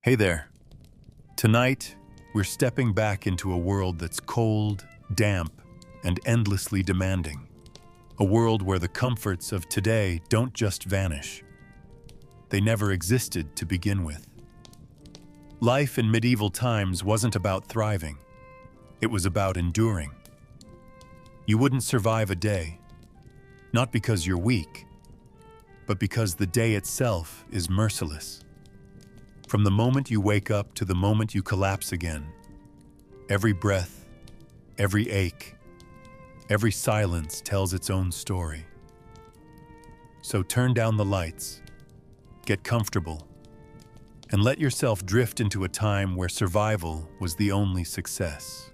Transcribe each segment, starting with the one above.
Hey there. Tonight, we're stepping back into a world that's cold, damp, and endlessly demanding. A world where the comforts of today don't just vanish. They never existed to begin with. Life in medieval times wasn't about thriving. It was about enduring. You wouldn't survive a day, not because you're weak, but because the day itself is merciless. From the moment you wake up to the moment you collapse again, every breath, every ache, every silence tells its own story. So turn down the lights, get comfortable, and let yourself drift into a time where survival was the only success.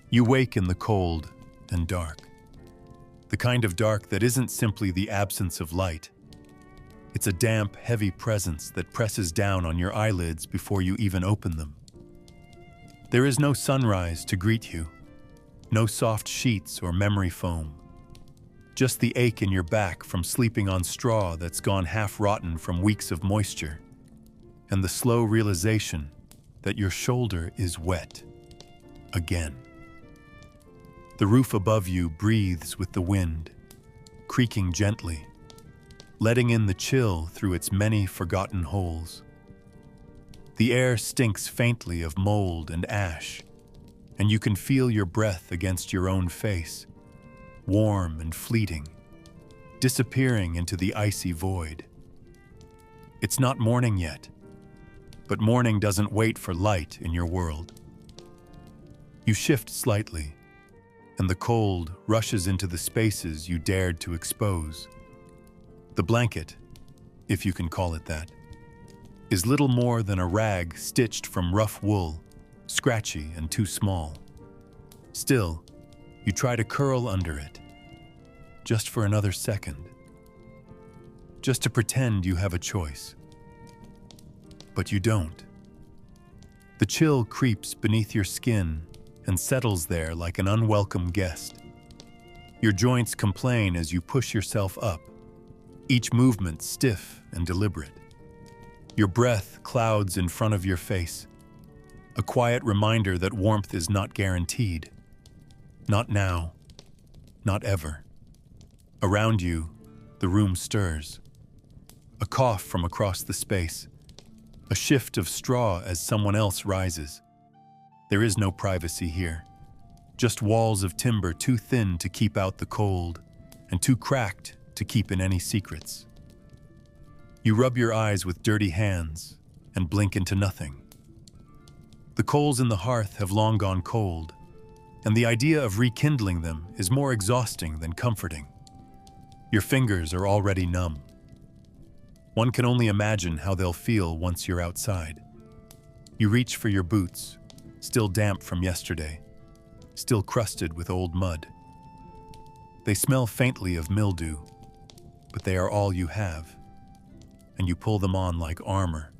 You wake in the cold and dark, the kind of dark that isn't simply the absence of light. It's a damp, heavy presence that presses down on your eyelids before you even open them. There is no sunrise to greet you, no soft sheets or memory foam, just the ache in your back from sleeping on straw that's gone half-rotten from weeks of moisture, and the slow realization that your shoulder is wet again. The roof above you breathes with the wind, creaking gently, letting in the chill through its many forgotten holes. The air stinks faintly of mold and ash, and you can feel your breath against your own face, warm and fleeting, disappearing into the icy void. It's not morning yet, but morning doesn't wait for light in your world. You shift slightly, and the cold rushes into the spaces you dared to expose. The blanket, if you can call it that, is little more than a rag stitched from rough wool, scratchy and too small. Still, you try to curl under it, just for another second, just to pretend you have a choice. But you don't. The chill creeps beneath your skin and settles there like an unwelcome guest. Your joints complain as you push yourself up, each movement stiff and deliberate. Your breath clouds in front of your face, a quiet reminder that warmth is not guaranteed. Not now, not ever. Around you, the room stirs. A cough from across the space, a shift of straw as someone else rises. There is no privacy here, just walls of timber too thin to keep out the cold and too cracked to keep in any secrets. You rub your eyes with dirty hands and blink into nothing. The coals in the hearth have long gone cold, and the idea of rekindling them is more exhausting than comforting. Your fingers are already numb. One can only imagine how they'll feel once you're outside. You reach for your boots, still damp from yesterday, still crusted with old mud. They smell faintly of mildew, but they are all you have, and you pull them on like armor.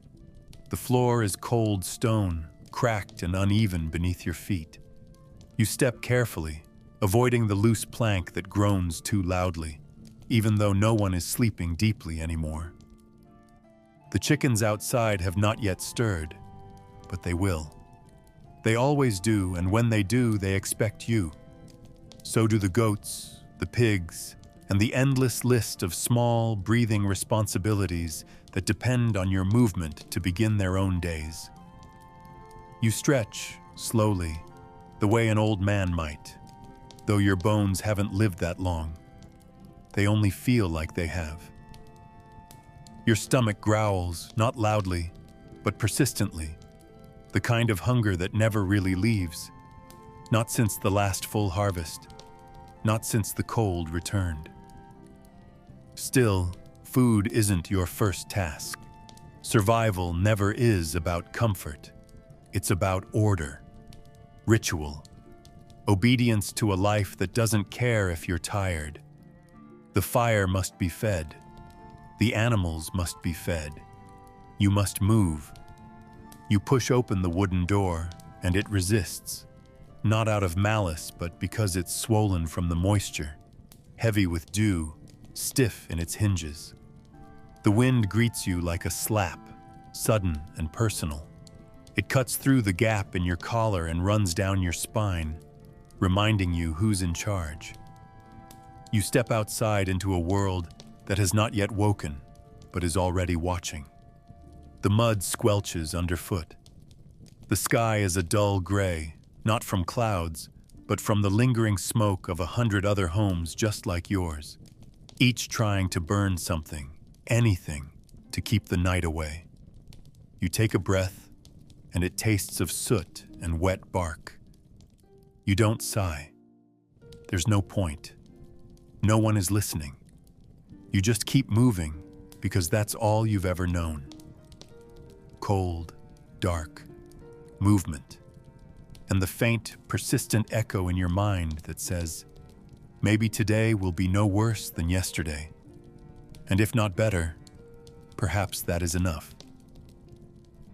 The floor is cold stone, cracked and uneven beneath your feet. You step carefully, avoiding the loose plank that groans too loudly, even though no one is sleeping deeply anymore. The chickens outside have not yet stirred, but they will. They always do, and when they do, they expect you. So do the goats, the pigs, and the endless list of small, breathing responsibilities that depend on your movement to begin their own days. You stretch, slowly, the way an old man might, though your bones haven't lived that long. They only feel like they have. Your stomach growls, not loudly, but persistently, the kind of hunger that never really leaves, not since the last full harvest, not since the cold returned. Still, food isn't your first task. Survival never is about comfort. It's about order, ritual, obedience to a life that doesn't care if you're tired. The fire must be fed. The animals must be fed. You must move. You push open the wooden door, and it resists, not out of malice, but because it's swollen from the moisture, heavy with dew, stiff in its hinges. The wind greets you like a slap, sudden and personal. It cuts through the gap in your collar and runs down your spine, reminding you who's in charge. You step outside into a world that has not yet woken, but is already watching. The mud squelches underfoot. The sky is a dull gray, not from clouds, but from the lingering smoke of 100 other homes just like yours, each trying to burn something, anything, to keep the night away. You take a breath, and it tastes of soot and wet bark. You don't sigh. There's no point. No one is listening. You just keep moving because that's all you've ever known. Cold, dark, movement, and the faint, persistent echo in your mind that says, maybe today will be no worse than yesterday. And if not better, perhaps that is enough.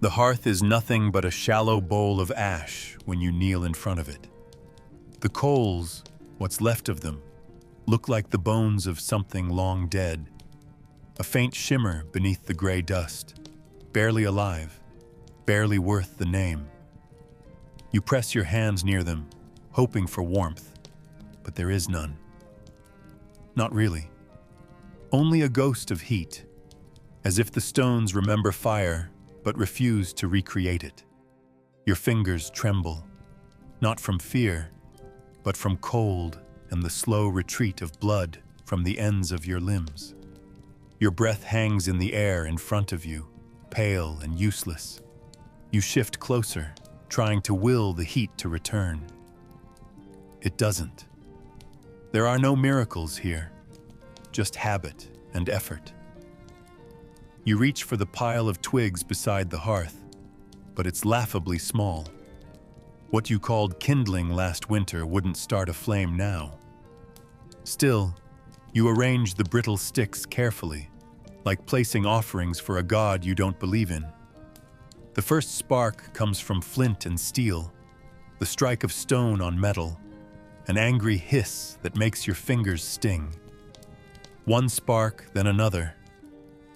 The hearth is nothing but a shallow bowl of ash when you kneel in front of it. The coals, what's left of them, look like the bones of something long dead, a faint shimmer beneath the gray dust, barely alive, barely worth the name. You press your hands near them, hoping for warmth, but there is none. Not really. Only a ghost of heat, as if the stones remember fire but refuse to recreate it. Your fingers tremble, not from fear, but from cold and the slow retreat of blood from the ends of your limbs. Your breath hangs in the air in front of you, pale and useless. You shift closer, trying to will the heat to return. It doesn't. There are no miracles here, just habit and effort. You reach for the pile of twigs beside the hearth, but it's laughably small. What you called kindling last winter wouldn't start a flame now. Still, you arrange the brittle sticks carefully, like placing offerings for a god you don't believe in. The first spark comes from flint and steel, the strike of stone on metal, an angry hiss that makes your fingers sting. One spark, then another.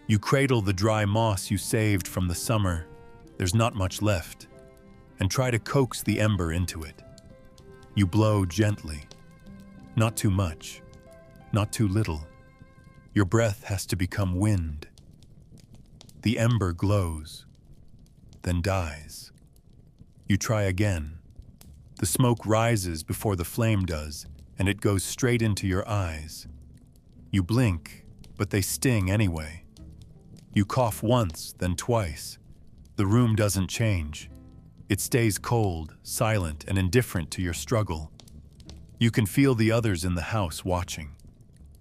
You cradle the dry moss you saved from the summer, there's not much left, and try to coax the ember into it. You blow gently. Not too much, not too little. Your breath has to become wind. The ember glows, then dies. You try again. The smoke rises before the flame does, and it goes straight into your eyes. You blink, but they sting anyway. You cough once, then twice. The room doesn't change. It stays cold, silent, and indifferent to your struggle. You can feel the others in the house watching.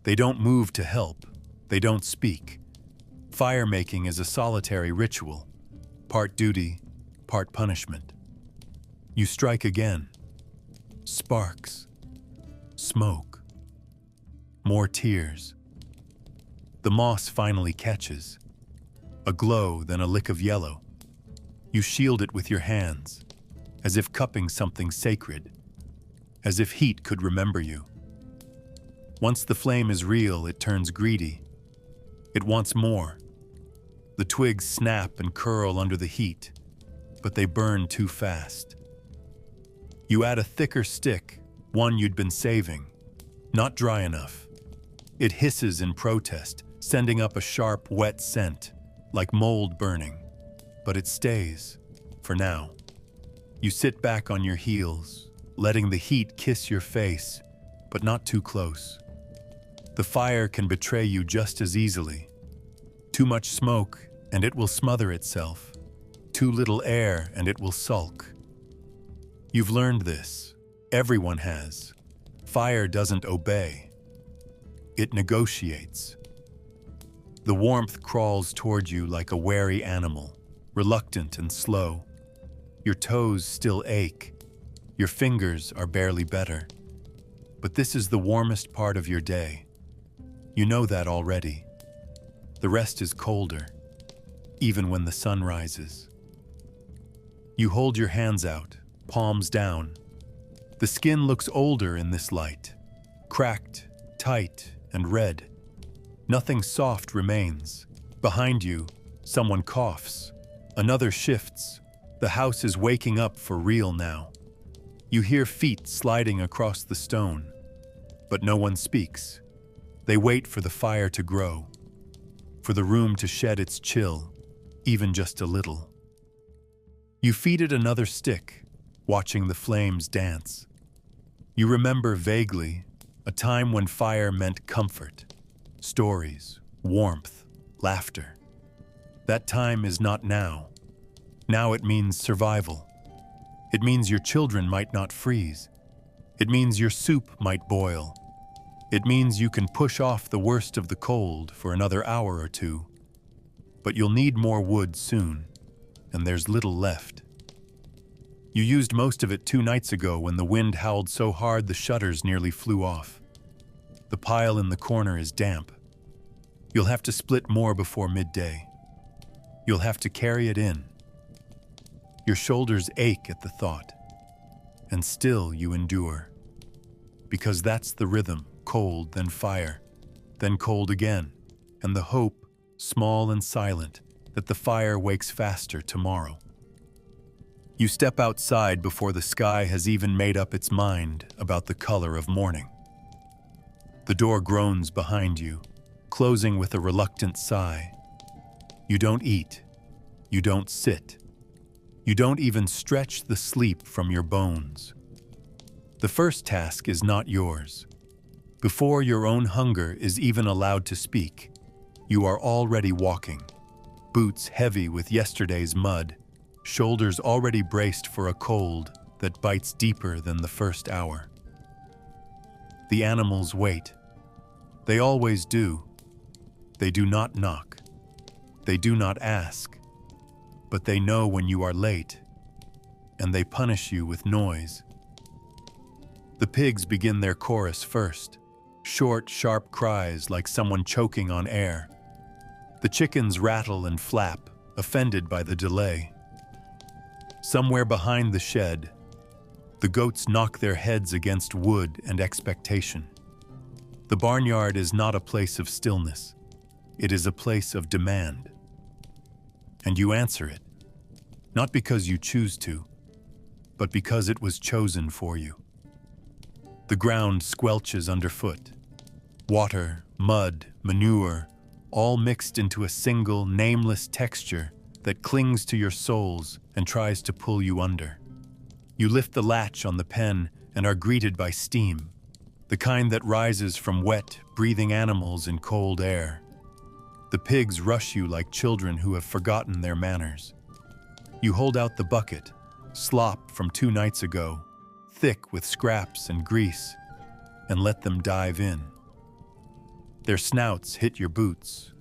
They don't move to help. They don't speak. Fire-making is a solitary ritual, part duty, part punishment. You strike again. Sparks. Smoke. More tears. The moss finally catches. A glow, then a lick of yellow. You shield it with your hands, as if cupping something sacred, as if heat could remember you. Once the flame is real, it turns greedy. It wants more. The twigs snap and curl under the heat, but they burn too fast. You add a thicker stick, one you'd been saving, not dry enough. It hisses in protest, sending up a sharp, wet scent, like mold burning, but it stays, for now. You sit back on your heels, letting the heat kiss your face, but not too close. The fire can betray you just as easily. Too much smoke, and it will smother itself. Too little air, and it will sulk. You've learned this. Everyone has. Fire doesn't obey. It negotiates. The warmth crawls toward you like a wary animal, reluctant and slow. Your toes still ache. Your fingers are barely better. But this is the warmest part of your day. You know that already. The rest is colder, even when the sun rises. You hold your hands out, palms down. The skin looks older in this light, cracked, tight, and red. Nothing soft remains. Behind you, someone coughs, Another shifts. The house is waking up for real now. You hear feet sliding across the stone, but no one speaks. They wait for the fire to grow, for the room to shed its chill, even just a little. You feed it another stick, watching the flames dance. You remember vaguely a time when fire meant comfort, stories, warmth, laughter. That time is not now. Now it means survival. It means your children might not freeze. It means your soup might boil. It means you can push off the worst of the cold for another hour or two. But you'll need more wood soon, and there's little left. You used most of it 2 nights ago when the wind howled so hard the shutters nearly flew off. The pile in the corner is damp. You'll have to split more before midday. You'll have to carry it in. Your shoulders ache at the thought, and still you endure. Because that's the rhythm, cold, then fire, then cold again, and the hope, small and silent, that the fire wakes faster tomorrow. You step outside before the sky has even made up its mind about the color of morning. The door groans behind you, closing with a reluctant sigh. You don't eat. You don't sit. You don't even stretch the sleep from your bones. The first task is not yours. Before your own hunger is even allowed to speak, you are already walking, boots heavy with yesterday's mud, shoulders already braced for a cold that bites deeper than the first hour. The animals wait. They always do. They do not knock. They do not ask. But they know when you are late, and they punish you with noise. The pigs begin their chorus first, short, sharp cries like someone choking on air. The chickens rattle and flap, offended by the delay. Somewhere behind the shed, the goats knock their heads against wood and expectation. The barnyard is not a place of stillness. It is a place of demand. And you answer it, not because you choose to, but because it was chosen for you. The ground squelches underfoot. Water, mud, manure, all mixed into a single, nameless texture that clings to your soles and tries to pull you under. You lift the latch on the pen and are greeted by steam, the kind that rises from wet, breathing animals in cold air. The pigs rush you like children who have forgotten their manners. You hold out the bucket, slop from 2 nights ago, thick with scraps and grease, and let them dive in. Their snouts hit your boots.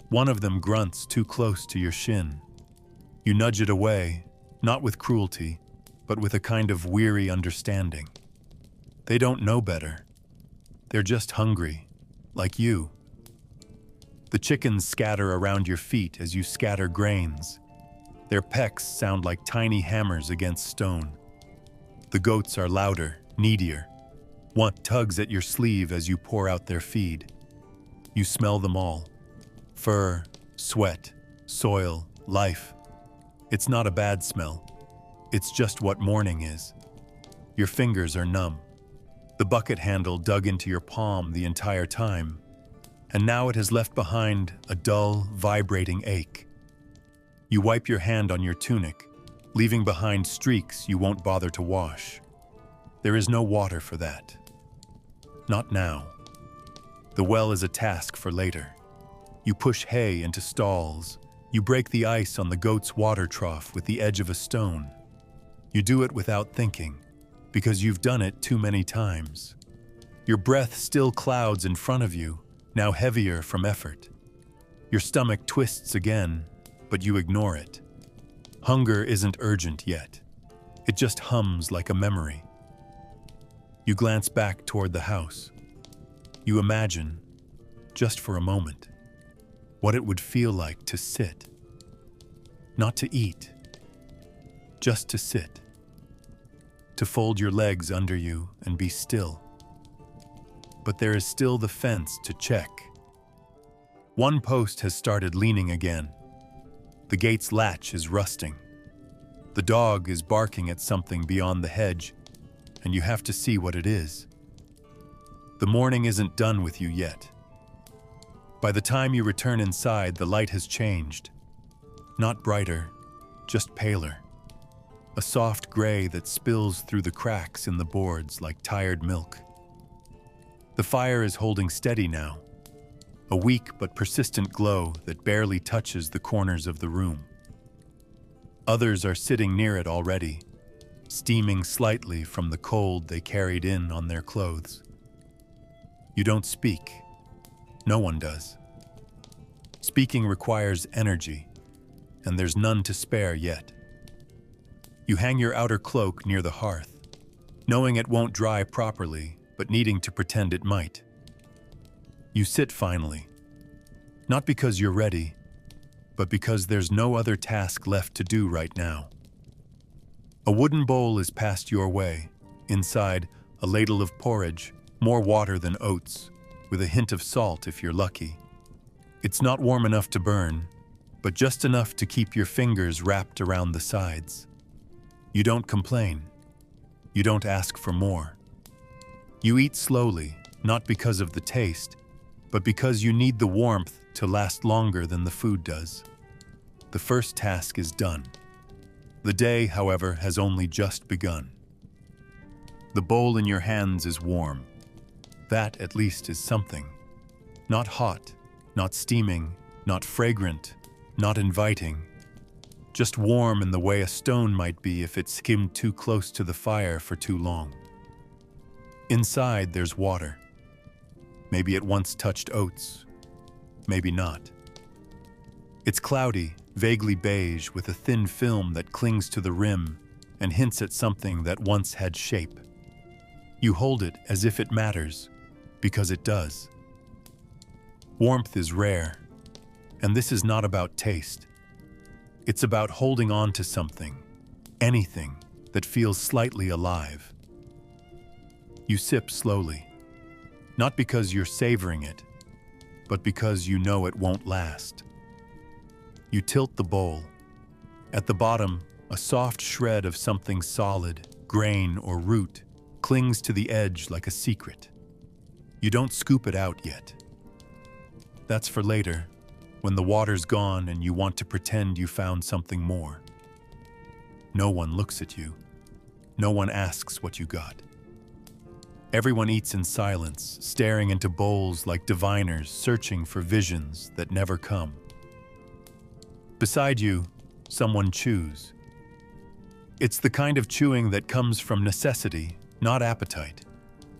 One of them grunts too close to your shin. You nudge it away, not with cruelty, but with a kind of weary understanding. They don't know better. They're just hungry, like you. The chickens scatter around your feet as you scatter grains. Their pecks sound like tiny hammers against stone. The goats are louder, needier. One tugs at your sleeve as you pour out their feed. You smell them all. Fur, sweat, soil, life. It's not a bad smell. It's just what morning is. Your fingers are numb. The bucket handle dug into your palm the entire time, and now it has left behind a dull, vibrating ache. You wipe your hand on your tunic, leaving behind streaks you won't bother to wash. There is no water for that. Not now. The well is a task for later. You push hay into stalls. You break the ice on the goat's water trough with the edge of a stone. You do it without thinking, because you've done it too many times. Your breath still clouds in front of you, now heavier from effort. Your stomach twists again, but you ignore it. Hunger isn't urgent yet. It just hums like a memory. You glance back toward the house. You imagine, just for a moment, what it would feel like to sit. Not to eat, just to sit. To fold your legs under you and be still. But there is still the fence to check. One post has started leaning again. The gate's latch is rusting. The dog is barking at something beyond the hedge, and you have to see what it is. The morning isn't done with you yet. By the time you return inside, the light has changed. Not brighter, just paler. A soft gray that spills through the cracks in the boards like tired milk. The fire is holding steady now, a weak but persistent glow that barely touches the corners of the room. Others are sitting near it already, steaming slightly from the cold they carried in on their clothes. You don't speak. No one does. Speaking requires energy, and there's none to spare yet. You hang your outer cloak near the hearth, knowing it won't dry properly, but needing to pretend it might. You sit finally, not because you're ready, but because there's no other task left to do right now. A wooden bowl is passed your way. Inside, a ladle of porridge, more water than oats, with a hint of salt if you're lucky. It's not warm enough to burn, but just enough to keep your fingers wrapped around the sides. You don't complain. You don't ask for more. You eat slowly, not because of the taste, but because you need the warmth to last longer than the food does. The first task is done. The day, however, has only just begun. The bowl in your hands is warm. That, at least, is something. Not hot, not steaming, not fragrant, not inviting. Just warm in the way a stone might be if it skimmed too close to the fire for too long. Inside, there's water. Maybe it once touched oats. Maybe not. It's cloudy, vaguely beige, with a thin film that clings to the rim and hints at something that once had shape. You hold it as if it matters, because it does. Warmth is rare, and this is not about taste. It's about holding on to something, anything, that feels slightly alive. You sip slowly, not because you're savoring it, but because you know it won't last. You tilt the bowl. At the bottom, a soft shred of something solid, grain or root, clings to the edge like a secret. You don't scoop it out yet. That's for later, when the water's gone and you want to pretend you found something more. No one looks at you. No one asks what you got. Everyone eats in silence, staring into bowls like diviners searching for visions that never come. Beside you, someone chews. It's the kind of chewing that comes from necessity, not appetite.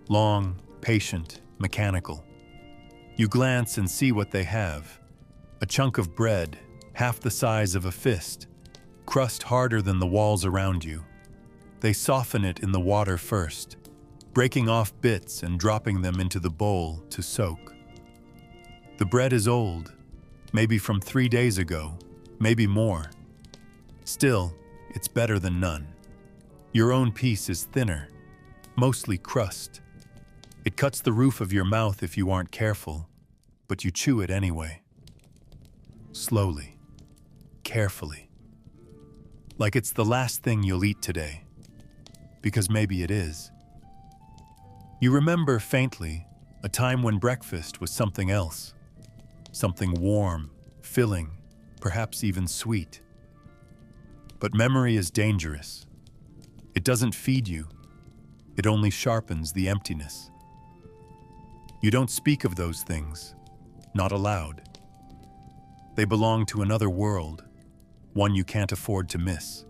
Long, patient, mechanical. You glance and see what they have. A chunk of bread, half the size of a fist, crust harder than the walls around you. They soften it in the water first, breaking off bits and dropping them into the bowl to soak. The bread is old, maybe from 3 days ago, maybe more. Still, it's better than none. Your own piece is thinner, mostly crust. It cuts the roof of your mouth if you aren't careful, but you chew it anyway. Slowly, carefully. Like it's the last thing you'll eat today, because maybe it is. You remember faintly a time when breakfast was something else, something warm, filling, perhaps even sweet. But memory is dangerous. It doesn't feed you. It only sharpens the emptiness. You don't speak of those things, not aloud. They belong to another world, one you can't afford to miss.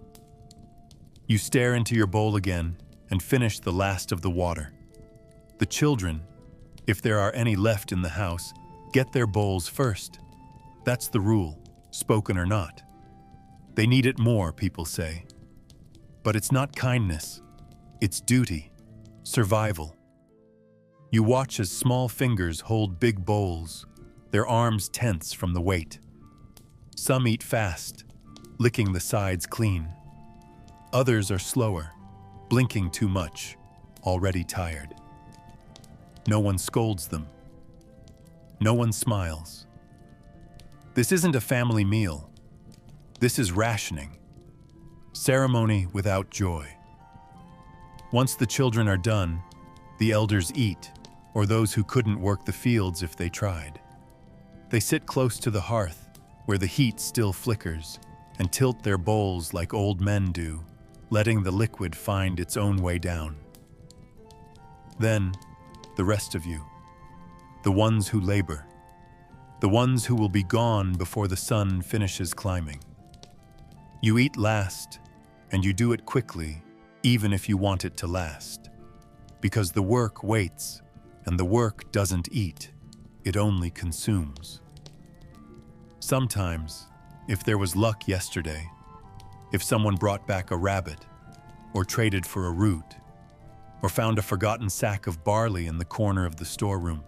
You stare into your bowl again and finish the last of the water. The children, if there are any left in the house, get their bowls first. That's the rule, spoken or not. They need it more, people say. But it's not kindness. It's duty, survival. You watch as small fingers hold big bowls, their arms tense from the weight. Some eat fast, licking the sides clean. Others are slower, blinking too much, already tired. No one scolds them. No one smiles. This isn't a family meal. This is rationing. Ceremony without joy. Once the children are done, the elders eat, or those who couldn't work the fields if they tried. They sit close to the hearth, where the heat still flickers, and tilt their bowls like old men do, letting the liquid find its own way down. Then, the rest of you, the ones who labor, the ones who will be gone before the sun finishes climbing. You eat last, and you do it quickly, even if you want it to last. Because the work waits, and the work doesn't eat, it only consumes. Sometimes, if there was luck yesterday, if someone brought back a rabbit, or traded for a root, or found a forgotten sack of barley in the corner of the storeroom,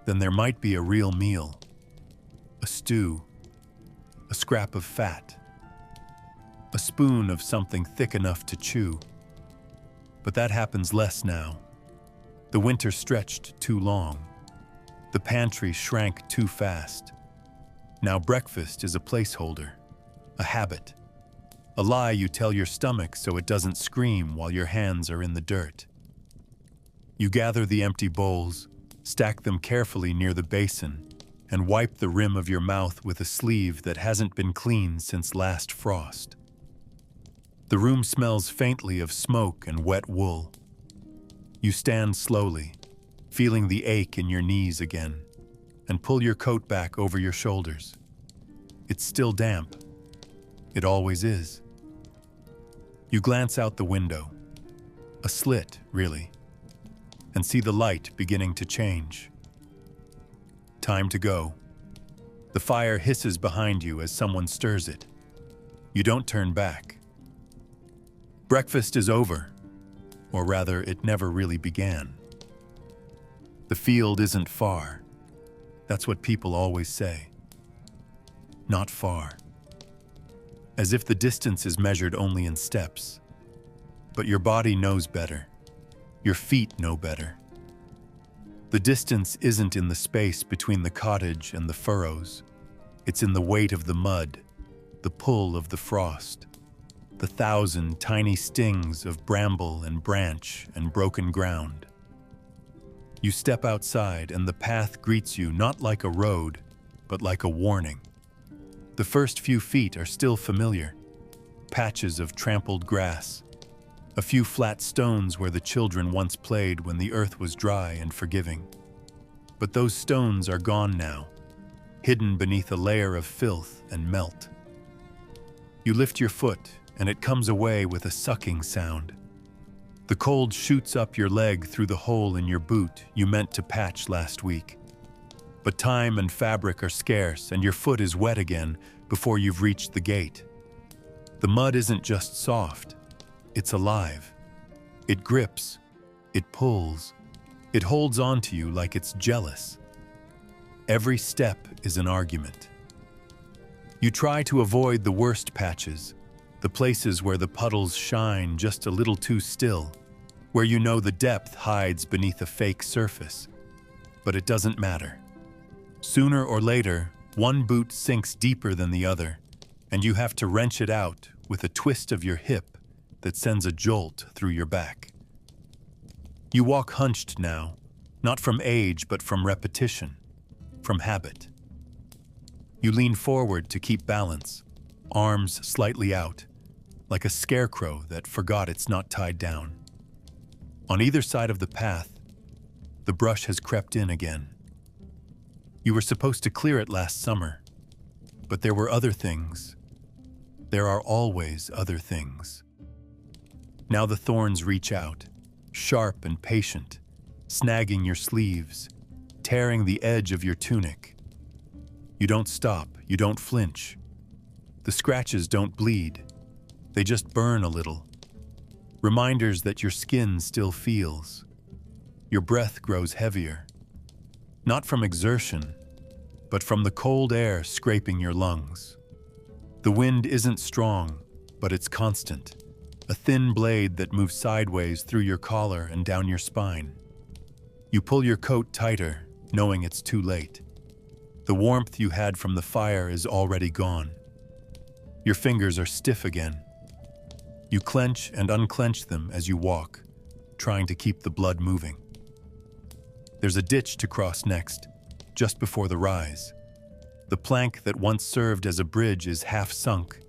then there might be a real meal, a stew, a scrap of fat, a spoon of something thick enough to chew. But that happens less now. The winter stretched too long. The pantry shrank too fast. Now breakfast is a placeholder, a habit, a lie you tell your stomach so it doesn't scream while your hands are in the dirt. You gather the empty bowls, stack them carefully near the basin, and wipe the rim of your mouth with a sleeve that hasn't been cleaned since last frost. The room smells faintly of smoke and wet wool. You stand slowly, feeling the ache in your knees again, and pull your coat back over your shoulders. It's still damp. It always is. You glance out the window, a slit, really, and see the light beginning to change. Time to go. The fire hisses behind you as someone stirs it. You don't turn back. Breakfast is over, or rather, it never really began. The field isn't far. That's what people always say. Not far. As if the distance is measured only in steps. But your body knows better. Your feet know better. The distance isn't in the space between the cottage and the furrows. It's in the weight of the mud, the pull of the frost, the 1,000 tiny stings of bramble and branch and broken ground. You step outside and the path greets you not like a road, but like a warning. The first few feet are still familiar. Patches of trampled grass, a few flat stones where the children once played when the earth was dry and forgiving. But those stones are gone now, hidden beneath a layer of filth and melt. You lift your foot and it comes away with a sucking sound. The cold shoots up your leg through the hole in your boot you meant to patch last week. But time and fabric are scarce and your foot is wet again before you've reached the gate. The mud isn't just soft, it's alive. It grips, it pulls, it holds on to you like it's jealous. Every step is an argument. You try to avoid the worst patches, the places where the puddles shine just a little too still, where you know the depth hides beneath a fake surface. But it doesn't matter. Sooner or later, one boot sinks deeper than the other, and you have to wrench it out with a twist of your hip that sends a jolt through your back. You walk hunched now, not from age but from repetition, from habit. You lean forward to keep balance, arms slightly out, like a scarecrow that forgot it's not tied down. On either side of the path, the brush has crept in again. You were supposed to clear it last summer, but there were other things. There are always other things. Now the thorns reach out, sharp and patient, snagging your sleeves, tearing the edge of your tunic. You don't stop, you don't flinch. The scratches don't bleed. They just burn a little. Reminders that your skin still feels. Your breath grows heavier. Not from exertion, but from the cold air scraping your lungs. The wind isn't strong, but it's constant. A thin blade that moves sideways through your collar and down your spine. You pull your coat tighter, knowing it's too late. The warmth you had from the fire is already gone. Your fingers are stiff again. You clench and unclench them as you walk, trying to keep the blood moving. There's a ditch to cross next, just before the rise. The plank that once served as a bridge is half sunk,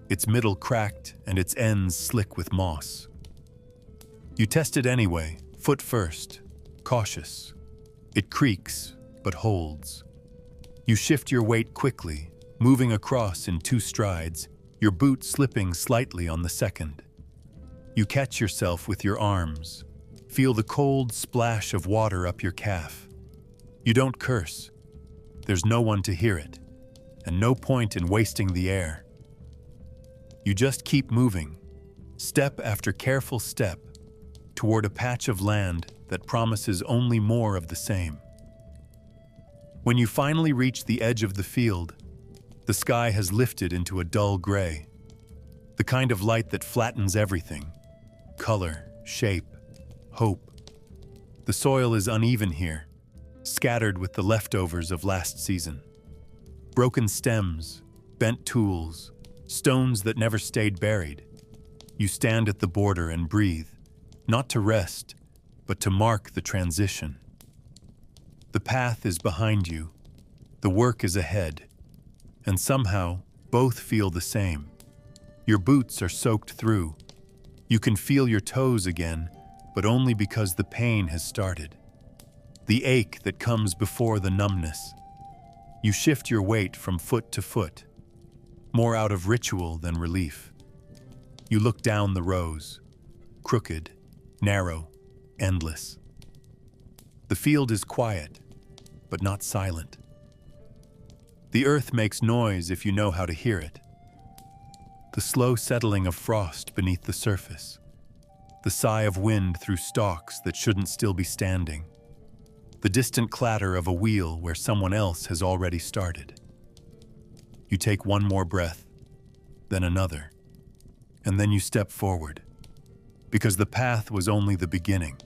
its middle cracked and its ends slick with moss. You test it anyway, foot first, cautious. It creaks, but holds. You shift your weight quickly, moving across in 2 strides, your boot slipping slightly on the second. You catch yourself with your arms, feel the cold splash of water up your calf. You don't curse. There's no one to hear it, and no point in wasting the air. You just keep moving, step after careful step, toward a patch of land that promises only more of the same. When you finally reach the edge of the field, the sky has lifted into a dull gray, the kind of light that flattens everything: color, shape, hope. The soil is uneven here, scattered with the leftovers of last season. Broken stems, bent tools, stones that never stayed buried. You stand at the border and breathe, not to rest, but to mark the transition. The path is behind you, the work is ahead, and somehow both feel the same. Your boots are soaked through. You can feel your toes again, but only because the pain has started. The ache that comes before the numbness. You shift your weight from foot to foot, more out of ritual than relief. You look down the rows, crooked, narrow, endless. The field is quiet, but not silent. The earth makes noise if you know how to hear it. The slow settling of frost beneath the surface, the sigh of wind through stalks that shouldn't still be standing, the distant clatter of a wheel where someone else has already started. You take one more breath, then another, and then you step forward, because the path was only the beginning.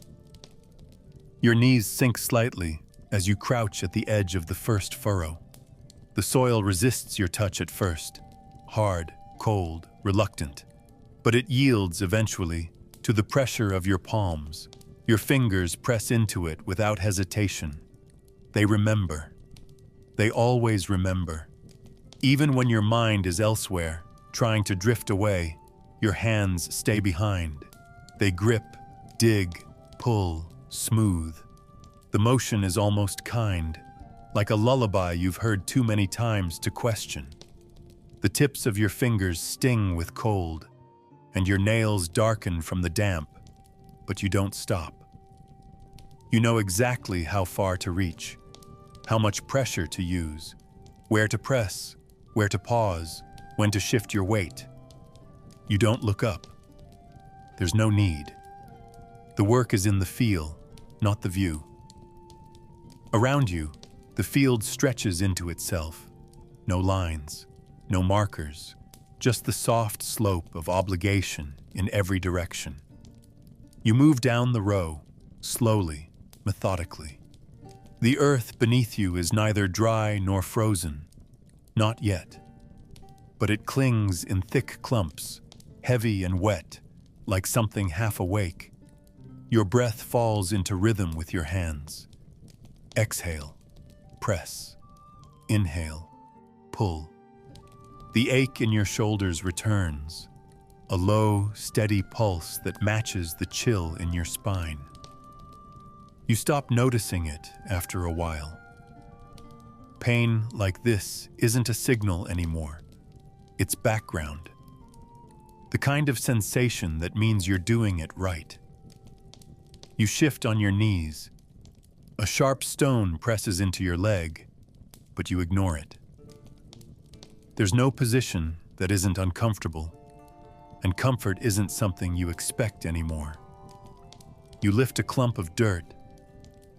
Your knees sink slightly as you crouch at the edge of the first furrow. The soil resists your touch at first, hard, cold, reluctant, but it yields eventually to the pressure of your palms. Your fingers press into it without hesitation. They remember. They always remember. Even when your mind is elsewhere, trying to drift away, your hands stay behind. They grip, dig, pull, smooth. The motion is almost kind, like a lullaby you've heard too many times to question. The tips of your fingers sting with cold, and your nails darken from the damp, but you don't stop. You know exactly how far to reach, how much pressure to use, where to press, where to pause, when to shift your weight. You don't look up. There's no need. The work is in the feel, not the view. Around you, the field stretches into itself. No lines, no markers, just the soft slope of obligation in every direction. You move down the row, slowly, methodically. The earth beneath you is neither dry nor frozen, not yet. But it clings in thick clumps, heavy and wet, like something half awake. Your breath falls into rhythm with your hands. Exhale, press, inhale, pull. The ache in your shoulders returns, a low, steady pulse that matches the chill in your spine. You stop noticing it after a while. Pain like this isn't a signal anymore. It's background. The kind of sensation that means you're doing it right. You shift on your knees. A sharp stone presses into your leg, but you ignore it. There's no position that isn't uncomfortable, and comfort isn't something you expect anymore. You lift a clump of dirt,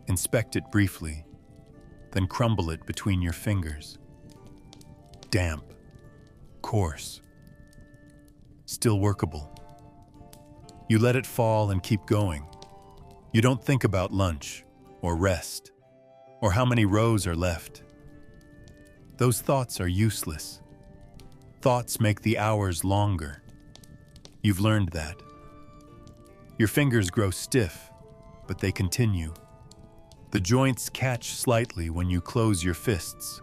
inspect it briefly, then crumble it between your fingers. Damp, coarse, still workable. You let it fall and keep going. You don't think about lunch, or rest, or how many rows are left. Those thoughts are useless. thoughts make the hours longer. You've learned that. Your fingers grow stiff, but they continue. The joints catch slightly when you close your fists,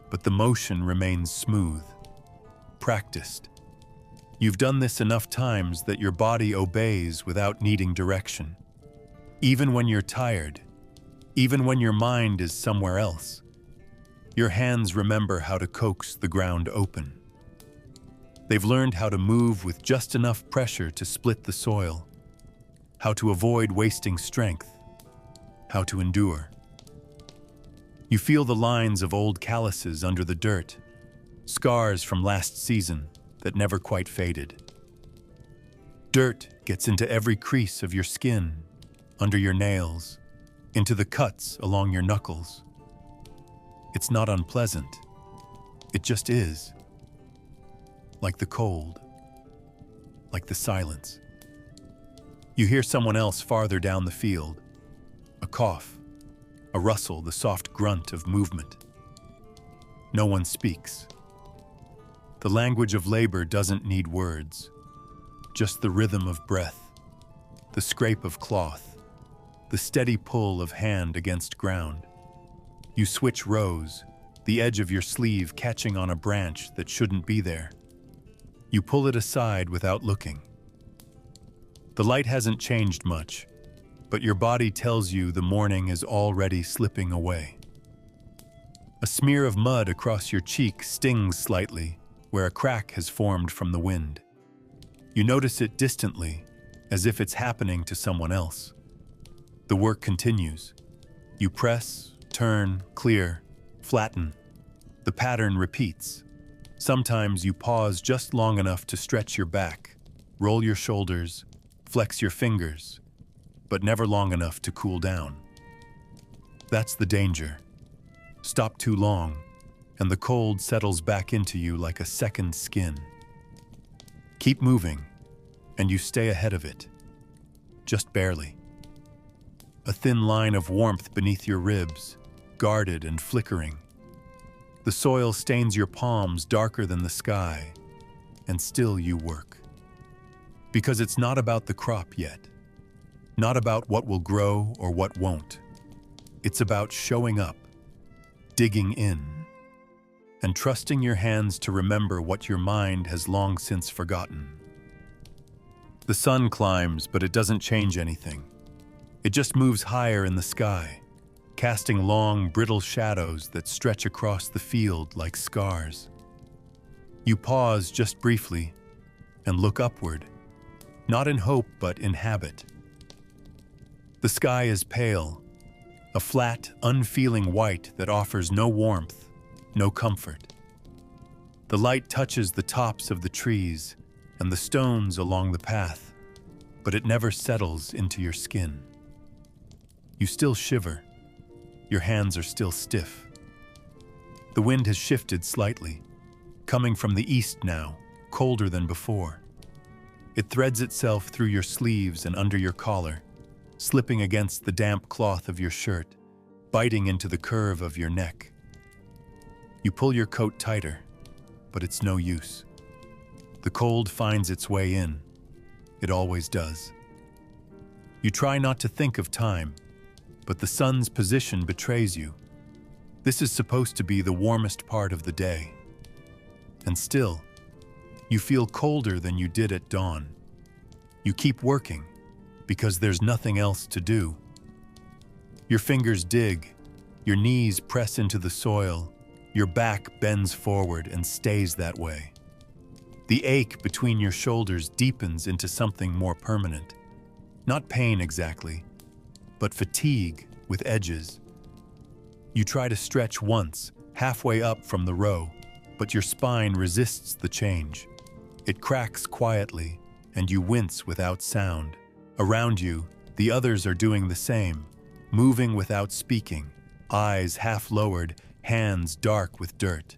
but the motion remains smooth, practiced. You've done this enough times that your body obeys without needing direction. Even when you're tired, even when your mind is somewhere else, your hands remember how to coax the ground open. They've learned how to move with just enough pressure to split the soil, how to avoid wasting strength, how to endure. You feel the lines of old calluses under the dirt, scars from last season that never quite faded. Dirt gets into every crease of your skin, under your nails, into the cuts along your knuckles. It's not unpleasant. It just is. Like the cold, like the silence. You hear someone else farther down the field, a cough, a rustle, the soft grunt of movement. No one speaks. The language of labor doesn't need words, just the rhythm of breath, the scrape of cloth, the steady pull of hand against ground. You switch rows, the edge of your sleeve catching on a branch that shouldn't be there. You pull it aside without looking. The light hasn't changed much, but your body tells you the morning is already slipping away. A smear of mud across your cheek stings slightly where a crack has formed from the wind. You notice it distantly, as if it's happening to someone else. The work continues. You press, turn, clear, flatten. The pattern repeats. Sometimes you pause just long enough to stretch your back, roll your shoulders, flex your fingers, but never long enough to cool down. That's the danger. Stop too long, and the cold settles back into you like a second skin. Keep moving, and you stay ahead of it. Just barely. A thin line of warmth beneath your ribs, guarded and flickering. The soil stains your palms darker than the sky, and still you work. Because it's not about the crop yet. Not about what will grow or what won't. It's about showing up, digging in, and trusting your hands to remember what your mind has long since forgotten. The sun climbs, but it doesn't change anything. It just moves higher in the sky, casting long, brittle shadows that stretch across the field like scars. You pause just briefly and look upward, not in hope but in habit. The sky is pale, a flat, unfeeling white that offers no warmth, no comfort. The light touches the tops of the trees and the stones along the path, but it never settles into your skin. You still shiver. Your hands are still stiff. The wind has shifted slightly, coming from the east now, colder than before. It threads itself through your sleeves and under your collar, slipping against the damp cloth of your shirt, biting into the curve of your neck. You pull your coat tighter, but it's no use. The cold finds its way in. It always does. You try not to think of time, but the sun's position betrays you. This is supposed to be the warmest part of the day. And still, you feel colder than you did at dawn. You keep working, because there's nothing else to do. Your fingers dig, your knees press into the soil, your back bends forward and stays that way. The ache between your shoulders deepens into something more permanent. Not pain exactly, but fatigue with edges. You try to stretch once, halfway up from the row, but your spine resists the change. It cracks quietly, and you wince without sound. Around you, the others are doing the same, moving without speaking, eyes half lowered, hands dark with dirt.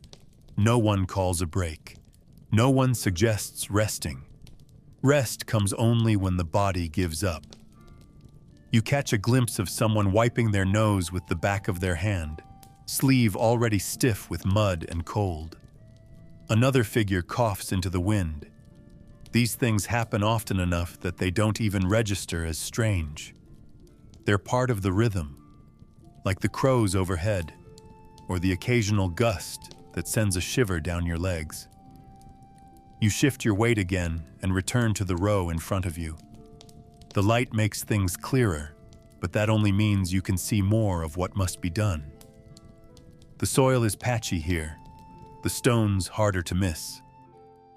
No one calls a break. No one suggests resting. Rest comes only when the body gives up. You catch a glimpse of someone wiping their nose with the back of their hand, sleeve already stiff with mud and cold. Another figure coughs into the wind. These things happen often enough that they don't even register as strange. They're part of the rhythm, like the crows overhead, or the occasional gust that sends a shiver down your legs. You shift your weight again and return to the row in front of you. The light makes things clearer, but that only means you can see more of what must be done. The soil is patchy here, the stones harder to miss.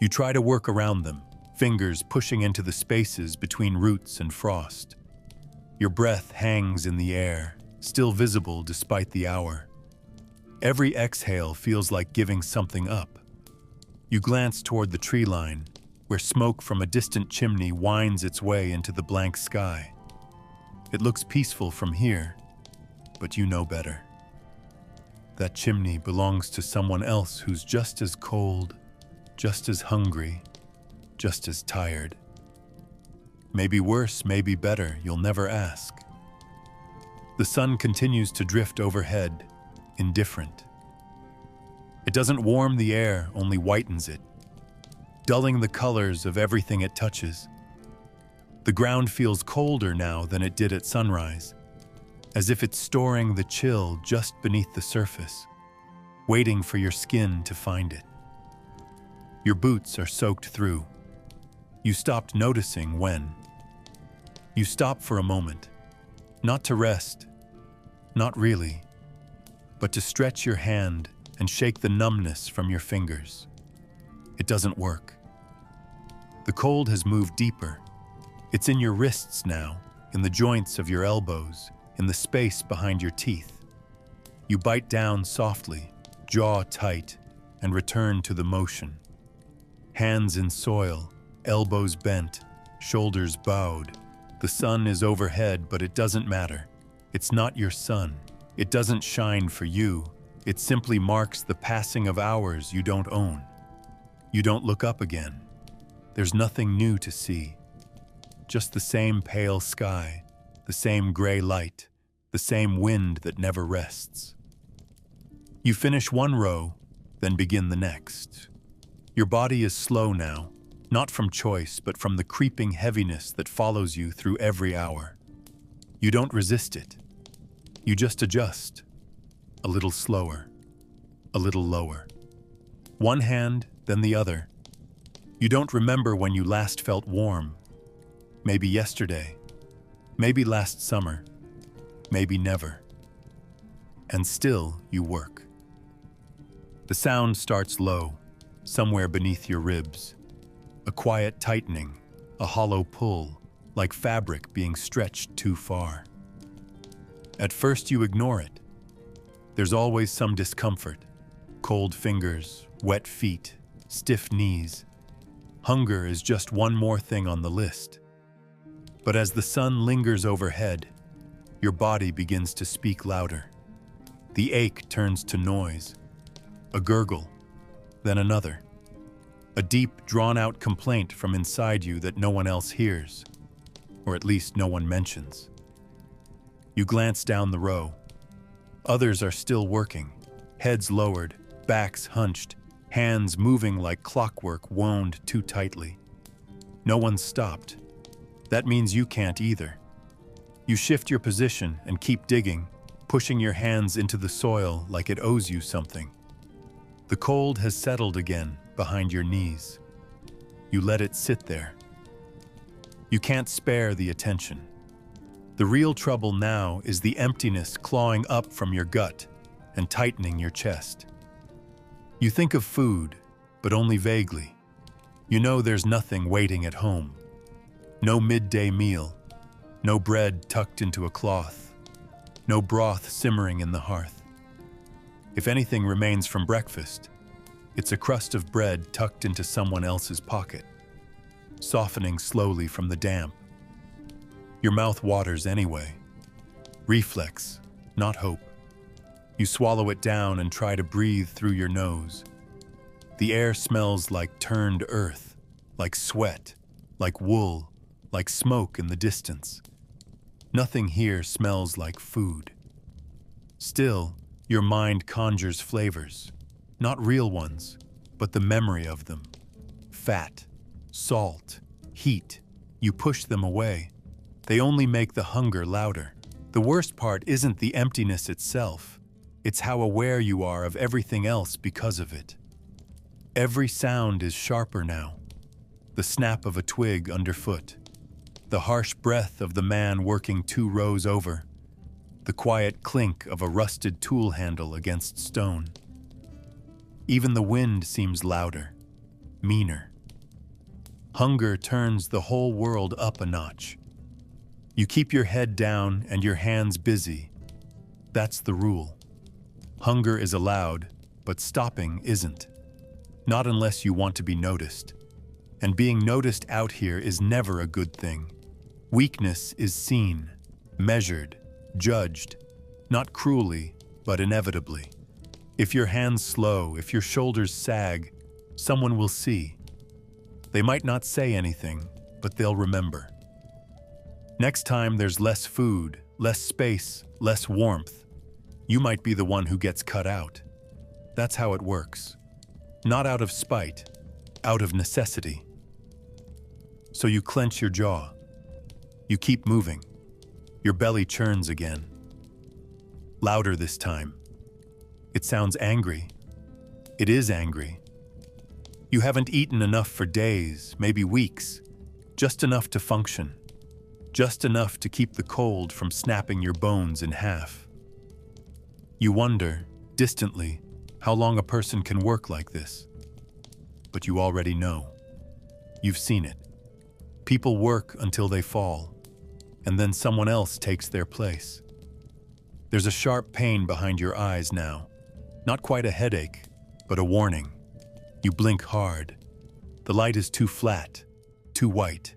You try to work around them, fingers pushing into the spaces between roots and frost. Your breath hangs in the air, still visible despite the hour. Every exhale feels like giving something up. You glance toward the tree line, where smoke from a distant chimney winds its way into the blank sky. It looks peaceful from here, but you know better. That chimney belongs to someone else who's just as cold, just as hungry, just as tired. Maybe worse, maybe better, you'll never ask. The sun continues to drift overhead, indifferent. It doesn't warm the air, only whitens it, dulling the colors of everything it touches. The ground feels colder now than it did at sunrise, as if it's storing the chill just beneath the surface, waiting for your skin to find it. Your boots are soaked through. You stopped noticing when. You stop for a moment, not to rest, not really, but to stretch your hand and shake the numbness from your fingers. It doesn't work. The cold has moved deeper. It's in your wrists now, in the joints of your elbows, in the space behind your teeth. You bite down softly, jaw tight, and return to the motion. Hands in soil, elbows bent, shoulders bowed. The sun is overhead, but it doesn't matter. It's not your sun. It doesn't shine for you. It simply marks the passing of hours you don't own. You don't look up again. There's nothing new to see. Just the same pale sky, the same gray light, the same wind that never rests. You finish one row, then begin the next. Your body is slow now, not from choice, but from the creeping heaviness that follows you through every hour. You don't resist it. You just adjust. A little slower, a little lower. One hand, then the other. You don't remember when you last felt warm. Maybe yesterday, maybe last summer, maybe never. And still you work. The sound starts low, somewhere beneath your ribs. A quiet tightening, a hollow pull, like fabric being stretched too far. At first you ignore it. There's always some discomfort. Cold fingers, wet feet, stiff knees. Hunger is just one more thing on the list. But as the sun lingers overhead, your body begins to speak louder. The ache turns to noise. A gurgle, then another. A deep, drawn-out complaint from inside you that no one else hears, or at least no one mentions. You glance down the row. Others are still working, heads lowered, backs hunched, hands moving like clockwork wound too tightly. No one's stopped. That means you can't either. You shift your position and keep digging, pushing your hands into the soil like it owes you something. The cold has settled again behind your knees. You let it sit there. You can't spare the attention. The real trouble now is the emptiness clawing up from your gut and tightening your chest. You think of food, but only vaguely. You know there's nothing waiting at home. No midday meal, no bread tucked into a cloth, no broth simmering in the hearth. If anything remains from breakfast, it's a crust of bread tucked into someone else's pocket, softening slowly from the damp. Your mouth waters anyway. Reflex, not hope. You swallow it down and try to breathe through your nose. The air smells like turned earth, like sweat, like wool, like smoke in the distance. Nothing here smells like food. Still, your mind conjures flavors, not real ones, but the memory of them. Fat, salt, heat. You push them away. They only make the hunger louder. The worst part isn't the emptiness itself. It's how aware you are of everything else because of it. Every sound is sharper now. The snap of a twig underfoot. The harsh breath of the man working 2 rows over. The quiet clink of a rusted tool handle against stone. Even the wind seems louder, meaner. Hunger turns the whole world up a notch. You keep your head down and your hands busy. That's the rule. Hunger is allowed, but stopping isn't. Not unless you want to be noticed. And being noticed out here is never a good thing. Weakness is seen, measured, judged, not cruelly, but inevitably. If your hands slow, if your shoulders sag, someone will see. They might not say anything, but they'll remember. Next time there's less food, less space, less warmth, you might be the one who gets cut out. That's how it works. Not out of spite, out of necessity. So you clench your jaw. You keep moving. Your belly churns again. Louder this time. It sounds angry. It is angry. You haven't eaten enough for days, maybe weeks. Just enough to function. Just enough to keep the cold from snapping your bones in half. You wonder, distantly, how long a person can work like this. But you already know. You've seen it. People work until they fall, and then someone else takes their place. There's a sharp pain behind your eyes now. Not quite a headache, but a warning. You blink hard. The light is too flat, too white.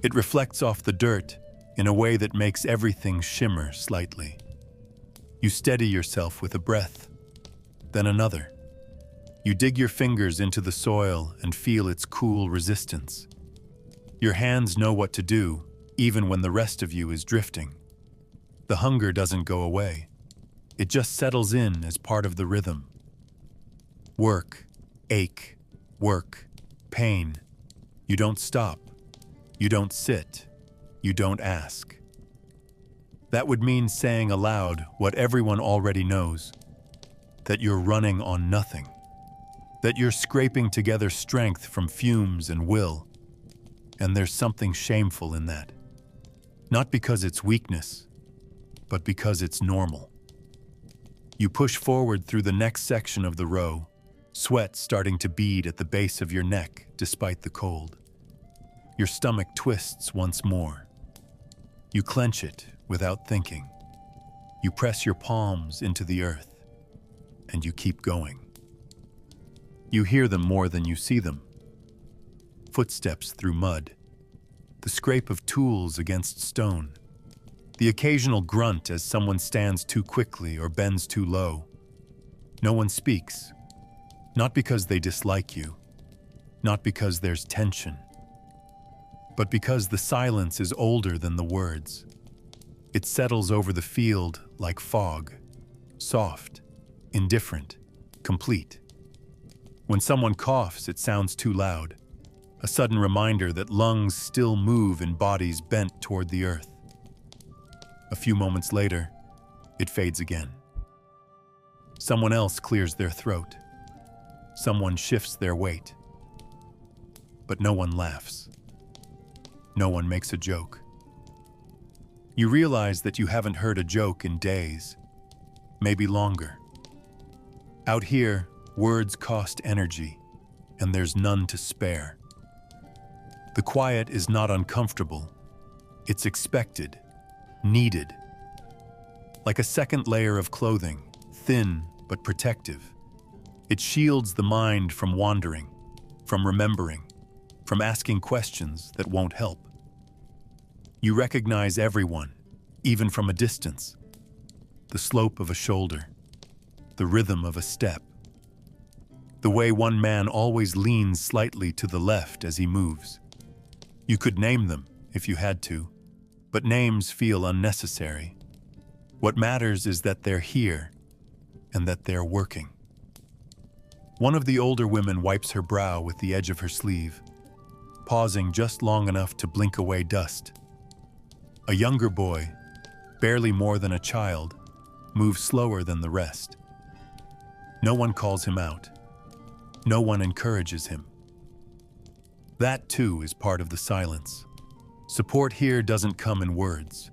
It reflects off the dirt in a way that makes everything shimmer slightly. You steady yourself with a breath, then another. You dig your fingers into the soil and feel its cool resistance. Your hands know what to do, even when the rest of you is drifting. The hunger doesn't go away. It just settles in as part of the rhythm. Work, ache, work, pain. You don't stop. You don't sit. You don't ask. That would mean saying aloud what everyone already knows. That you're running on nothing. That you're scraping together strength from fumes and will. And there's something shameful in that. Not because it's weakness, but because it's normal. You push forward through the next section of the row, sweat starting to bead at the base of your neck despite the cold. Your stomach twists once more. You clench it without thinking. You press your palms into the earth, and you keep going. You hear them more than you see them. Footsteps through mud, the scrape of tools against stone, the occasional grunt as someone stands too quickly or bends too low. No one speaks, not because they dislike you, not because there's tension, but because the silence is older than the words. It settles over the field like fog, soft, indifferent, complete. When someone coughs, it sounds too loud. A sudden reminder that lungs still move in bodies bent toward the earth. A few moments later, it fades again. Someone else clears their throat. Someone shifts their weight. But no one laughs. No one makes a joke. You realize that you haven't heard a joke in days, maybe longer. Out here, words cost energy, and there's none to spare. The quiet is not uncomfortable. It's expected, needed. Like a second layer of clothing, thin but protective. It shields the mind from wandering, from remembering, from asking questions that won't help. You recognize everyone, even from a distance. The slope of a shoulder, the rhythm of a step, the way one man always leans slightly to the left as he moves. You could name them if you had to, but names feel unnecessary. What matters is that they're here and that they're working. One of the older women wipes her brow with the edge of her sleeve, pausing just long enough to blink away dust. A younger boy, barely more than a child, moves slower than the rest. No one calls him out. No one encourages him. That, too, is part of the silence. Support here doesn't come in words.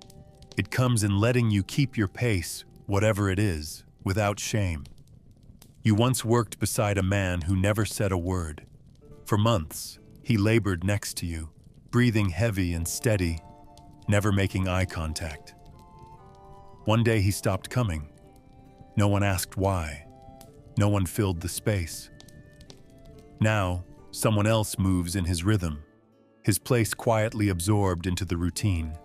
It comes in letting you keep your pace, whatever it is, without shame. You once worked beside a man who never said a word. For months, he labored next to you, breathing heavy and steady, never making eye contact. One day he stopped coming. No one asked why. No one filled the space. Now, someone else moves in his rhythm, his place quietly absorbed into the routine.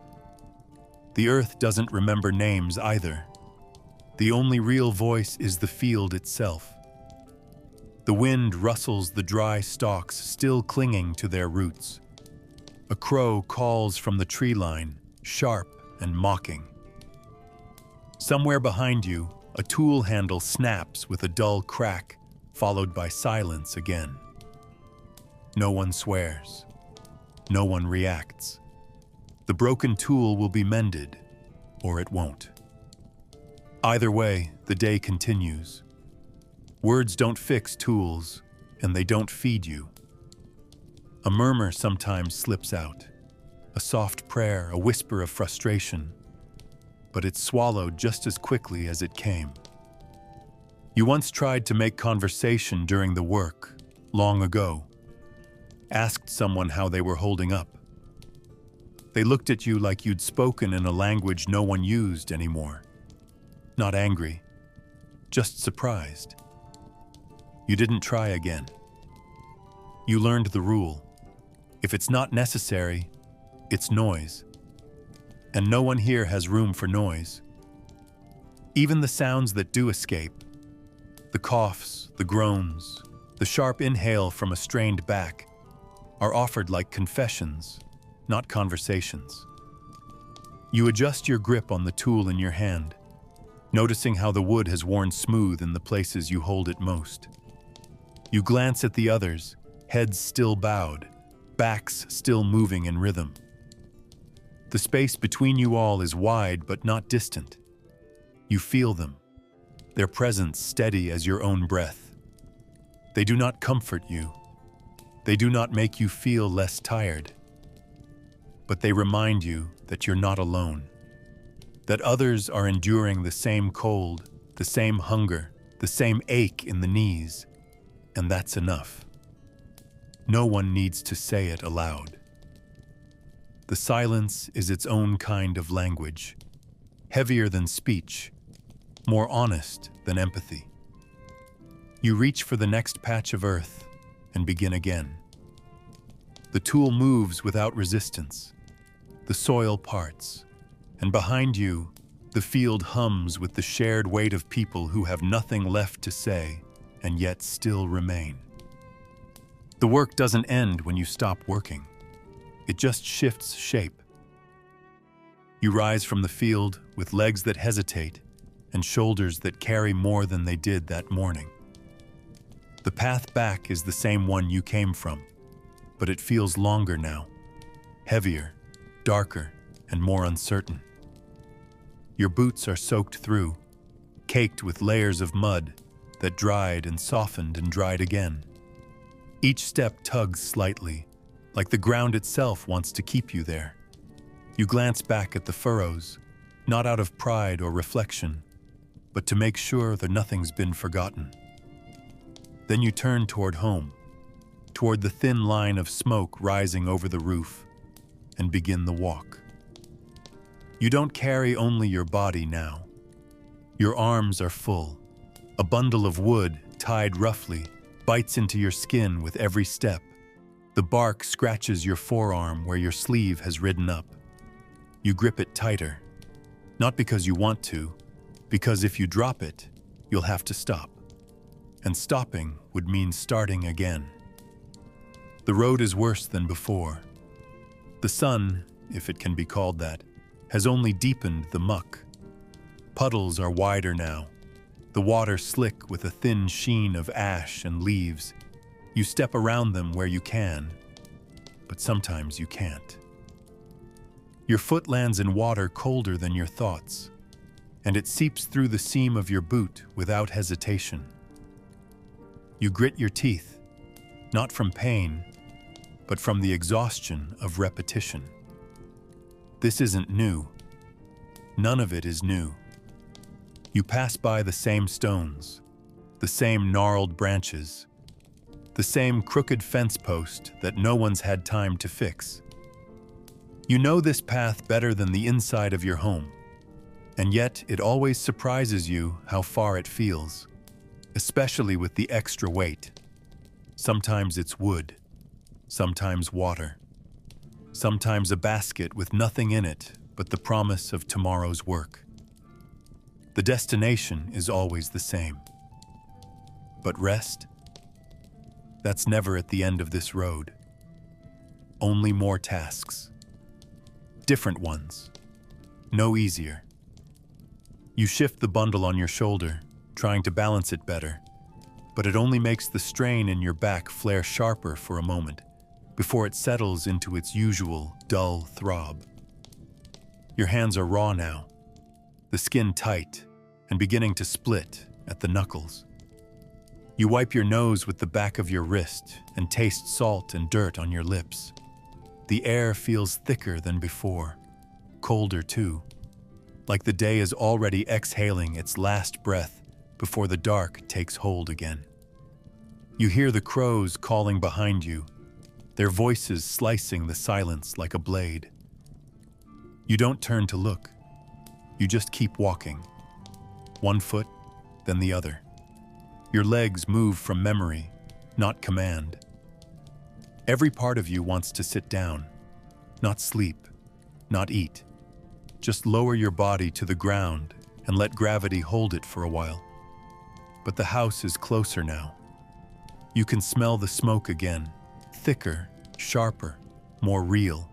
The earth doesn't remember names either. The only real voice is the field itself. The wind rustles the dry stalks still clinging to their roots. A crow calls from the tree line, sharp and mocking. Somewhere behind you, a tool handle snaps with a dull crack, followed by silence again. No one swears. No one reacts. The broken tool will be mended, or it won't. Either way, the day continues. Words don't fix tools, and they don't feed you. A murmur sometimes slips out, a soft prayer, a whisper of frustration, but it's swallowed just as quickly as it came. You once tried to make conversation during the work, long ago. Asked someone how they were holding up. They looked at you like you'd spoken in a language no one used anymore. Not angry, just surprised. You didn't try again. You learned the rule. If it's not necessary, it's noise. And no one here has room for noise. Even the sounds that do escape, the coughs, the groans, the sharp inhale from a strained back, are offered like confessions, not conversations. You adjust your grip on the tool in your hand, noticing how the wood has worn smooth in the places you hold it most. You glance at the others, heads still bowed, backs still moving in rhythm. The space between you all is wide but not distant. You feel them, their presence steady as your own breath. They do not comfort you. They do not make you feel less tired. But they remind you that you're not alone, that others are enduring the same cold, the same hunger, the same ache in the knees, and that's enough. No one needs to say it aloud. The silence is its own kind of language, heavier than speech, more honest than empathy. You reach for the next patch of earth and begin again. The tool moves without resistance. The soil parts, and behind you, the field hums with the shared weight of people who have nothing left to say and yet still remain. The work doesn't end when you stop working. It just shifts shape. You rise from the field with legs that hesitate and shoulders that carry more than they did that morning. The path back is the same one you came from, but it feels longer now, heavier, darker, and more uncertain. Your boots are soaked through, caked with layers of mud that dried and softened and dried again. Each step tugs slightly, like the ground itself wants to keep you there. You glance back at the furrows, not out of pride or reflection, but to make sure that nothing's been forgotten. Then you turn toward home, toward the thin line of smoke rising over the roof, and begin the walk. You don't carry only your body now. Your arms are full. A bundle of wood, tied roughly, bites into your skin with every step. The bark scratches your forearm where your sleeve has ridden up. You grip it tighter, not because you want to, because if you drop it, you'll have to stop. And stopping would mean starting again. The road is worse than before. The sun, if it can be called that, has only deepened the muck. Puddles are wider now, the water slick with a thin sheen of ash and leaves. You step around them where you can, but sometimes you can't. Your foot lands in water colder than your thoughts, and it seeps through the seam of your boot without hesitation. You grit your teeth, not from pain, but from the exhaustion of repetition. This isn't new. None of it is new. You pass by the same stones, the same gnarled branches, the same crooked fence post that no one's had time to fix. You know this path better than the inside of your home, and yet it always surprises you how far it feels, especially with the extra weight. Sometimes it's wood, sometimes water, sometimes a basket with nothing in it but the promise of tomorrow's work. The destination is always the same. But rest? That's never at the end of this road. Only more tasks. Different ones. No easier. You shift the bundle on your shoulder, trying to balance it better, but it only makes the strain in your back flare sharper for a moment, before it settles into its usual dull throb. Your hands are raw now, the skin tight and beginning to split at the knuckles. You wipe your nose with the back of your wrist and taste salt and dirt on your lips. The air feels thicker than before, colder too, like the day is already exhaling its last breath before the dark takes hold again. You hear the crows calling behind you, their voices slicing the silence like a blade. You don't turn to look. You just keep walking. One foot, then the other. Your legs move from memory, not command. Every part of you wants to sit down, not sleep, not eat. Just lower your body to the ground and let gravity hold it for a while. But the house is closer now. You can smell the smoke again, thicker, sharper, more real.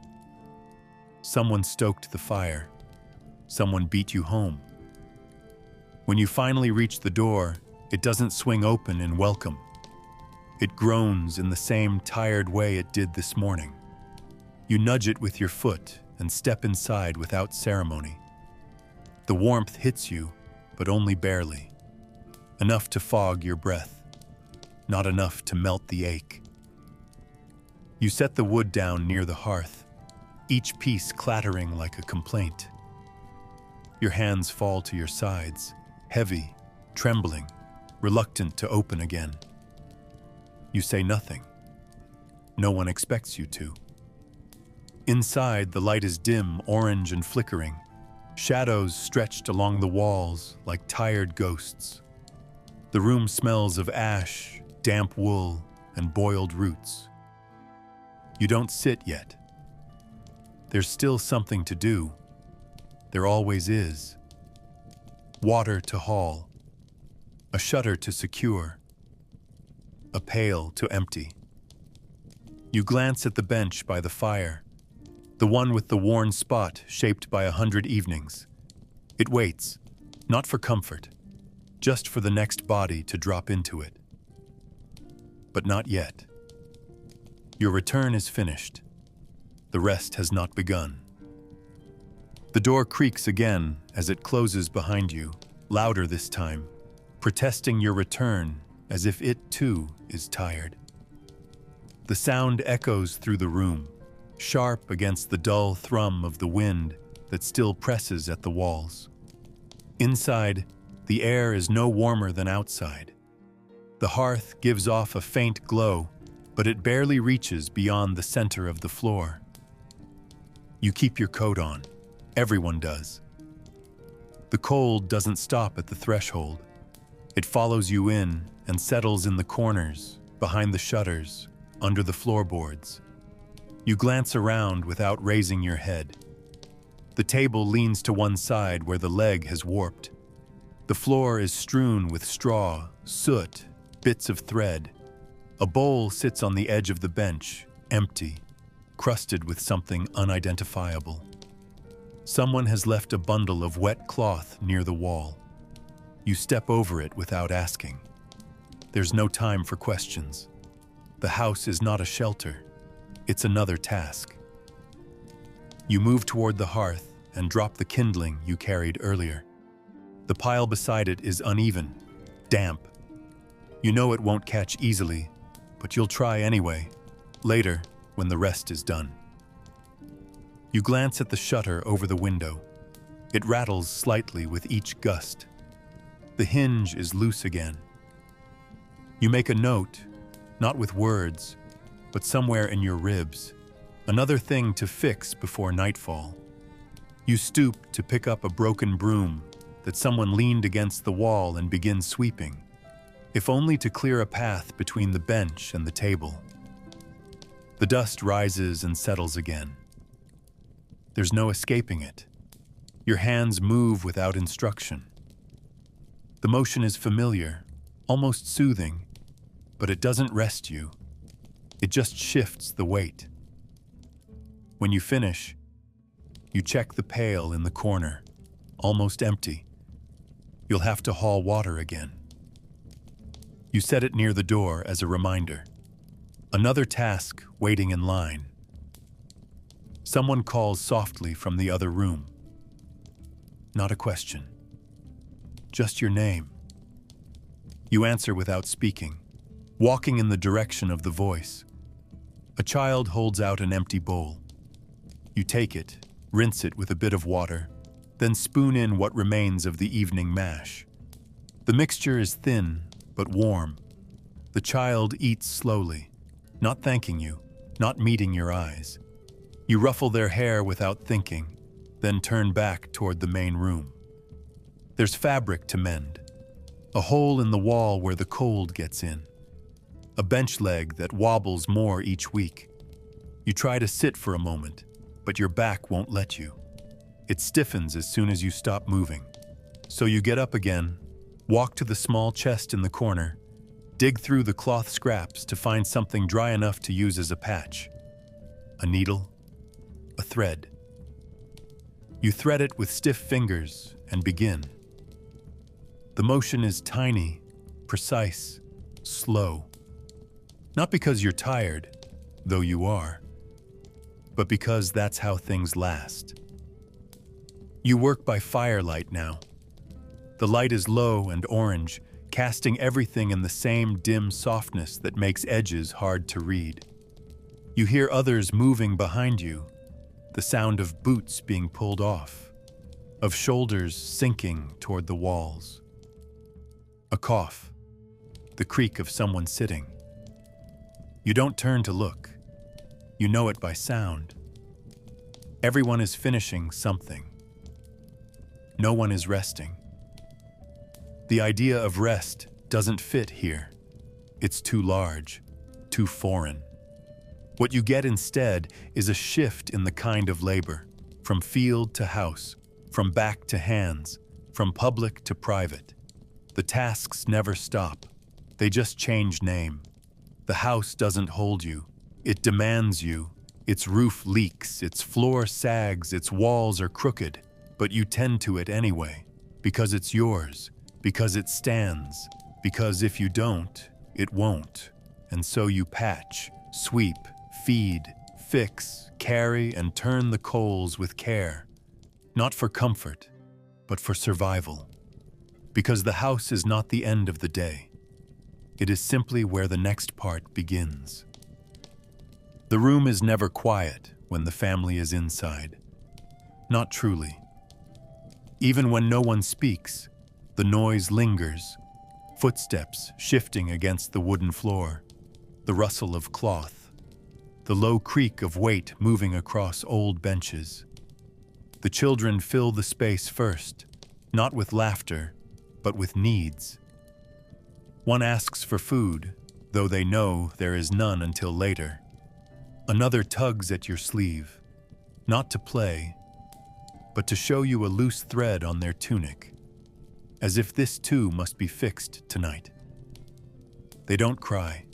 Someone stoked the fire. Someone beat you home. When you finally reach the door, it doesn't swing open in welcome. It groans in the same tired way it did this morning. You nudge it with your foot and step inside without ceremony. The warmth hits you, but only barely. Enough to fog your breath, not enough to melt the ache. You set the wood down near the hearth, each piece clattering like a complaint. Your hands fall to your sides, heavy, trembling, reluctant to open again. You say nothing. No one expects you to. Inside, the light is dim, orange and flickering, shadows stretched along the walls like tired ghosts. The room smells of ash, damp wool, and boiled roots. You don't sit yet. There's still something to do. There always is. Water to haul, a shutter to secure, a pail to empty. You glance at the bench by the fire, the one with the worn spot shaped by 100 evenings. It waits, not for comfort, just for the next body to drop into it. But not yet. Your return is finished. The rest has not begun. The door creaks again as it closes behind you, louder this time, protesting your return as if it too is tired. The sound echoes through the room, sharp against the dull thrum of the wind that still presses at the walls. Inside, the air is no warmer than outside. The hearth gives off a faint glow, but it barely reaches beyond the center of the floor. You keep your coat on. Everyone does. The cold doesn't stop at the threshold. It follows you in and settles in the corners, behind the shutters, under the floorboards. You glance around without raising your head. The table leans to one side where the leg has warped. The floor is strewn with straw, soot, bits of thread. A bowl sits on the edge of the bench, empty, crusted with something unidentifiable. Someone has left a bundle of wet cloth near the wall. You step over it without asking. There's no time for questions. The house is not a shelter. It's another task. You move toward the hearth and drop the kindling you carried earlier. The pile beside it is uneven, damp. You know it won't catch easily, but you'll try anyway, later when the rest is done. You glance at the shutter over the window. It rattles slightly with each gust. The hinge is loose again. You make a note, not with words, but somewhere in your ribs, another thing to fix before nightfall. You stoop to pick up a broken broom that someone leaned against the wall and begin sweeping, if only to clear a path between the bench and the table. The dust rises and settles again. There's no escaping it. Your hands move without instruction. The motion is familiar, almost soothing, but it doesn't rest you. It just shifts the weight. When you finish, you check the pail in the corner, almost empty. You'll have to haul water again. You set it near the door as a reminder. Another task waiting in line. Someone calls softly from the other room. Not a question. Just your name. You answer without speaking, walking in the direction of the voice. A child holds out an empty bowl. You take it, rinse it with a bit of water, then spoon in what remains of the evening mash. The mixture is thin, but warm. The child eats slowly, not thanking you, not meeting your eyes. You ruffle their hair without thinking, then turn back toward the main room. There's fabric to mend, a hole in the wall where the cold gets in, a bench leg that wobbles more each week. You try to sit for a moment, but your back won't let you. It stiffens as soon as you stop moving. So you get up again, walk to the small chest in the corner, dig through the cloth scraps to find something dry enough to use as a patch. A needle, a thread. You thread it with stiff fingers and begin. The motion is tiny, precise, slow. Not because you're tired, though you are, but because that's how things last. You work by firelight now. The light is low and orange, casting everything in the same dim softness that makes edges hard to read. You hear others moving behind you, the sound of boots being pulled off, of shoulders sinking toward the walls. A cough, the creak of someone sitting. You don't turn to look. You know it by sound. Everyone is finishing something. No one is resting. The idea of rest doesn't fit here. It's too large, too foreign. What you get instead is a shift in the kind of labor, from field to house, from back to hands, from public to private. The tasks never stop. They just change name. The house doesn't hold you. It demands you. Its roof leaks, its floor sags, its walls are crooked, but you tend to it anyway, because it's yours, because it stands, because if you don't, it won't. And so you patch, sweep, feed, fix, carry, and turn the coals with care. Not for comfort, but for survival. Because the house is not the end of the day. It is simply where the next part begins. The room is never quiet when the family is inside. Not truly. Even when no one speaks, the noise lingers, footsteps shifting against the wooden floor, the rustle of cloth, the low creak of weight moving across old benches. The children fill the space first, not with laughter, but with needs. One asks for food, though they know there is none until later. Another tugs at your sleeve, not to play, but to show you a loose thread on their tunic, as if this too must be fixed tonight. They don't cry.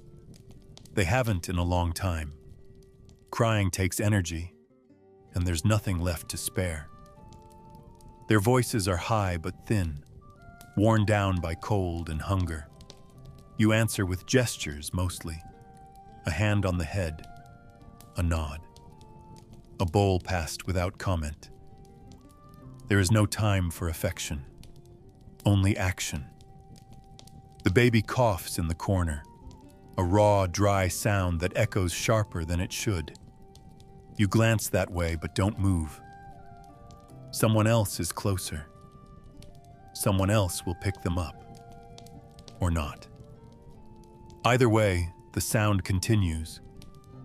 They haven't in a long time. Crying takes energy, and there's nothing left to spare. Their voices are high but thin, worn down by cold and hunger. You answer with gestures mostly. A hand on the head, a nod. A bowl passed without comment. There is no time for affection, only action. The baby coughs in the corner, a raw, dry sound that echoes sharper than it should. You glance that way but don't move. Someone else is closer. Someone else will pick them up. Or not. Either way, the sound continues.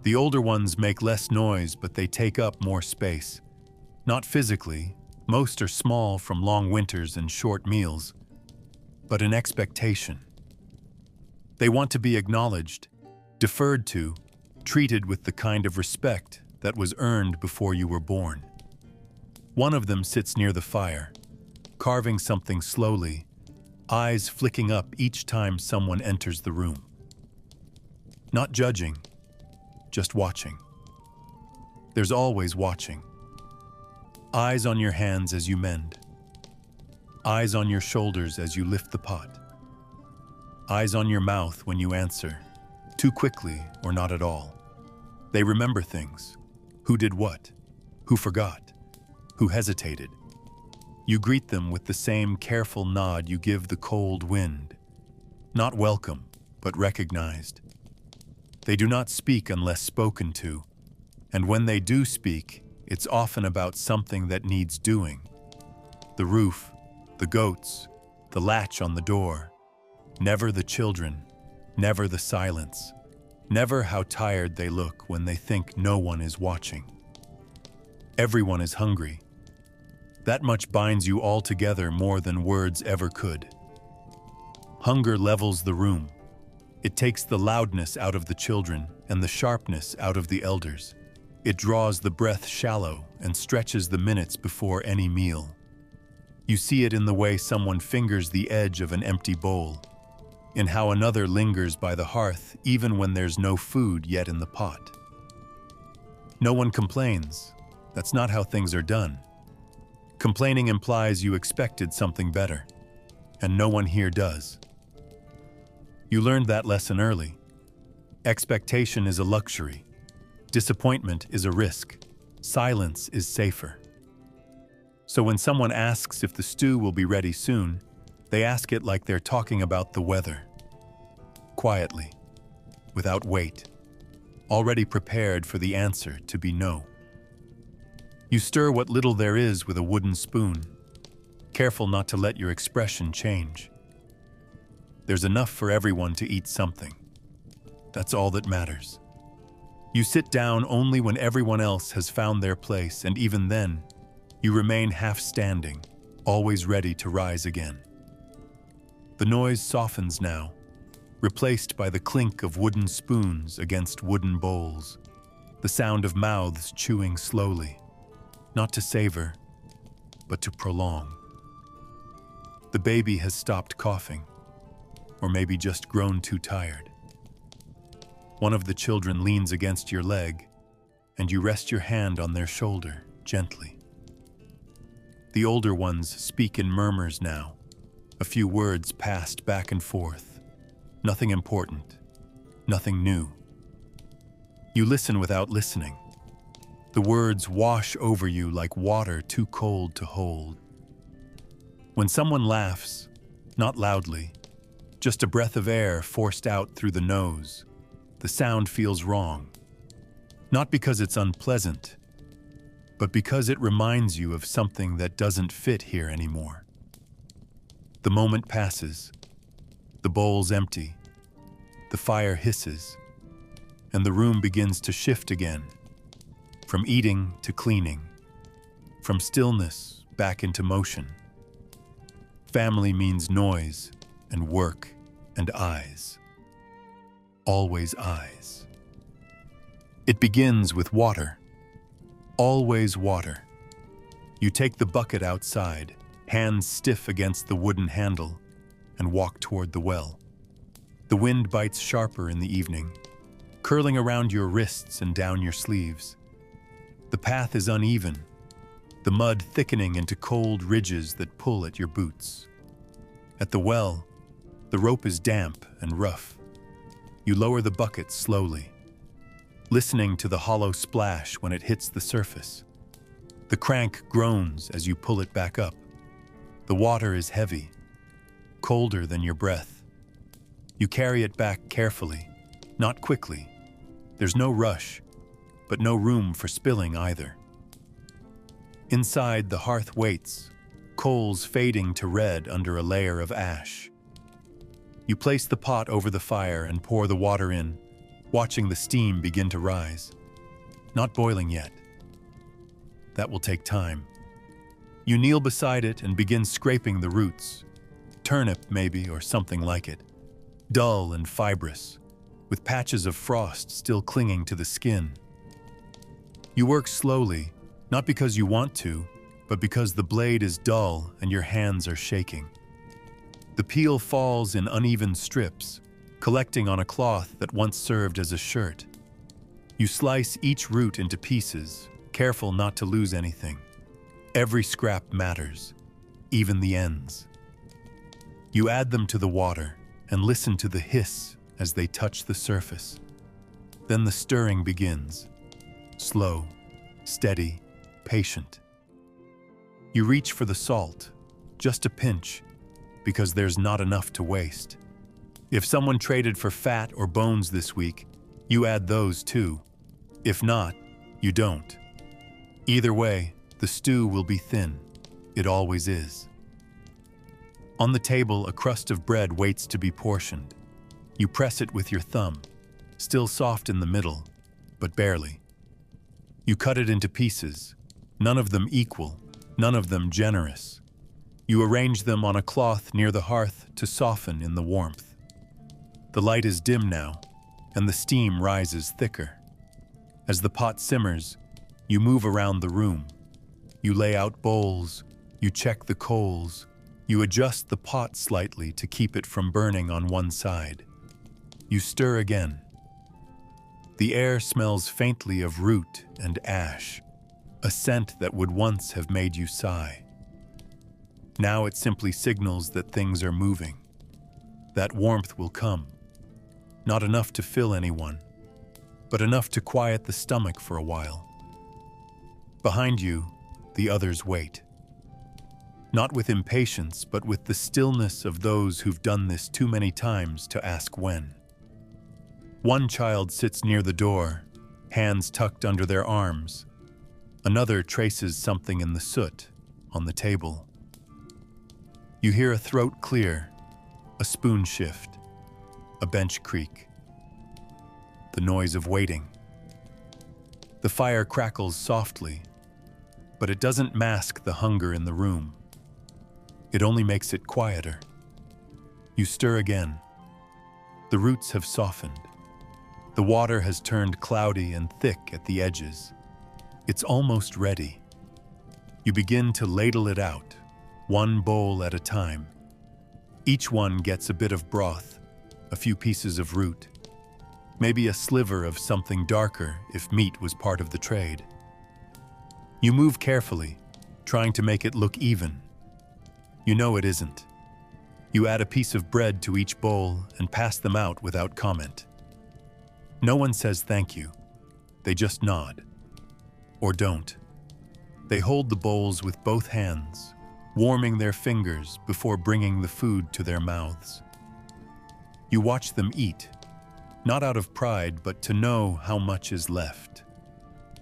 The older ones make less noise, but they take up more space. Not physically, most are small from long winters and short meals, but in expectation. They want to be acknowledged, deferred to, treated with the kind of respect that was earned before you were born. One of them sits near the fire, carving something slowly, eyes flicking up each time someone enters the room. Not judging, just watching. There's always watching. Eyes on your hands as you mend. Eyes on your shoulders as you lift the pot. Eyes on your mouth when you answer, too quickly or not at all. They remember things. Who did what? Who forgot? Who hesitated? You greet them with the same careful nod you give the cold wind. Not welcome, but recognized. They do not speak unless spoken to, and when they do speak, it's often about something that needs doing. The roof, the goats, the latch on the door. Never the children, never the silence, never how tired they look when they think no one is watching. Everyone is hungry. That much binds you all together more than words ever could. Hunger levels the room. It takes the loudness out of the children and the sharpness out of the elders. It draws the breath shallow and stretches the minutes before any meal. You see it in the way someone fingers the edge of an empty bowl, in how another lingers by the hearth even when there's no food yet in the pot. No one complains. That's not how things are done. Complaining implies you expected something better, and no one here does. You learned that lesson early. Expectation is a luxury. Disappointment is a risk. Silence is safer. So when someone asks if the stew will be ready soon, they ask it like they're talking about the weather. Quietly, without weight, already prepared for the answer to be no. You stir what little there is with a wooden spoon, careful not to let your expression change. There's enough for everyone to eat something. That's all that matters. You sit down only when everyone else has found their place, and even then, you remain half standing, always ready to rise again. The noise softens now, replaced by the clink of wooden spoons against wooden bowls, the sound of mouths chewing slowly, not to savor, but to prolong. The baby has stopped coughing, or maybe just grown too tired. One of the children leans against your leg, and you rest your hand on their shoulder gently. The older ones speak in murmurs now, a few words passed back and forth. Nothing important, nothing new. You listen without listening. The words wash over you like water too cold to hold. When someone laughs, not loudly, just a breath of air forced out through the nose, the sound feels wrong. Not because it's unpleasant, but because it reminds you of something that doesn't fit here anymore. The moment passes, the bowl's empty, the fire hisses, and the room begins to shift again, from eating to cleaning, from stillness back into motion. Family means noise and work and eyes. Always eyes. It begins with water. Always water. You take the bucket outside, hands stiff against the wooden handle, and walk toward the well. The wind bites sharper in the evening, curling around your wrists and down your sleeves. The path is uneven, the mud thickening into cold ridges that pull at your boots. At the well, the rope is damp and rough. You lower the bucket slowly, listening to the hollow splash when it hits the surface. The crank groans as you pull it back up. The water is heavy, colder than your breath. You carry it back carefully, not quickly. There's no rush, but no room for spilling either. Inside, the hearth waits, coals fading to red under a layer of ash. You place the pot over the fire and pour the water in, watching the steam begin to rise. Not boiling yet. That will take time. You kneel beside it and begin scraping the roots. Turnip, maybe, or something like it. Dull and fibrous, with patches of frost still clinging to the skin. You work slowly, not because you want to, but because the blade is dull and your hands are shaking. The peel falls in uneven strips, collecting on a cloth that once served as a shirt. You slice each root into pieces, careful not to lose anything. Every scrap matters, even the ends. You add them to the water and listen to the hiss as they touch the surface. Then the stirring begins, slow, steady, patient. You reach for the salt, just a pinch, because there's not enough to waste. If someone traded for fat or bones this week, you add those too. If not, you don't. Either way, the stew will be thin. It always is. On the table, a crust of bread waits to be portioned. You press it with your thumb, still soft in the middle, but barely. You cut it into pieces, none of them equal, none of them generous. You arrange them on a cloth near the hearth to soften in the warmth. The light is dim now, and the steam rises thicker. As the pot simmers, you move around the room. You lay out bowls, you check the coals, you adjust the pot slightly to keep it from burning on one side. You stir again. The air smells faintly of root and ash, a scent that would once have made you sigh. Now it simply signals that things are moving. That warmth will come. Not enough to fill anyone, but enough to quiet the stomach for a while. Behind you, the others wait. Not with impatience, but with the stillness of those who've done this too many times to ask when. One child sits near the door, hands tucked under their arms. Another traces something in the soot on the table. You hear a throat clear, a spoon shift, a bench creak. The noise of waiting. The fire crackles softly, but it doesn't mask the hunger in the room. It only makes it quieter. You stir again. The roots have softened. The water has turned cloudy and thick at the edges. It's almost ready. You begin to ladle it out, one bowl at a time. Each one gets a bit of broth, a few pieces of root, maybe a sliver of something darker if meat was part of the trade. You move carefully, trying to make it look even. You know it isn't. You add a piece of bread to each bowl and pass them out without comment. No one says thank you. They just nod. Or don't. They hold the bowls with both hands, warming their fingers before bringing the food to their mouths. You watch them eat, not out of pride, but to know how much is left.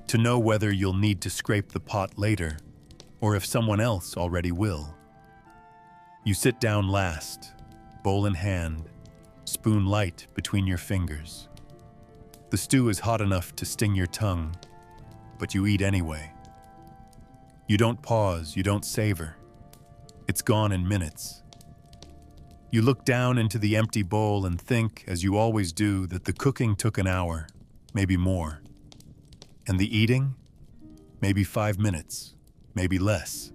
To know whether you'll need to scrape the pot later, or if someone else already will. You sit down last, bowl in hand, spoon light between your fingers. The stew is hot enough to sting your tongue, but you eat anyway. You don't pause, you don't savor. It's gone in minutes. You look down into the empty bowl and think, as you always do, that the cooking took an hour, maybe more. And the eating? Maybe 5 minutes, maybe less.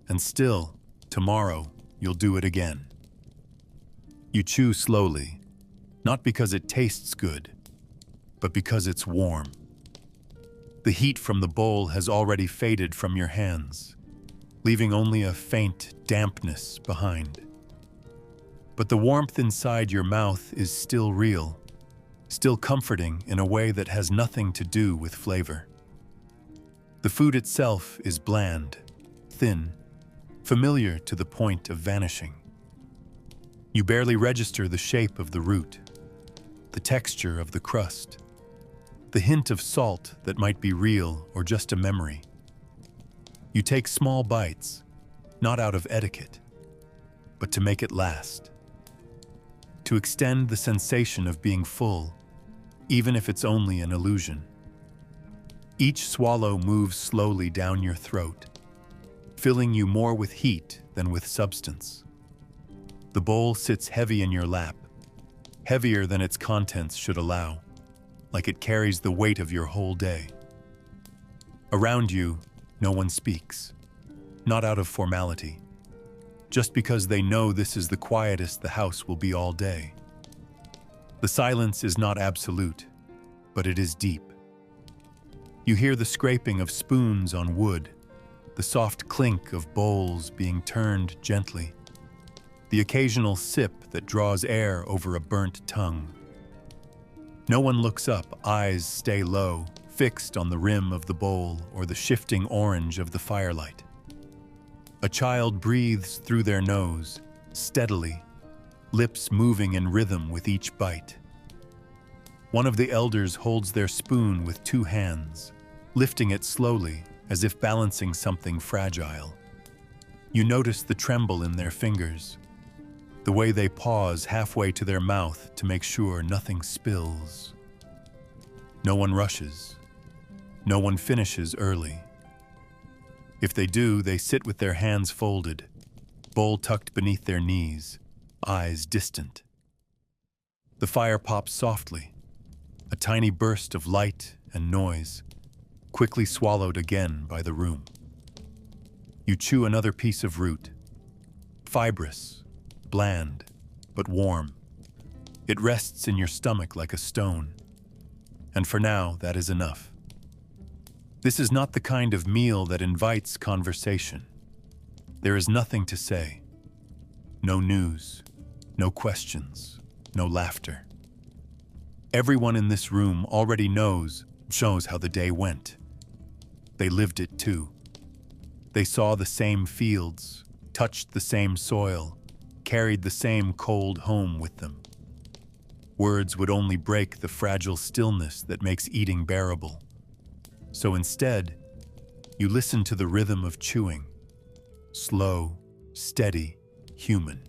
And still, tomorrow, you'll do it again. You chew slowly, not because it tastes good, but because it's warm. The heat from the bowl has already faded from your hands, leaving only a faint dampness behind. But the warmth inside your mouth is still real, still comforting in a way that has nothing to do with flavor. The food itself is bland, thin, familiar to the point of vanishing. You barely register the shape of the root, the texture of the crust, the hint of salt that might be real or just a memory. You take small bites, not out of etiquette, but to make it last. To extend the sensation of being full, even if it's only an illusion. Each swallow moves slowly down your throat, filling you more with heat than with substance. The bowl sits heavy in your lap, heavier than its contents should allow, like it carries the weight of your whole day. Around you, no one speaks, not out of formality, just because they know this is the quietest the house will be all day. The silence is not absolute, but it is deep. You hear the scraping of spoons on wood, the soft clink of bowls being turned gently, the occasional sip that draws air over a burnt tongue. No one looks up, eyes stay low, fixed on the rim of the bowl or the shifting orange of the firelight. A child breathes through their nose, steadily, lips moving in rhythm with each bite. One of the elders holds their spoon with two hands, lifting it slowly as if balancing something fragile. You notice the tremble in their fingers, the way they pause halfway to their mouth to make sure nothing spills. No one rushes. No one finishes early. If they do, they sit with their hands folded, bowl tucked beneath their knees, eyes distant. The fire pops softly, a tiny burst of light and noise, quickly swallowed again by the room. You chew another piece of root, fibrous, bland, but warm. It rests in your stomach like a stone, and for now, that is enough. This is not the kind of meal that invites conversation. There is nothing to say. No news, no questions, no laughter. Everyone in this room already knows how the day went. They lived it too. They saw the same fields, touched the same soil, carried the same cold home with them. Words would only break the fragile stillness that makes eating bearable. So instead, you listen to the rhythm of chewing. Slow, steady, human.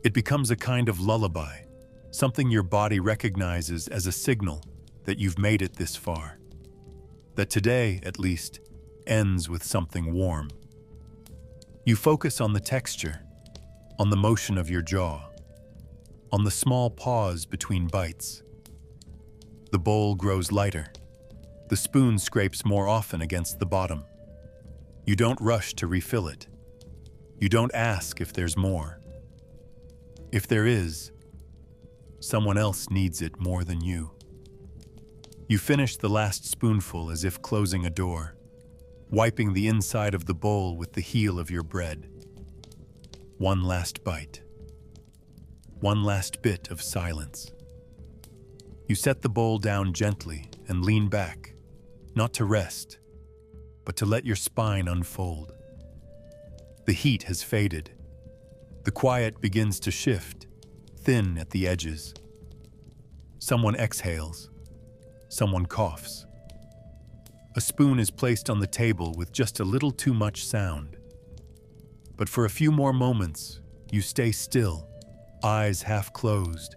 It becomes a kind of lullaby, something your body recognizes as a signal that you've made it this far. That today, at least, ends with something warm. You focus on the texture, on the motion of your jaw, on the small pause between bites. The bowl grows lighter. The spoon scrapes more often against the bottom. You don't rush to refill it. You don't ask if there's more. If there is, someone else needs it more than you. You finish the last spoonful as if closing a door, wiping the inside of the bowl with the heel of your bread. One last bite. One last bit of silence. You set the bowl down gently and lean back, not to rest, but to let your spine unfold. The heat has faded. The quiet begins to shift, thin at the edges. Someone exhales. Someone coughs. A spoon is placed on the table with just a little too much sound. But for a few more moments, you stay still, eyes half closed,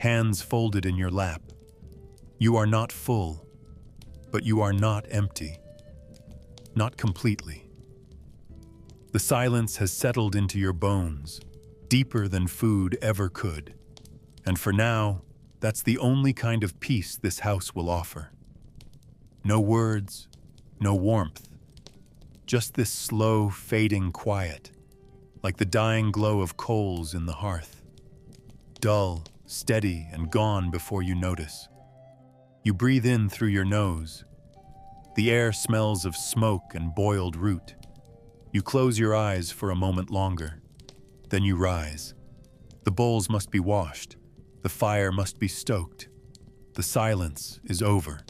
hands folded in your lap. You are not full, but you are not empty. Not completely. The silence has settled into your bones, deeper than food ever could. And for now, that's the only kind of peace this house will offer. No words, no warmth, just this slow, fading quiet, like the dying glow of coals in the hearth. Dull, steady, and gone before you notice. You breathe in through your nose. The air smells of smoke and boiled root. You close your eyes for a moment longer. Then you rise. The bowls must be washed. The fire must be stoked. The silence is over.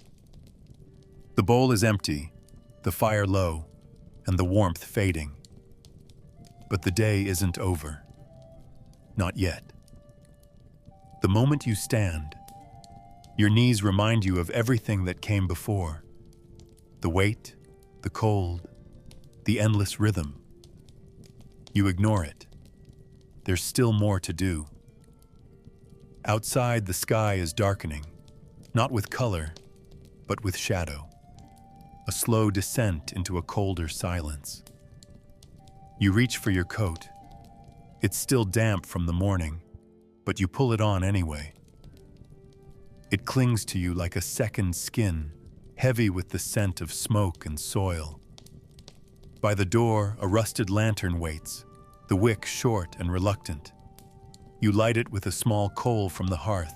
The bowl is empty, the fire low, and the warmth fading. But the day isn't over. Not yet. The moment you stand, your knees remind you of everything that came before. The weight, the cold, the endless rhythm. You ignore it. There's still more to do. Outside, the sky is darkening, not with color, but with shadow. A slow descent into a colder silence. You reach for your coat. It's still damp from the morning, but you pull it on anyway. It clings to you like a second skin, heavy with the scent of smoke and soil. By the door, a rusted lantern waits, the wick short and reluctant. You light it with a small coal from the hearth,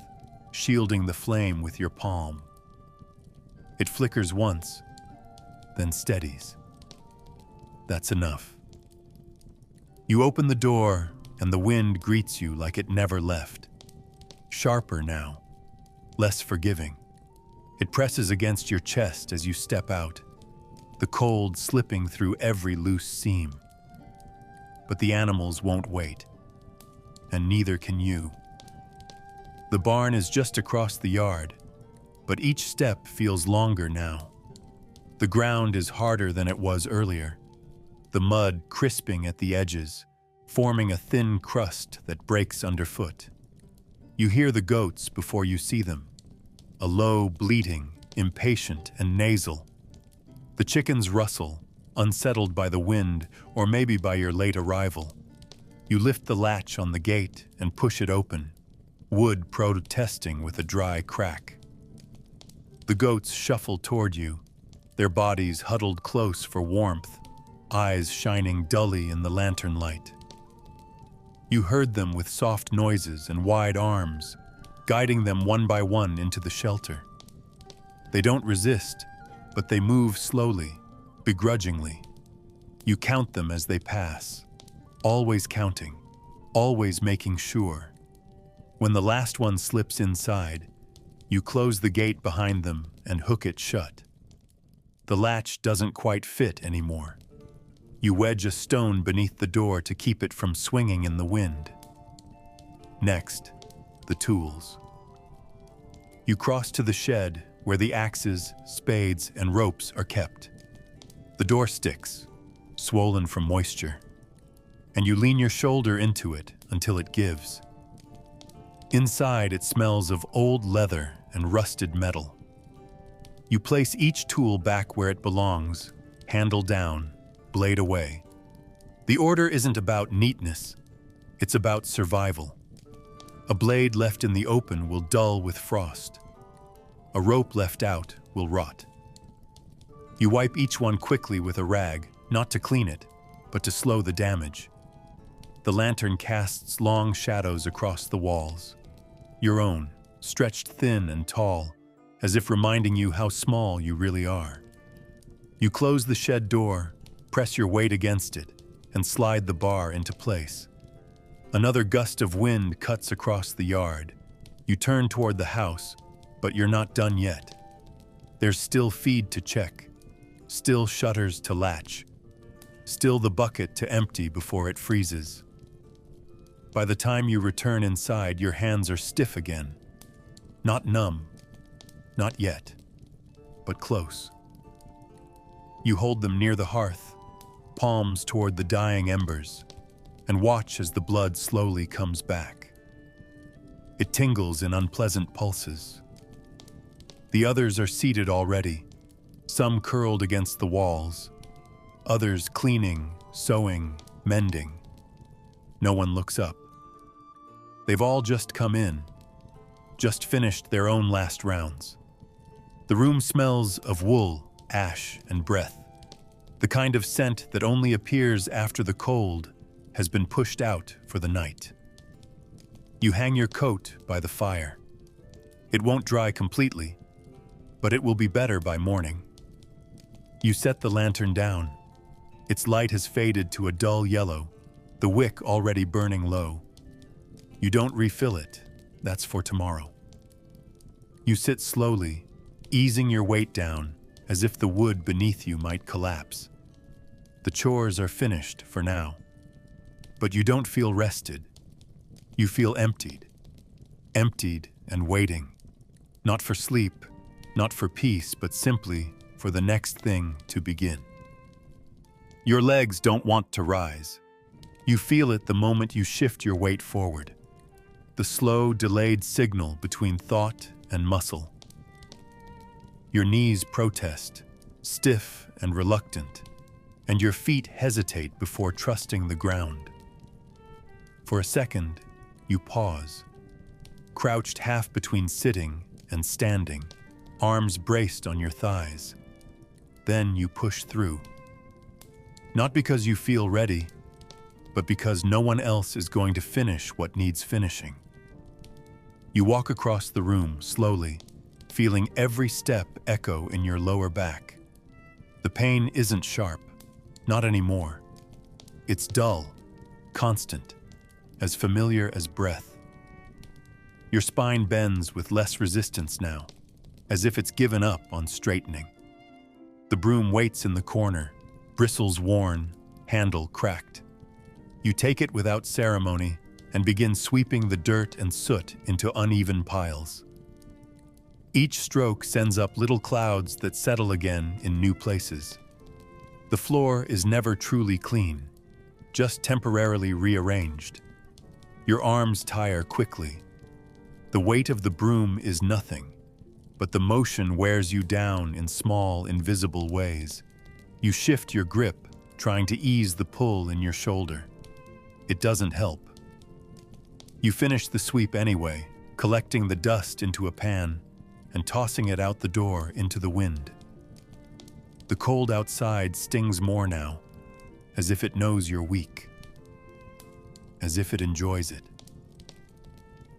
shielding the flame with your palm. It flickers once, then steadies. That's enough. You open the door, and the wind greets you like it never left. Sharper now, less forgiving. It presses against your chest as you step out, the cold slipping through every loose seam. But the animals won't wait, and neither can you. The barn is just across the yard, but each step feels longer now. The ground is harder than it was earlier, the mud crisping at the edges, forming a thin crust that breaks underfoot. You hear the goats before you see them, a low bleating, impatient and nasal. The chickens rustle, unsettled by the wind or maybe by your late arrival. You lift the latch on the gate and push it open, wood protesting with a dry crack. The goats shuffle toward you, their bodies huddled close for warmth, eyes shining dully in the lantern light. You herd them with soft noises and wide arms, guiding them one by one into the shelter. They don't resist, but they move slowly, begrudgingly. You count them as they pass, always counting, always making sure. When the last one slips inside, you close the gate behind them and hook it shut. The latch doesn't quite fit anymore. You wedge a stone beneath the door to keep it from swinging in the wind. Next, the tools. You cross to the shed where the axes, spades, and ropes are kept. The door sticks, swollen from moisture, and you lean your shoulder into it until it gives. Inside, it smells of old leather and rusted metal. You place each tool back where it belongs, handle down, blade away. The order isn't about neatness, it's about survival. A blade left in the open will dull with frost. A rope left out will rot. You wipe each one quickly with a rag, not to clean it, but to slow the damage. The lantern casts long shadows across the walls. Your own, stretched thin and tall, as if reminding you how small you really are. You close the shed door, press your weight against it, and slide the bar into place. Another gust of wind cuts across the yard. You turn toward the house, but you're not done yet. There's still feed to check, still shutters to latch, still the bucket to empty before it freezes. By the time you return inside, your hands are stiff again. Not numb, not yet, but close. You hold them near the hearth, palms toward the dying embers, and watch as the blood slowly comes back. It tingles in unpleasant pulses. The others are seated already, some curled against the walls, others cleaning, sewing, mending. No one looks up. They've all just come in, just finished their own last rounds. The room smells of wool, ash, and breath, the kind of scent that only appears after the cold has been pushed out for the night. You hang your coat by the fire. It won't dry completely, but it will be better by morning. You set the lantern down. Its light has faded to a dull yellow, the wick already burning low. You don't refill it. That's for tomorrow. You sit slowly, easing your weight down as if the wood beneath you might collapse. The chores are finished for now. But you don't feel rested. You feel emptied. Emptied and waiting. Not for sleep, not for peace, but simply for the next thing to begin. Your legs don't want to rise. You feel it the moment you shift your weight forward. The slow, delayed signal between thought and muscle. Your knees protest, stiff and reluctant, and your feet hesitate before trusting the ground. For a second, you pause, crouched half between sitting and standing, arms braced on your thighs. Then you push through. Not because you feel ready, but because no one else is going to finish what needs finishing. You walk across the room slowly, feeling every step echo in your lower back. The pain isn't sharp, not anymore. It's dull, constant, as familiar as breath. Your spine bends with less resistance now, as if it's given up on straightening. The broom waits in the corner, bristles worn, handle cracked. You take it without ceremony and begin sweeping the dirt and soot into uneven piles. Each stroke sends up little clouds that settle again in new places. The floor is never truly clean, just temporarily rearranged. Your arms tire quickly. The weight of the broom is nothing, but the motion wears you down in small, invisible ways. You shift your grip, trying to ease the pull in your shoulder. It doesn't help. You finish the sweep anyway, collecting the dust into a pan and tossing it out the door into the wind. The cold outside stings more now, as if it knows you're weak, as if it enjoys it.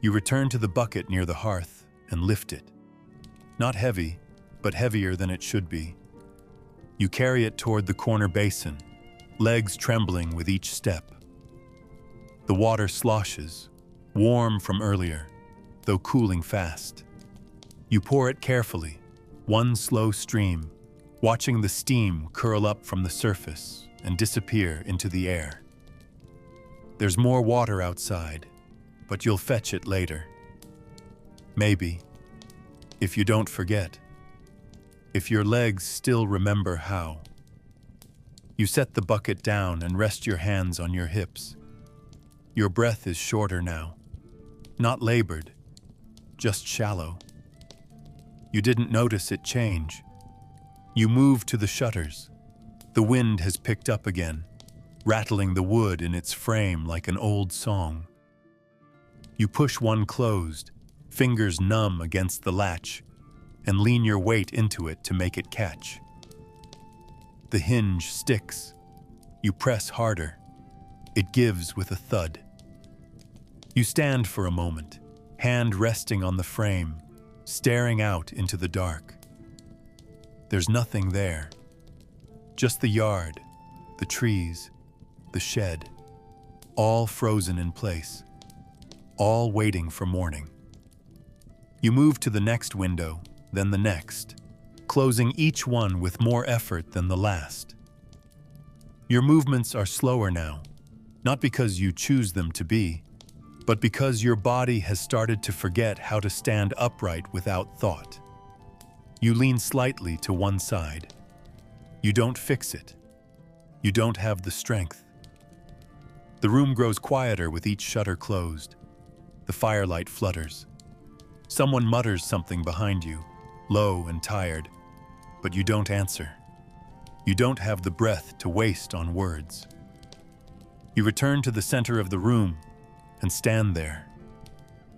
You return to the bucket near the hearth and lift it. Not heavy, but heavier than it should be. You carry it toward the corner basin, legs trembling with each step. The water sloshes, warm from earlier, though cooling fast. You pour it carefully, one slow stream, watching the steam curl up from the surface and disappear into the air. There's more water outside, but you'll fetch it later. Maybe, if you don't forget, if your legs still remember how. You set the bucket down and rest your hands on your hips. Your breath is shorter now, not labored, just shallow. You didn't notice it change. You move to the shutters. The wind has picked up again, rattling the wood in its frame like an old song. You push one closed, fingers numb against the latch, and lean your weight into it to make it catch. The hinge sticks. You press harder. It gives with a thud. You stand for a moment, hand resting on the frame, staring out into the dark. There's nothing there. Just the yard, the trees, the shed, all frozen in place, all waiting for morning. You move to the next window, then the next, closing each one with more effort than the last. Your movements are slower now, not because you choose them to be, but because your body has started to forget how to stand upright without thought. You lean slightly to one side. You don't fix it. You don't have the strength. The room grows quieter with each shutter closed. The firelight flutters. Someone mutters something behind you, low and tired, but you don't answer. You don't have the breath to waste on words. You return to the center of the room and stand there,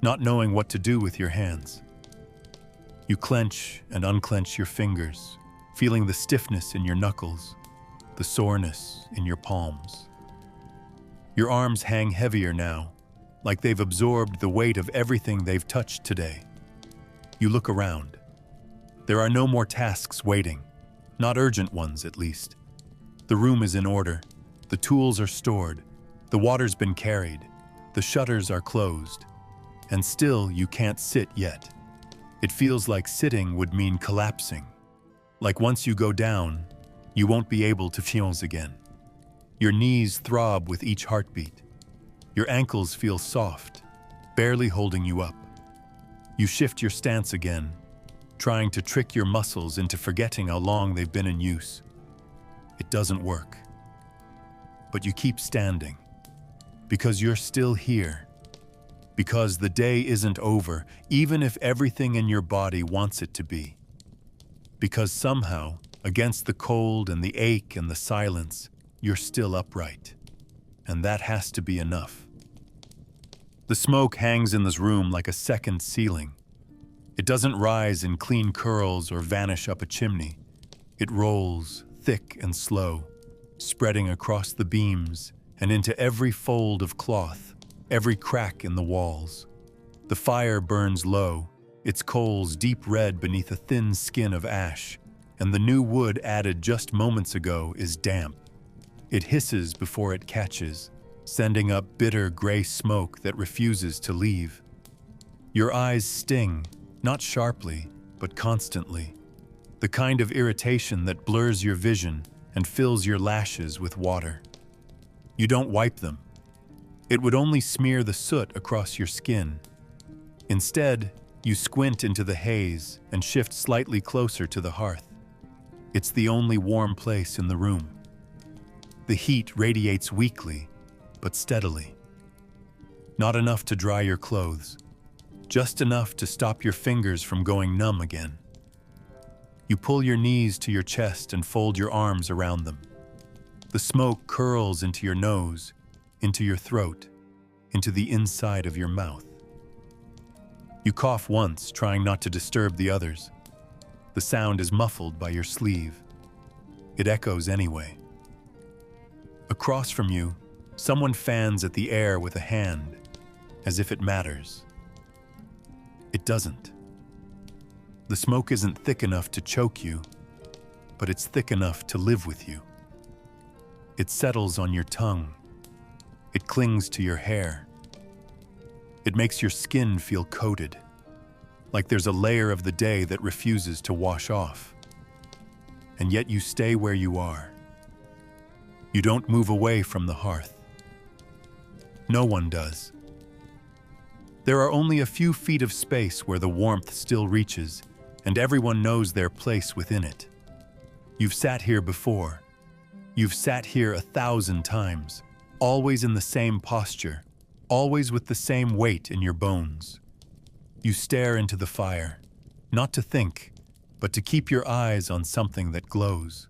not knowing what to do with your hands. You clench and unclench your fingers, feeling the stiffness in your knuckles, the soreness in your palms. Your arms hang heavier now, like they've absorbed the weight of everything they've touched today. You look around. There are no more tasks waiting, not urgent ones at least. The room is in order, the tools are stored, the water's been carried, The shutters are closed, and still you can't sit yet. It feels like sitting would mean collapsing. Like once you go down, you won't be able to feel again. Your knees throb with each heartbeat. Your ankles feel soft, barely holding you up. You shift your stance again, trying to trick your muscles into forgetting how long they've been in use. It doesn't work. But you keep standing, because you're still here. Because the day isn't over, even if everything in your body wants it to be. Because somehow, against the cold and the ache and the silence, you're still upright. And that has to be enough. The smoke hangs in this room like a second ceiling. It doesn't rise in clean curls or vanish up a chimney. It rolls, thick and slow, spreading across the beams and into every fold of cloth, every crack in the walls. The fire burns low, its coals deep red beneath a thin skin of ash, and the new wood added just moments ago is damp. It hisses before it catches, sending up bitter gray smoke that refuses to leave. Your eyes sting, not sharply, but constantly. The kind of irritation that blurs your vision and fills your lashes with water. You don't wipe them. It would only smear the soot across your skin. Instead, you squint into the haze and shift slightly closer to the hearth. It's the only warm place in the room. The heat radiates weakly, but steadily. Not enough to dry your clothes, just enough to stop your fingers from going numb again. You pull your knees to your chest and fold your arms around them. The smoke curls into your nose, into your throat, into the inside of your mouth. You cough once, trying not to disturb the others. The sound is muffled by your sleeve. It echoes anyway. Across from you, someone fans at the air with a hand, as if it matters. It doesn't. The smoke isn't thick enough to choke you, but it's thick enough to live with you. It settles on your tongue. It clings to your hair. It makes your skin feel coated, like there's a layer of the day that refuses to wash off. And yet you stay where you are. You don't move away from the hearth. No one does. There are only a few feet of space where the warmth still reaches, and everyone knows their place within it. You've sat here before. You've sat here 1,000 times, always in the same posture, always with the same weight in your bones. You stare into the fire, not to think, but to keep your eyes on something that glows.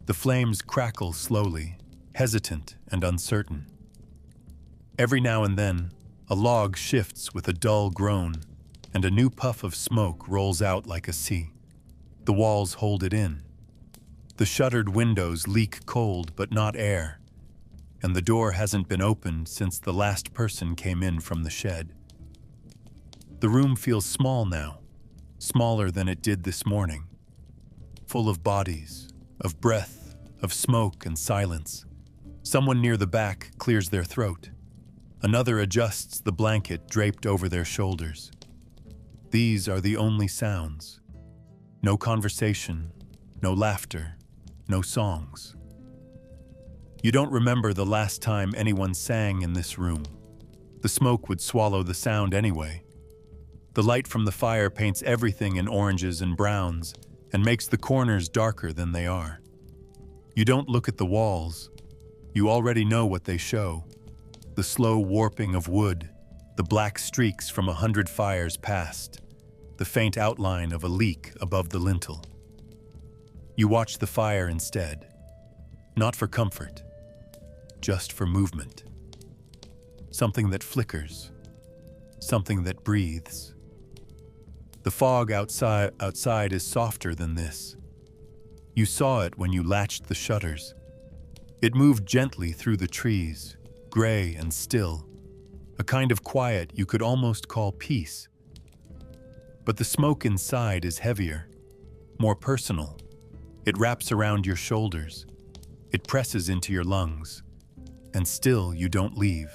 The flames crackle slowly, hesitant and uncertain. Every now and then, a log shifts with a dull groan, and a new puff of smoke rolls out like a sea. The walls hold it in. The shuttered windows leak cold but not air, and the door hasn't been opened since the last person came in from the shed. The room feels small now, smaller than it did this morning, full of bodies, of breath, of smoke and silence. Someone near the back clears their throat. Another adjusts the blanket draped over their shoulders. These are the only sounds. No conversation, no laughter, no songs. You don't remember the last time anyone sang in this room. The smoke would swallow the sound anyway. The light from the fire paints everything in oranges and browns and makes the corners darker than they are. You don't look at the walls. You already know what they show. The slow warping of wood, the black streaks from 100 fires past, the faint outline of a leak above the lintel. You watch the fire instead, not for comfort, just for movement. Something that flickers, something that breathes. The fog outside is softer than this. You saw it when you latched the shutters. It moved gently through the trees, gray and still, a kind of quiet you could almost call peace. But the smoke inside is heavier, more personal. It wraps around your shoulders. It presses into your lungs. And still you don't leave.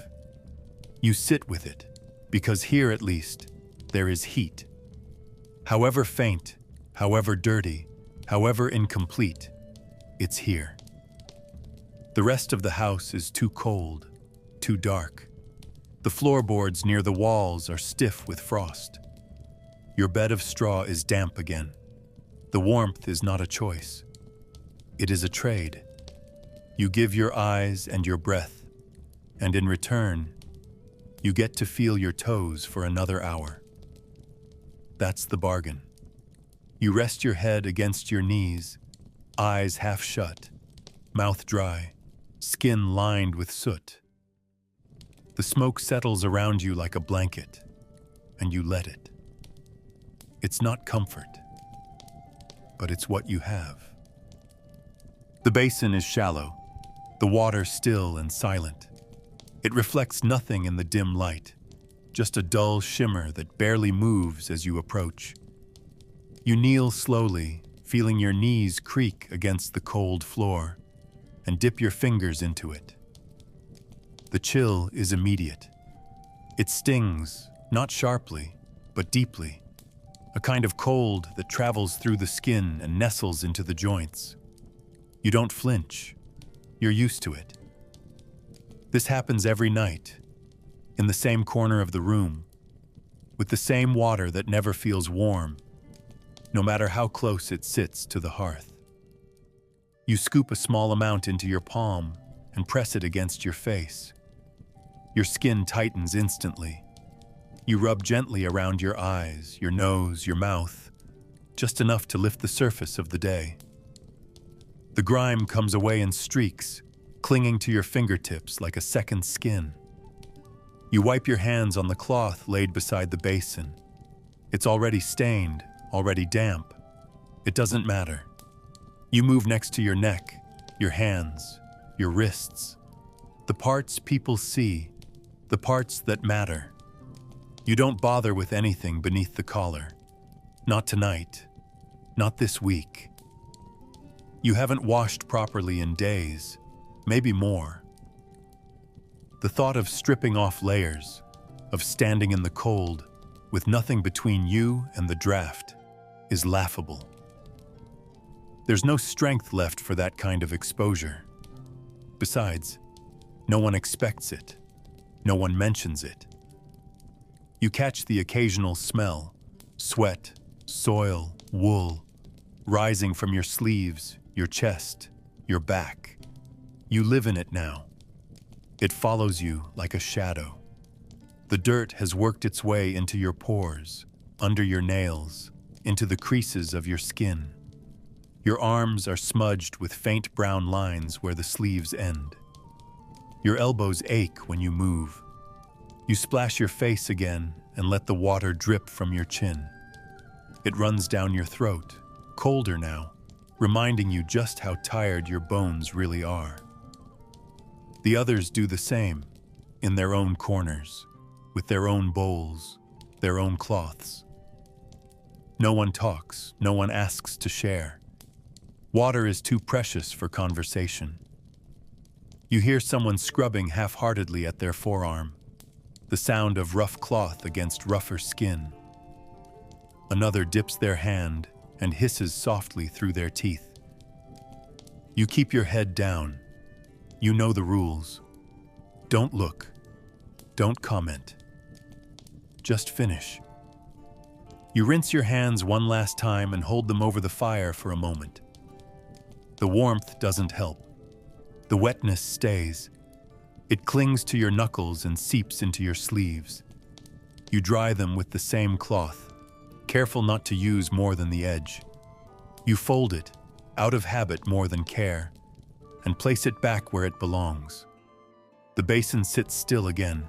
You sit with it, because here at least, there is heat. However faint, however dirty, however incomplete, it's here. The rest of the house is too cold, too dark. The floorboards near the walls are stiff with frost. Your bed of straw is damp again. The warmth is not a choice. It is a trade. You give your eyes and your breath, and in return, you get to feel your toes for another hour. That's the bargain. You rest your head against your knees, eyes half shut, mouth dry, skin lined with soot. The smoke settles around you like a blanket, and you let it. It's not comfort, but it's what you have. The basin is shallow, the water still and silent. It reflects nothing in the dim light, just a dull shimmer that barely moves as you approach. You kneel slowly, feeling your knees creak against the cold floor, and dip your fingers into it. The chill is immediate. It stings, not sharply, but deeply, a kind of cold that travels through the skin and nestles into the joints. You don't flinch. You're used to it. This happens every night, in the same corner of the room, with the same water that never feels warm, no matter how close it sits to the hearth. You scoop a small amount into your palm and press it against your face. Your skin tightens instantly. You rub gently around your eyes, your nose, your mouth, just enough to lift the surface of the day. The grime comes away in streaks, clinging to your fingertips like a second skin. You wipe your hands on the cloth laid beside the basin. It's already stained, already damp. It doesn't matter. You move next to your neck, your hands, your wrists, the parts people see, the parts that matter. You don't bother with anything beneath the collar. Not tonight. Not this week. You haven't washed properly in days, maybe more. The thought of stripping off layers, of standing in the cold, with nothing between you and the draft, is laughable. There's no strength left for that kind of exposure. Besides, no one expects it. No one mentions it. You catch the occasional smell, sweat, soil, wool, rising from your sleeves, your chest, your back. You live in it now. It follows you like a shadow. The dirt has worked its way into your pores, under your nails, into the creases of your skin. Your arms are smudged with faint brown lines where the sleeves end. Your elbows ache when you move. You splash your face again and let the water drip from your chin. It runs down your throat, colder now, reminding you just how tired your bones really are. The others do the same, in their own corners, with their own bowls, their own cloths. No one talks, no one asks to share. Water is too precious for conversation. You hear someone scrubbing half-heartedly at their forearm, the sound of rough cloth against rougher skin. Another dips their hand and hisses softly through their teeth. You keep your head down. You know the rules. Don't look. Don't comment. Just finish. You rinse your hands one last time and hold them over the fire for a moment. The warmth doesn't help. The wetness stays. It clings to your knuckles and seeps into your sleeves. You dry them with the same cloth, careful not to use more than the edge. You fold it, out of habit more than care, and place it back where it belongs. The basin sits still again,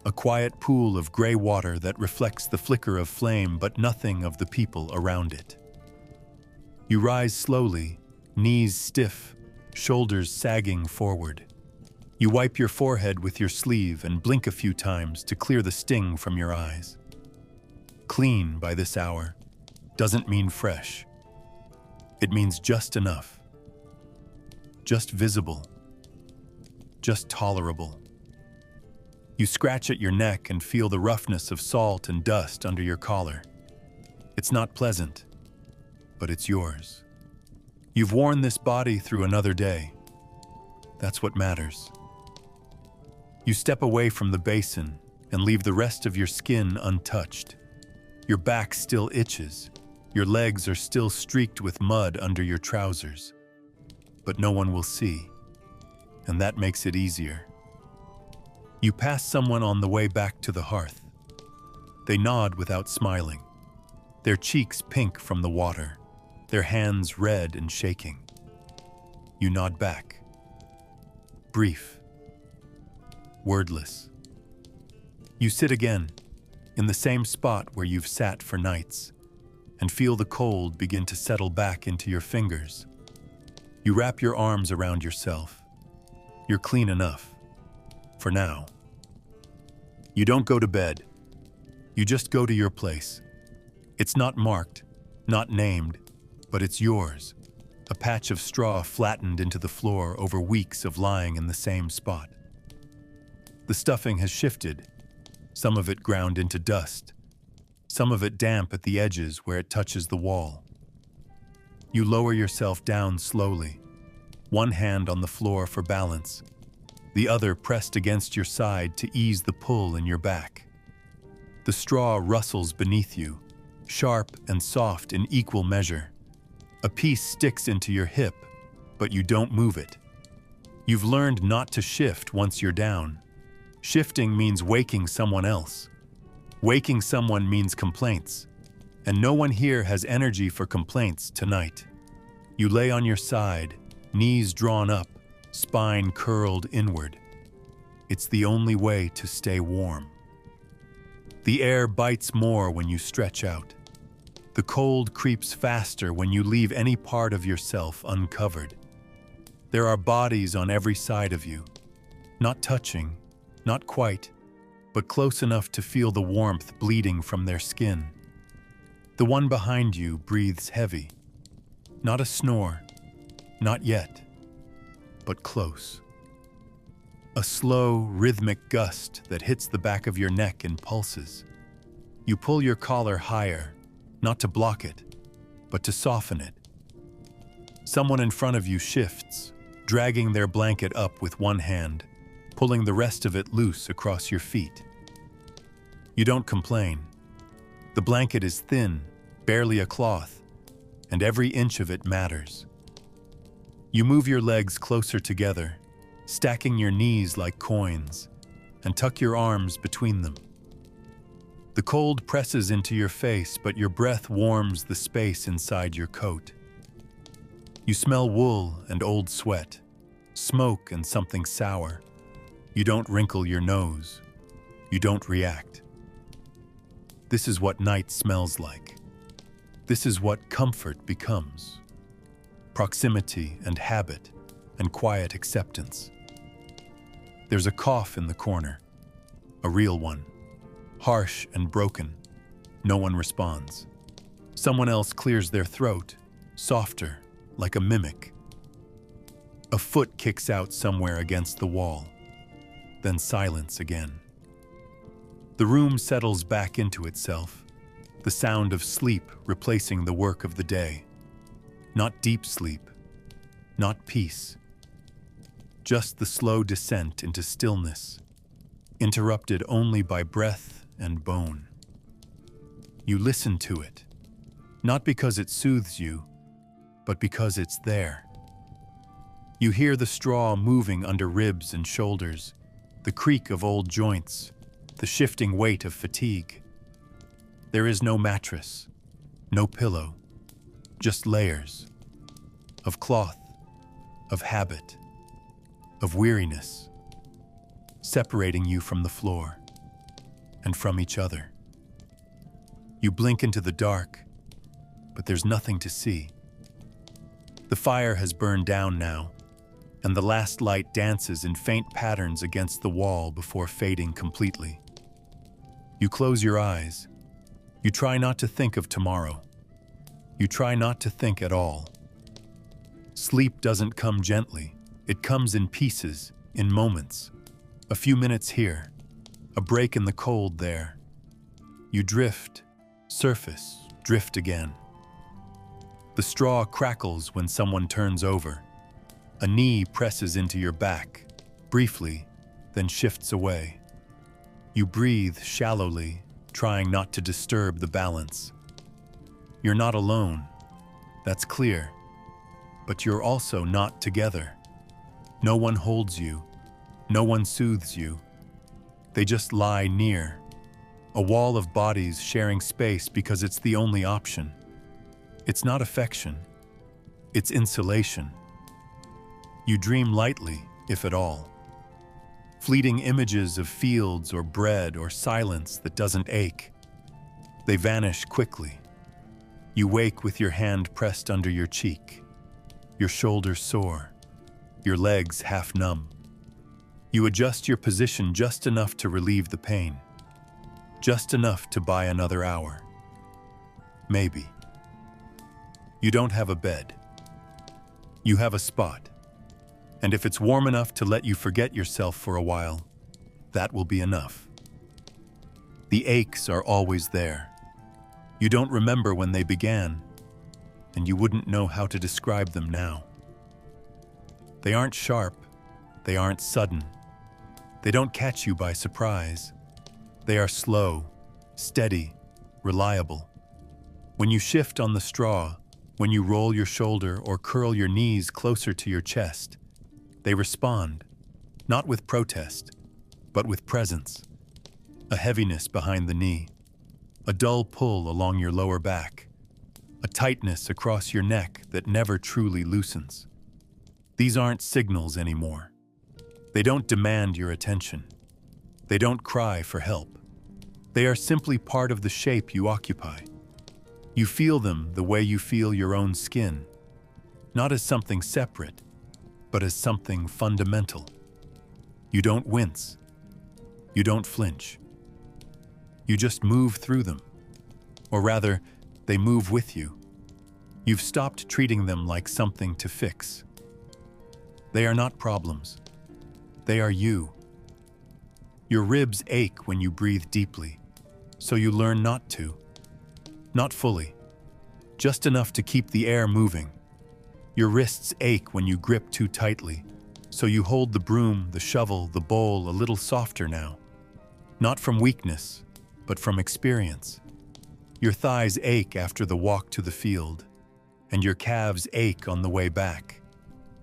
a quiet pool of gray water that reflects the flicker of flame but nothing of the people around it. You rise slowly, knees stiff, shoulders sagging forward. You wipe your forehead with your sleeve and blink a few times to clear the sting from your eyes. Clean by this hour doesn't mean fresh. It means just enough. Just visible. Just tolerable. You scratch at your neck and feel the roughness of salt and dust under your collar. It's not pleasant, but it's yours. You've worn this body through another day. That's what matters. You step away from the basin and leave the rest of your skin untouched. Your back still itches. Your legs are still streaked with mud under your trousers. But no one will see, and that makes it easier. You pass someone on the way back to the hearth. They nod without smiling, their cheeks pink from the water, their hands red and shaking. You nod back. Brief. Wordless. You sit again, in the same spot where you've sat for nights, and feel the cold begin to settle back into your fingers. You wrap your arms around yourself. You're clean enough. For now. You don't go to bed. You just go to your place. It's not marked, not named, but it's yours. A patch of straw flattened into the floor over weeks of lying in the same spot. The stuffing has shifted, some of it ground into dust, some of it damp at the edges where it touches the wall. You lower yourself down slowly, one hand on the floor for balance, the other pressed against your side to ease the pull in your back. The straw rustles beneath you, sharp and soft in equal measure. A piece sticks into your hip, but you don't move it. You've learned not to shift once you're down. Shifting means waking someone else. Waking someone means complaints, and no one here has energy for complaints tonight. You lay on your side, knees drawn up, spine curled inward. It's the only way to stay warm. The air bites more when you stretch out. The cold creeps faster when you leave any part of yourself uncovered. There are bodies on every side of you, not touching, not quite, but close enough to feel the warmth bleeding from their skin. The one behind you breathes heavy. Not a snore, not yet, but close. A slow, rhythmic gust that hits the back of your neck and pulses. You pull your collar higher, not to block it, but to soften it. Someone in front of you shifts, dragging their blanket up with one hand, pulling the rest of it loose across your feet. You don't complain. The blanket is thin, barely a cloth, and every inch of it matters. You move your legs closer together, stacking your knees like coins, and tuck your arms between them. The cold presses into your face, but your breath warms the space inside your coat. You smell wool and old sweat, smoke and something sour. You don't wrinkle your nose. You don't react. This is what night smells like. This is what comfort becomes. Proximity and habit and quiet acceptance. There's a cough in the corner, a real one, harsh and broken. No one responds. Someone else clears their throat, softer, like a mimic. A foot kicks out somewhere against the wall, then silence again. The room settles back into itself, the sound of sleep replacing the work of the day. Not deep sleep, not peace, just the slow descent into stillness, interrupted only by breath and bone. You listen to it, not because it soothes you, but because it's there. You hear the straw moving under ribs and shoulders, the creak of old joints, the shifting weight of fatigue. There is no mattress, no pillow, just layers of cloth, of habit, of weariness, separating you from the floor and from each other. You blink into the dark, but there's nothing to see. The fire has burned down now, and the last light dances in faint patterns against the wall before fading completely. You close your eyes. You try not to think of tomorrow. You try not to think at all. Sleep doesn't come gently. It comes in pieces, in moments. A few minutes here, a break in the cold there. You drift, surface, drift again. The straw crackles when someone turns over. A knee presses into your back, briefly, then shifts away. You breathe shallowly, trying not to disturb the balance. You're not alone, that's clear, but you're also not together. No one holds you, no one soothes you. They just lie near, a wall of bodies sharing space because it's the only option. It's not affection, it's insulation. You dream lightly, if at all. Fleeting images of fields or bread or silence that doesn't ache. They vanish quickly. You wake with your hand pressed under your cheek, your shoulders sore, your legs half numb. You adjust your position just enough to relieve the pain, just enough to buy another hour. Maybe. You don't have a bed. You have a spot. And if it's warm enough to let you forget yourself for a while, that will be enough. The aches are always there. You don't remember when they began, and you wouldn't know how to describe them now. They aren't sharp, they aren't sudden. They don't catch you by surprise. They are slow, steady, reliable. When you shift on the straw, when you roll your shoulder or curl your knees closer to your chest, they respond, not with protest, but with presence. A heaviness behind the knee, a dull pull along your lower back, a tightness across your neck that never truly loosens. These aren't signals anymore. They don't demand your attention. They don't cry for help. They are simply part of the shape you occupy. You feel them the way you feel your own skin, not as something separate, but as something fundamental. You don't wince. You don't flinch. You just move through them. Or rather, they move with you. You've stopped treating them like something to fix. They are not problems. They are you. Your ribs ache when you breathe deeply, so you learn not to. Not fully, just enough to keep the air moving. Your wrists ache when you grip too tightly, so you hold the broom, the shovel, the bowl a little softer now. Not from weakness, but from experience. Your thighs ache after the walk to the field, and your calves ache on the way back,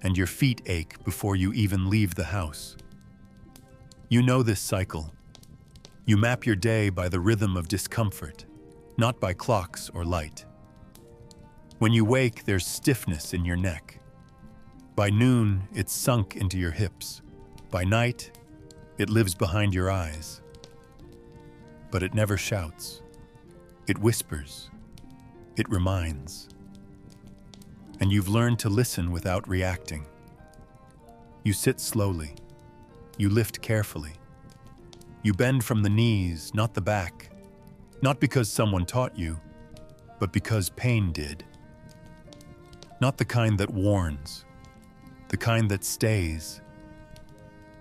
and your feet ache before you even leave the house. You know this cycle. You map your day by the rhythm of discomfort, not by clocks or light. When you wake, there's stiffness in your neck. By noon, it's sunk into your hips. By night, it lives behind your eyes. But it never shouts. It whispers. It reminds. And you've learned to listen without reacting. You sit slowly. You lift carefully. You bend from the knees, not the back. Not because someone taught you, but because pain did. Not the kind that warns, the kind that stays,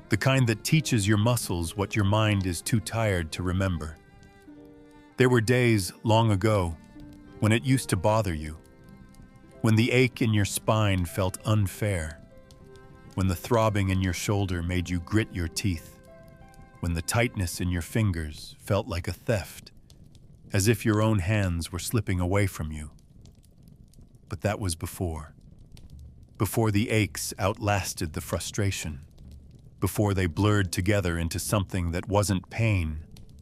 the kind that teaches your muscles what your mind is too tired to remember. There were days long ago when it used to bother you, when the ache in your spine felt unfair, when the throbbing in your shoulder made you grit your teeth, when the tightness in your fingers felt like a theft, as if your own hands were slipping away from you. But that was before the aches outlasted the frustration, before they blurred together into something that wasn't pain,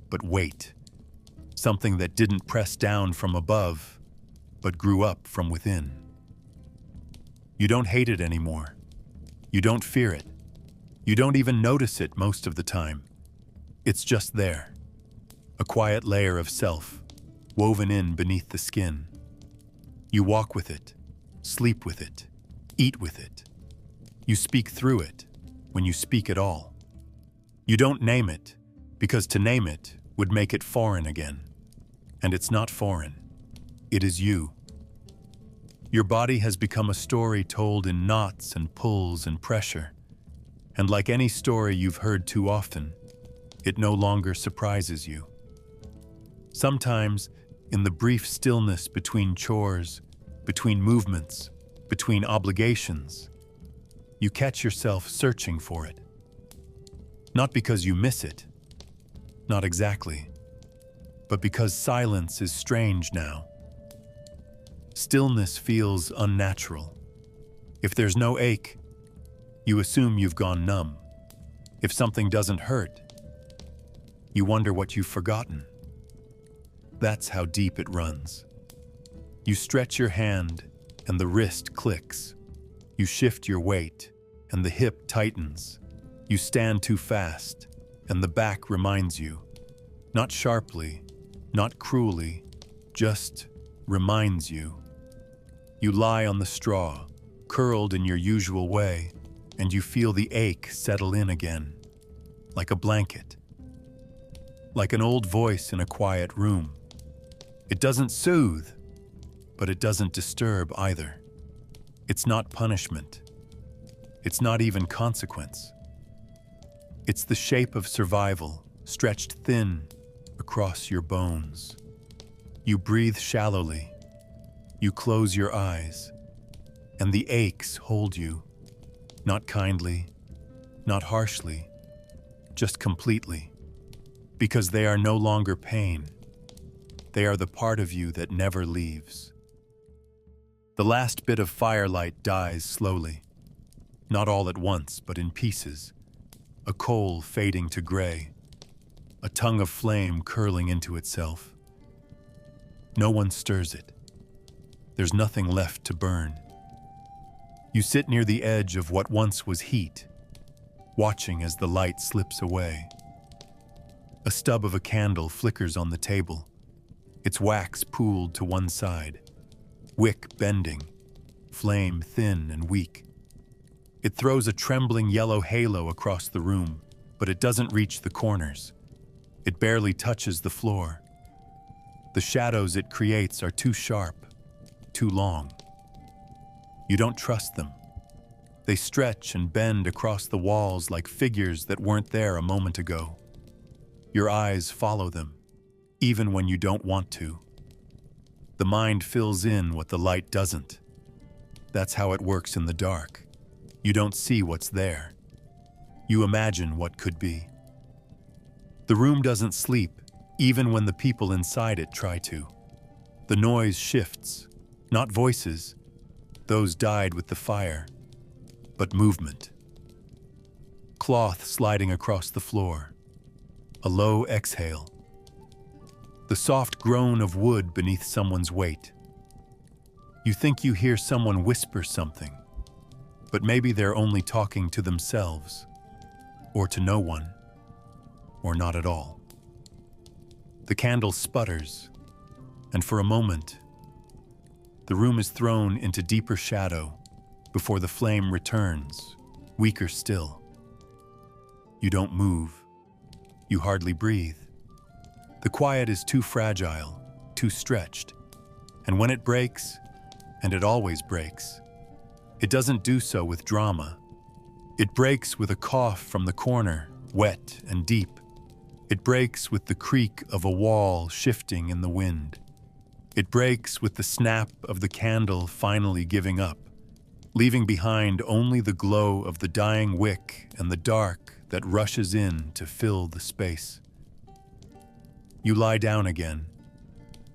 but weight, something that didn't press down from above, but grew up from within. You don't hate it anymore. You don't fear it. You don't even notice it most of the time. It's just there, a quiet layer of self, woven in beneath the skin. You walk with it, sleep with it, eat with it. You speak through it, when you speak at all. You don't name it, because to name it would make it foreign again. And it's not foreign. It is you. Your body has become a story told in knots and pulls and pressure. And like any story you've heard too often, It no longer surprises you. Sometimes, in the brief stillness between chores, between movements, between obligations, you catch yourself searching for it. Not because you miss it, not exactly, but because silence is strange now. Stillness feels unnatural. If there's no ache, you assume you've gone numb. If something doesn't hurt, you wonder what you've forgotten. That's how deep it runs. You stretch your hand, and the wrist clicks. You shift your weight, and the hip tightens. You stand too fast, and the back reminds you. Not sharply, not cruelly, just reminds you. You lie on the straw, curled in your usual way, and you feel the ache settle in again, like a blanket, like an old voice in a quiet room. It doesn't soothe, but it doesn't disturb either. It's not punishment. It's not even consequence. It's the shape of survival, stretched thin across your bones. You breathe shallowly. You close your eyes, and the aches hold you, not kindly, not harshly, just completely, because they are no longer pain. They are the part of you that never leaves. The last bit of firelight dies slowly, not all at once, but in pieces, a coal fading to gray, a tongue of flame curling into itself. No one stirs it. There's nothing left to burn. You sit near the edge of what once was heat, watching as the light slips away. A stub of a candle flickers on the table, its wax pooled to one side, wick bending, flame thin and weak. It throws a trembling yellow halo across the room, but it doesn't reach the corners. It barely touches the floor. The shadows it creates are too sharp, too long. You don't trust them. They stretch and bend across the walls like figures that weren't there a moment ago. Your eyes follow them, even when you don't want to. The mind fills in what the light doesn't. That's how it works in the dark. You don't see what's there. You imagine what could be. The room doesn't sleep, even when the people inside it try to. The noise shifts, not voices. Those died with the fire, but movement. Cloth sliding across the floor. A low exhale. The soft groan of wood beneath someone's weight. You think you hear someone whisper something, but maybe they're only talking to themselves, or to no one, or not at all. The candle sputters, and for a moment, the room is thrown into deeper shadow before the flame returns, weaker still. You don't move. You hardly breathe. The quiet is too fragile, too stretched, and when it breaks, and it always breaks, it doesn't do so with drama. It breaks with a cough from the corner, wet and deep. It breaks with the creak of a wall shifting in the wind. It breaks with the snap of the candle finally giving up, leaving behind only the glow of the dying wick and the dark that rushes in to fill the space. You lie down again,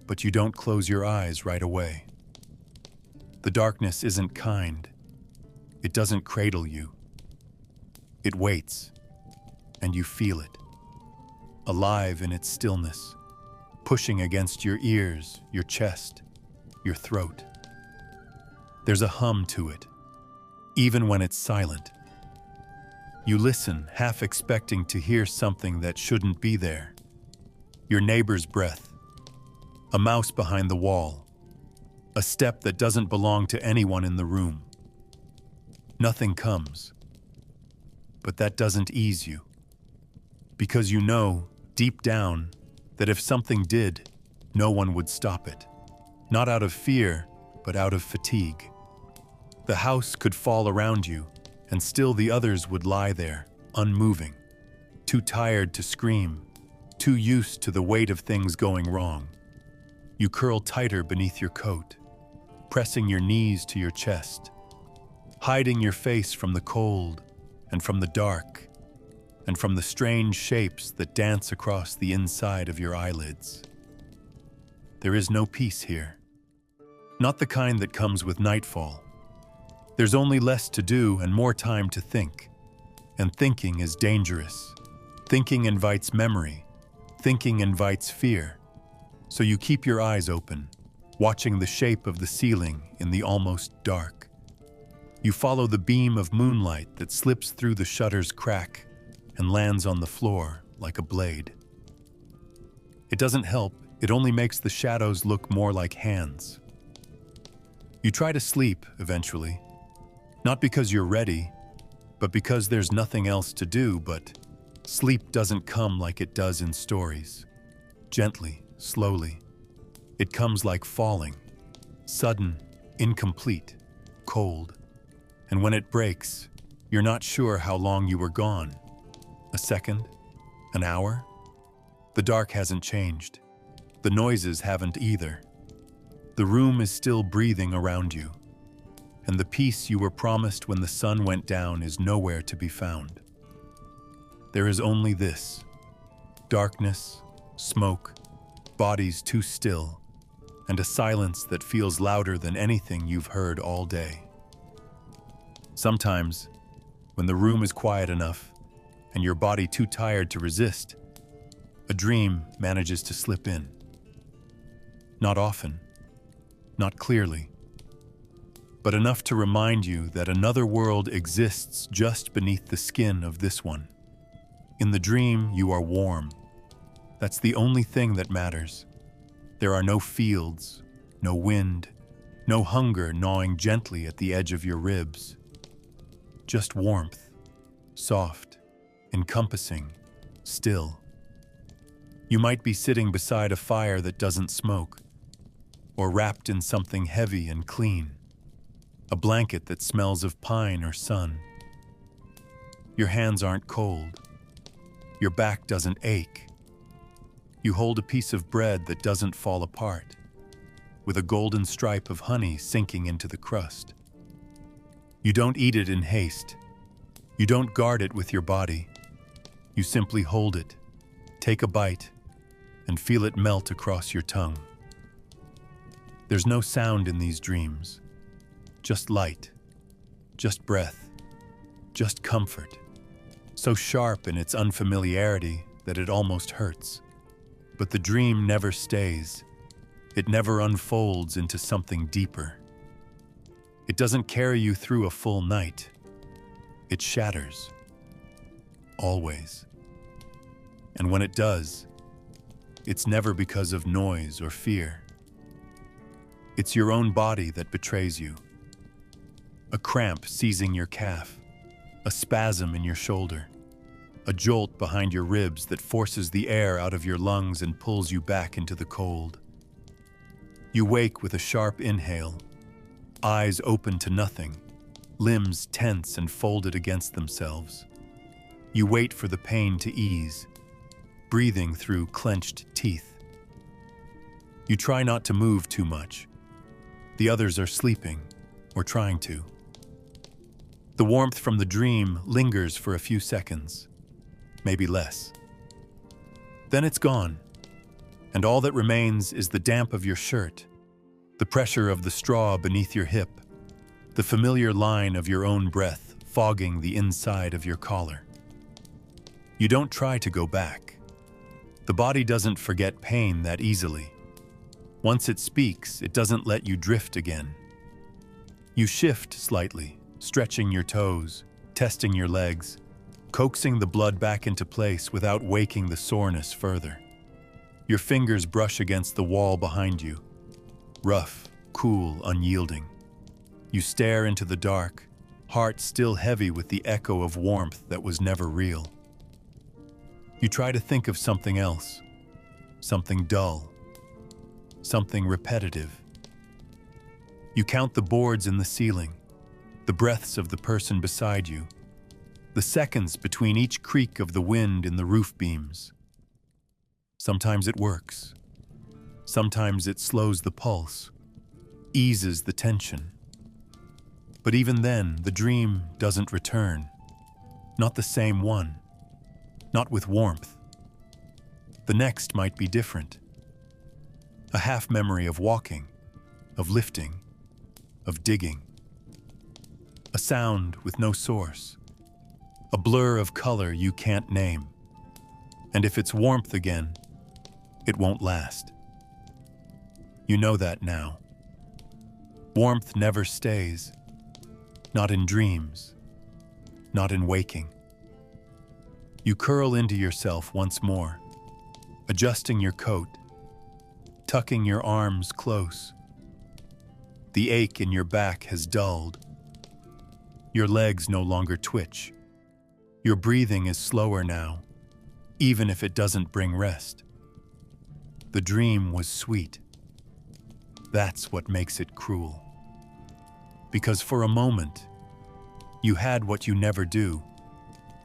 but you don't close your eyes right away. The darkness isn't kind. It doesn't cradle you. It waits, and you feel it, alive in its stillness, pushing against your ears, your chest, your throat. There's a hum to it, even when it's silent. You listen, half expecting to hear something that shouldn't be there. Your neighbor's breath, a mouse behind the wall, a step that doesn't belong to anyone in the room. Nothing comes, but that doesn't ease you, because you know, deep down, that if something did, no one would stop it. Not out of fear, but out of fatigue. The house could fall around you, and still the others would lie there, unmoving, too tired to scream, too used to the weight of things going wrong. You curl tighter beneath your coat, pressing your knees to your chest, hiding your face from the cold and from the dark and from the strange shapes that dance across the inside of your eyelids. There is no peace here. Not the kind that comes with nightfall. There's only less to do and more time to think. And thinking is dangerous. Thinking invites memory. Thinking invites fear. So you keep your eyes open, watching the shape of the ceiling in the almost dark. You follow the beam of moonlight that slips through the shutter's crack and lands on the floor like a blade. It doesn't help, it only makes the shadows look more like hands. You try to sleep eventually, not because you're ready, but because there's nothing else to do. But sleep doesn't come like it does in stories. Gently, slowly. It comes like falling, sudden, incomplete, cold. And when it breaks, you're not sure how long you were gone. A second? An hour? The dark hasn't changed. The noises haven't either. The room is still breathing around you, and the peace you were promised when the sun went down is nowhere to be found. There is only this: darkness, smoke, bodies too still, and a silence that feels louder than anything you've heard all day. Sometimes, when the room is quiet enough and your body too tired to resist, a dream manages to slip in. Not often, not clearly, but enough to remind you that another world exists just beneath the skin of this one. In the dream, you are warm. That's the only thing that matters. There are no fields, no wind, no hunger gnawing gently at the edge of your ribs. Just warmth, soft, encompassing, still. You might be sitting beside a fire that doesn't smoke, or wrapped in something heavy and clean, a blanket that smells of pine or sun. Your hands aren't cold. Your back doesn't ache. You hold a piece of bread that doesn't fall apart, with a golden stripe of honey sinking into the crust. You don't eat it in haste. You don't guard it with your body. You simply hold it, take a bite, and feel it melt across your tongue. There's no sound in these dreams, just light, just breath, just comfort, so sharp in its unfamiliarity that it almost hurts. But the dream never stays. It never unfolds into something deeper. It doesn't carry you through a full night. It shatters. Always. And when it does, it's never because of noise or fear. It's your own body that betrays you. A cramp seizing your calf, a spasm in your shoulder, a jolt behind your ribs that forces the air out of your lungs and pulls you back into the cold. You wake with a sharp inhale, eyes open to nothing, limbs tense and folded against themselves. You wait for the pain to ease, breathing through clenched teeth. You try not to move too much. The others are sleeping, or trying to. The warmth from the dream lingers for a few seconds, maybe less. Then it's gone, and all that remains is the damp of your shirt, the pressure of the straw beneath your hip, the familiar line of your own breath fogging the inside of your collar. You don't try to go back. The body doesn't forget pain that easily. Once it speaks, it doesn't let you drift again. You shift slightly, stretching your toes, testing your legs, coaxing the blood back into place without waking the soreness further. Your fingers brush against the wall behind you, rough, cool, unyielding. You stare into the dark, heart still heavy with the echo of warmth that was never real. You try to think of something else, something dull, something repetitive. You count the boards in the ceiling, the breaths of the person beside you, the seconds between each creak of the wind in the roof beams. Sometimes it works. Sometimes it slows the pulse, eases the tension. But even then, the dream doesn't return. Not the same one. Not with warmth. The next might be different. A half memory of walking, of lifting, of digging. A sound with no source. A blur of color you can't name. And if it's warmth again, it won't last. You know that now. Warmth never stays. Not in dreams. Not in waking. You curl into yourself once more, adjusting your coat, tucking your arms close. The ache in your back has dulled. Your legs no longer twitch. Your breathing is slower now, even if it doesn't bring rest. The dream was sweet. That's what makes it cruel. Because for a moment, you had what you never do,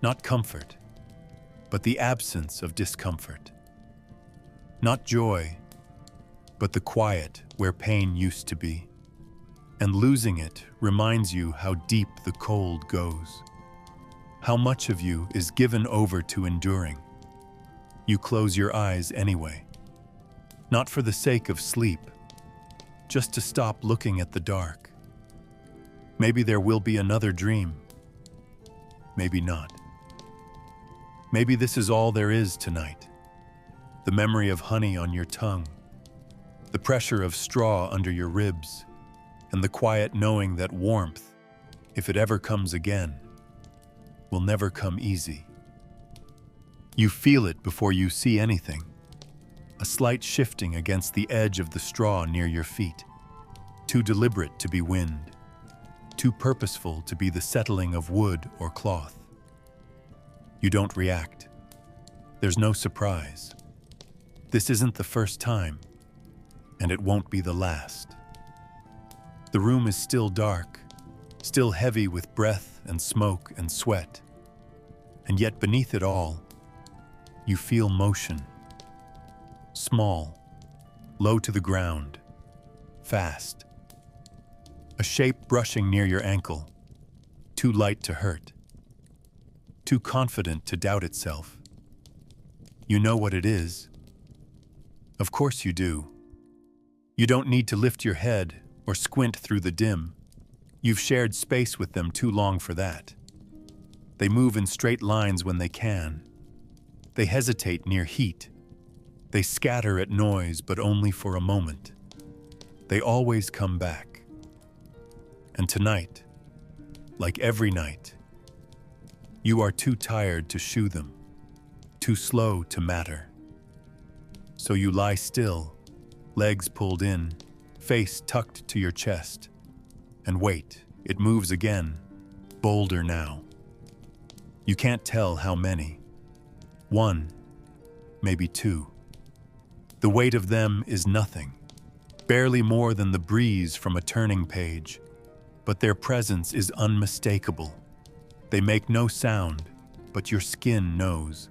not comfort, but the absence of discomfort. Not joy, but the quiet where pain used to be. And losing it reminds you how deep the cold goes. How much of you is given over to enduring. You close your eyes anyway. Not for the sake of sleep, just to stop looking at the dark. Maybe there will be another dream. Maybe not. Maybe this is all there is tonight. The memory of honey on your tongue, the pressure of straw under your ribs, and the quiet knowing that warmth, if it ever comes again, will never come easy. You feel it before you see anything, a slight shifting against the edge of the straw near your feet, too deliberate to be wind, too purposeful to be the settling of wood or cloth. You don't react. There's no surprise. This isn't the first time, and it won't be the last. The room is still dark, still heavy with breath and smoke and sweat. And yet beneath it all, you feel motion. Small, low to the ground, fast. A shape brushing near your ankle, too light to hurt, too confident to doubt itself. You know what it is. Of course you do. You don't need to lift your head or squint through the dim. You've shared space with them too long for that. They move in straight lines when they can. They hesitate near heat. They scatter at noise, but only for a moment. They always come back. And tonight, like every night, you are too tired to shoo them, too slow to matter. So you lie still, legs pulled in, face tucked to your chest, and wait. It moves again, bolder now. You can't tell how many. One, maybe two. The weight of them is nothing, barely more than the breeze from a turning page, but their presence is unmistakable. They make no sound, but your skin knows.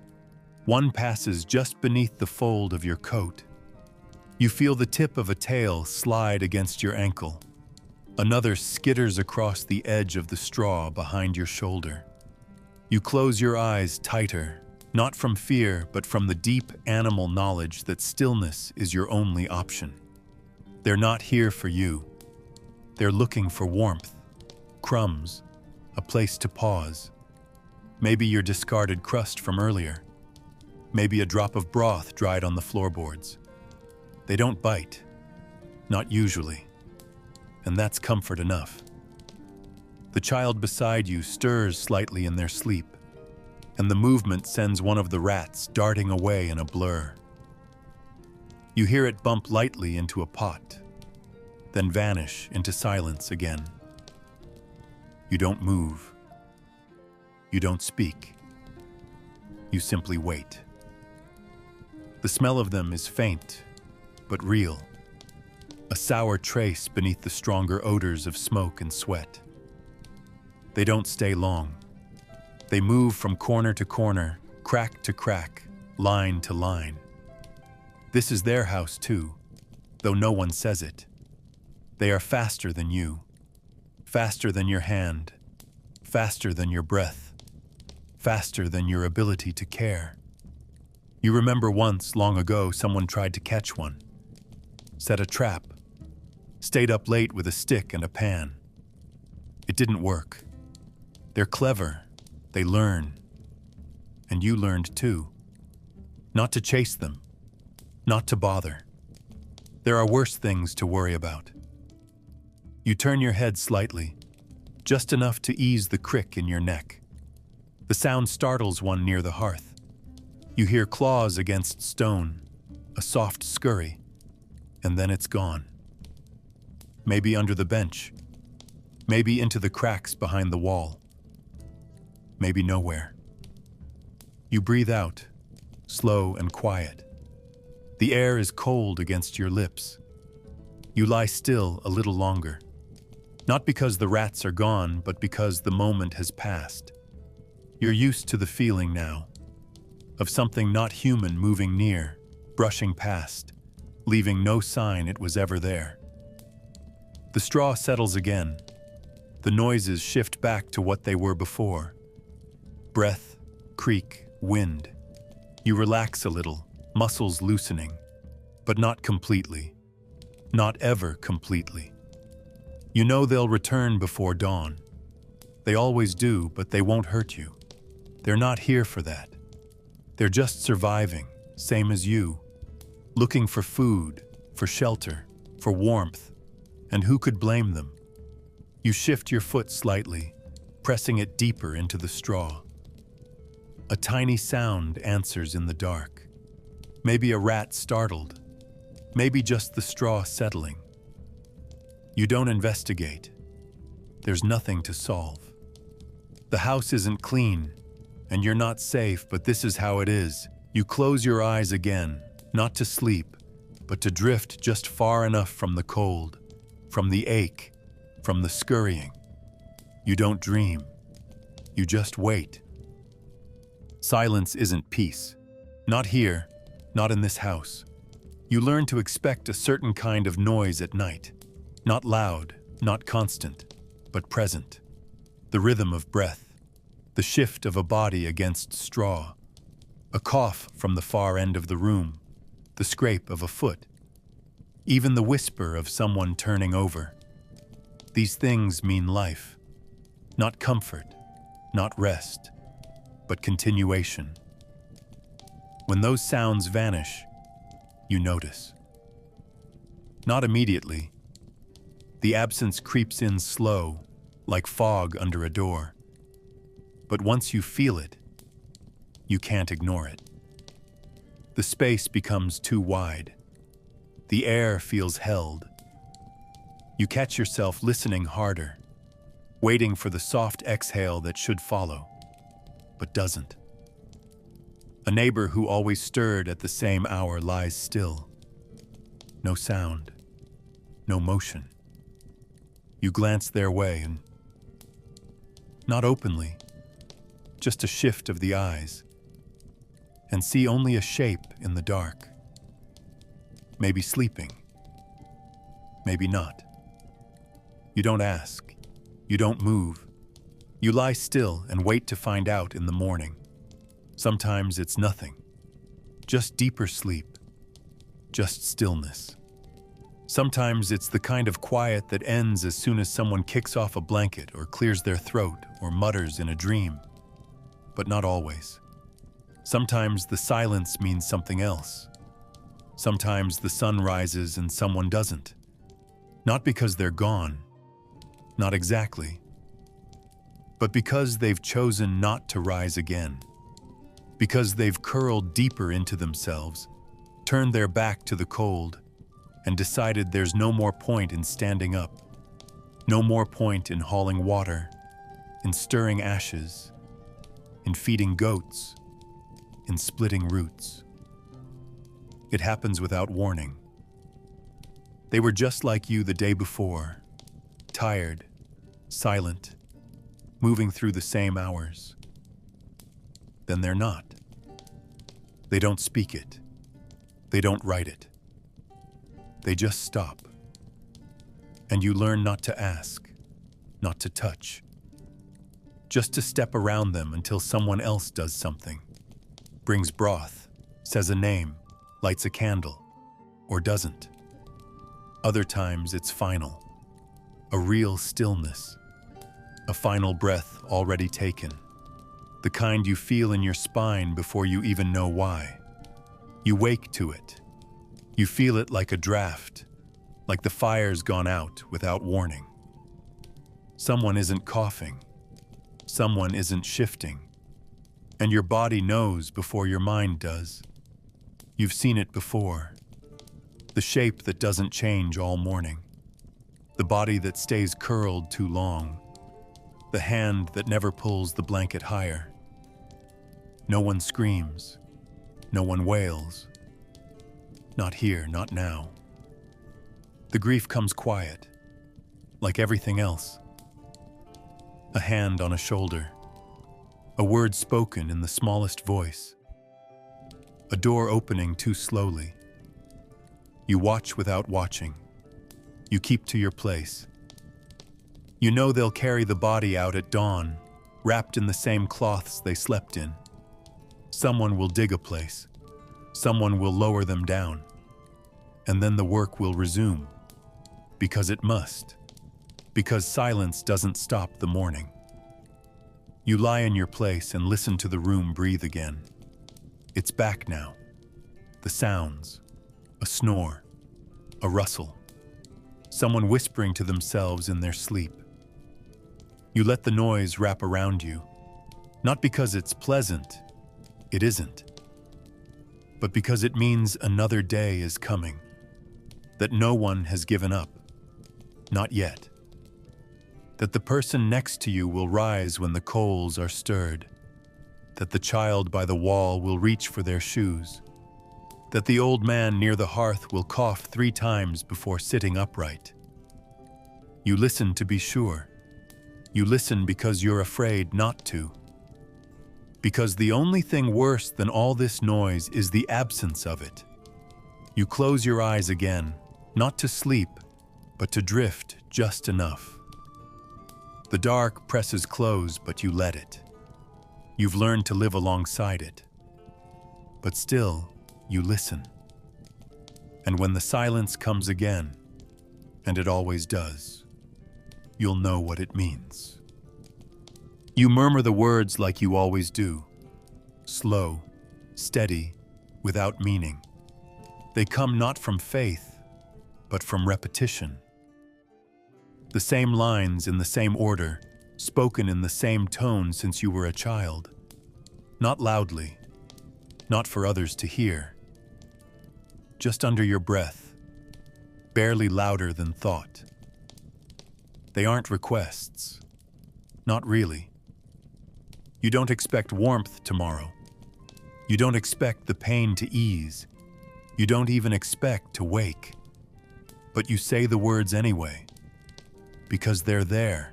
One passes just beneath the fold of your coat. You feel the tip of a tail slide against your ankle. Another skitters across the edge of the straw behind your shoulder. You close your eyes tighter, not from fear, but from the deep animal knowledge that stillness is your only option. They're not here for you. They're looking for warmth, crumbs, a place to pause. Maybe your discarded crust from earlier. Maybe a drop of broth dried on the floorboards. They don't bite, not usually, and that's comfort enough. The child beside you stirs slightly in their sleep, and the movement sends one of the rats darting away in a blur. You hear it bump lightly into a pot, then vanish into silence again. You don't move. You don't speak. You simply wait. The smell of them is faint, but real, a sour trace beneath the stronger odors of smoke and sweat. They don't stay long. They move from corner to corner, crack to crack, line to line. This is their house too, though no one says it. They are faster than you, faster than your hand, faster than your breath, faster than your ability to care. You remember once, long ago, someone tried to catch one, set a trap, stayed up late with a stick and a pan. It didn't work. They're clever, they learn, and you learned too. Not to chase them, not to bother. There are worse things to worry about. You turn your head slightly, just enough to ease the crick in your neck. The sound startles one near the hearth. You hear claws against stone, a soft scurry, and then it's gone. Maybe under the bench, maybe into the cracks behind the wall, maybe nowhere. You breathe out, slow and quiet. The air is cold against your lips. You lie still a little longer, not because the rats are gone, but because the moment has passed. You're used to the feeling now, of something not human moving near, brushing past, leaving no sign it was ever there. The straw settles again. The noises shift back to what they were before. Breath, creak, wind. You relax a little, muscles loosening, but not completely. Not ever completely. You know they'll return before dawn. They always do, but they won't hurt you. They're not here for that. They're just surviving, same as you, looking for food, for shelter, for warmth, and who could blame them? You shift your foot slightly, pressing it deeper into the straw. A tiny sound answers in the dark. Maybe a rat startled, maybe just the straw settling. You don't investigate. There's nothing to solve. The house isn't clean, and you're not safe, but this is how it is. You close your eyes again, not to sleep, but to drift just far enough from the cold, from the ache, from the scurrying. You don't dream. You just wait. Silence isn't peace. Not here, not in this house. You learn to expect a certain kind of noise at night. Not loud, not constant, but present. The rhythm of breath, the shift of a body against straw, a cough from the far end of the room, the scrape of a foot, even the whisper of someone turning over. These things mean life, not comfort, not rest, but continuation. When those sounds vanish, you notice. Not immediately. The absence creeps in slow, like fog under a door. But once you feel it, you can't ignore it. The space becomes too wide. The air feels held. You catch yourself listening harder, waiting for the soft exhale that should follow, but doesn't. A neighbor who always stirred at the same hour lies still. No sound, no motion. You glance their way and, not openly, just a shift of the eyes, and see only a shape in the dark. Maybe sleeping, maybe not. You don't ask, you don't move. You lie still and wait to find out in the morning. Sometimes it's nothing, just deeper sleep, just stillness. Sometimes it's the kind of quiet that ends as soon as someone kicks off a blanket or clears their throat or mutters in a dream. But not always. Sometimes the silence means something else. Sometimes the sun rises and someone doesn't. Not because they're gone, not exactly, but because they've chosen not to rise again. Because they've curled deeper into themselves, turned their back to the cold, and decided there's no more point in standing up, no more point in hauling water, in stirring ashes, in feeding goats, in splitting roots. It happens without warning. They were just like you the day before, tired, silent, moving through the same hours. then they're not. They don't speak it. They don't write it. They just stop. And you learn not to ask, not to touch, just to step around them until someone else does something, brings broth, says a name, lights a candle, or doesn't. Other times it's final, a real stillness, a final breath already taken, the kind you feel in your spine before you even know why. You wake to it. You feel it like a draft, like the fire's gone out without warning. Someone isn't coughing. Someone isn't shifting. And your body knows before your mind does. You've seen it before. The shape that doesn't change all morning. The body that stays curled too long. The hand that never pulls the blanket higher. No one screams. No one wails. Not here, not now. The grief comes quiet, like everything else. A hand on a shoulder. A word spoken in the smallest voice. A door opening too slowly. You watch without watching. You keep to your place. You know they'll carry the body out at dawn, wrapped in the same cloths they slept in. Someone will dig a place. Someone will lower them down. And then the work will resume. Because it must. Because silence doesn't stop the morning. You lie in your place and listen to the room breathe again. It's back now. The sounds. A snore. A rustle. Someone whispering to themselves in their sleep. You let the noise wrap around you. Not because it's pleasant. It isn't. But because it means another day is coming. That no one has given up. Not yet. That the person next to you will rise when the coals are stirred. That the child by the wall will reach for their shoes. That the old man near the hearth will cough 3 times before sitting upright. You listen to be sure. You listen because you're afraid not to. Because the only thing worse than all this noise is the absence of it. You close your eyes again, not to sleep, but to drift just enough. The dark presses close, but you let it. You've learned to live alongside it. But still, you listen. And when the silence comes again, and it always does, you'll know what it means. You murmur the words like you always do. Slow, steady, without meaning. They come not from faith, but from repetition. The same lines in the same order, spoken in the same tone since you were a child. Not loudly, not for others to hear. Just under your breath, barely louder than thought. They aren't requests. Not really. You don't expect warmth tomorrow. You don't expect the pain to ease. You don't even expect to wake. But you say the words anyway. Because they're there.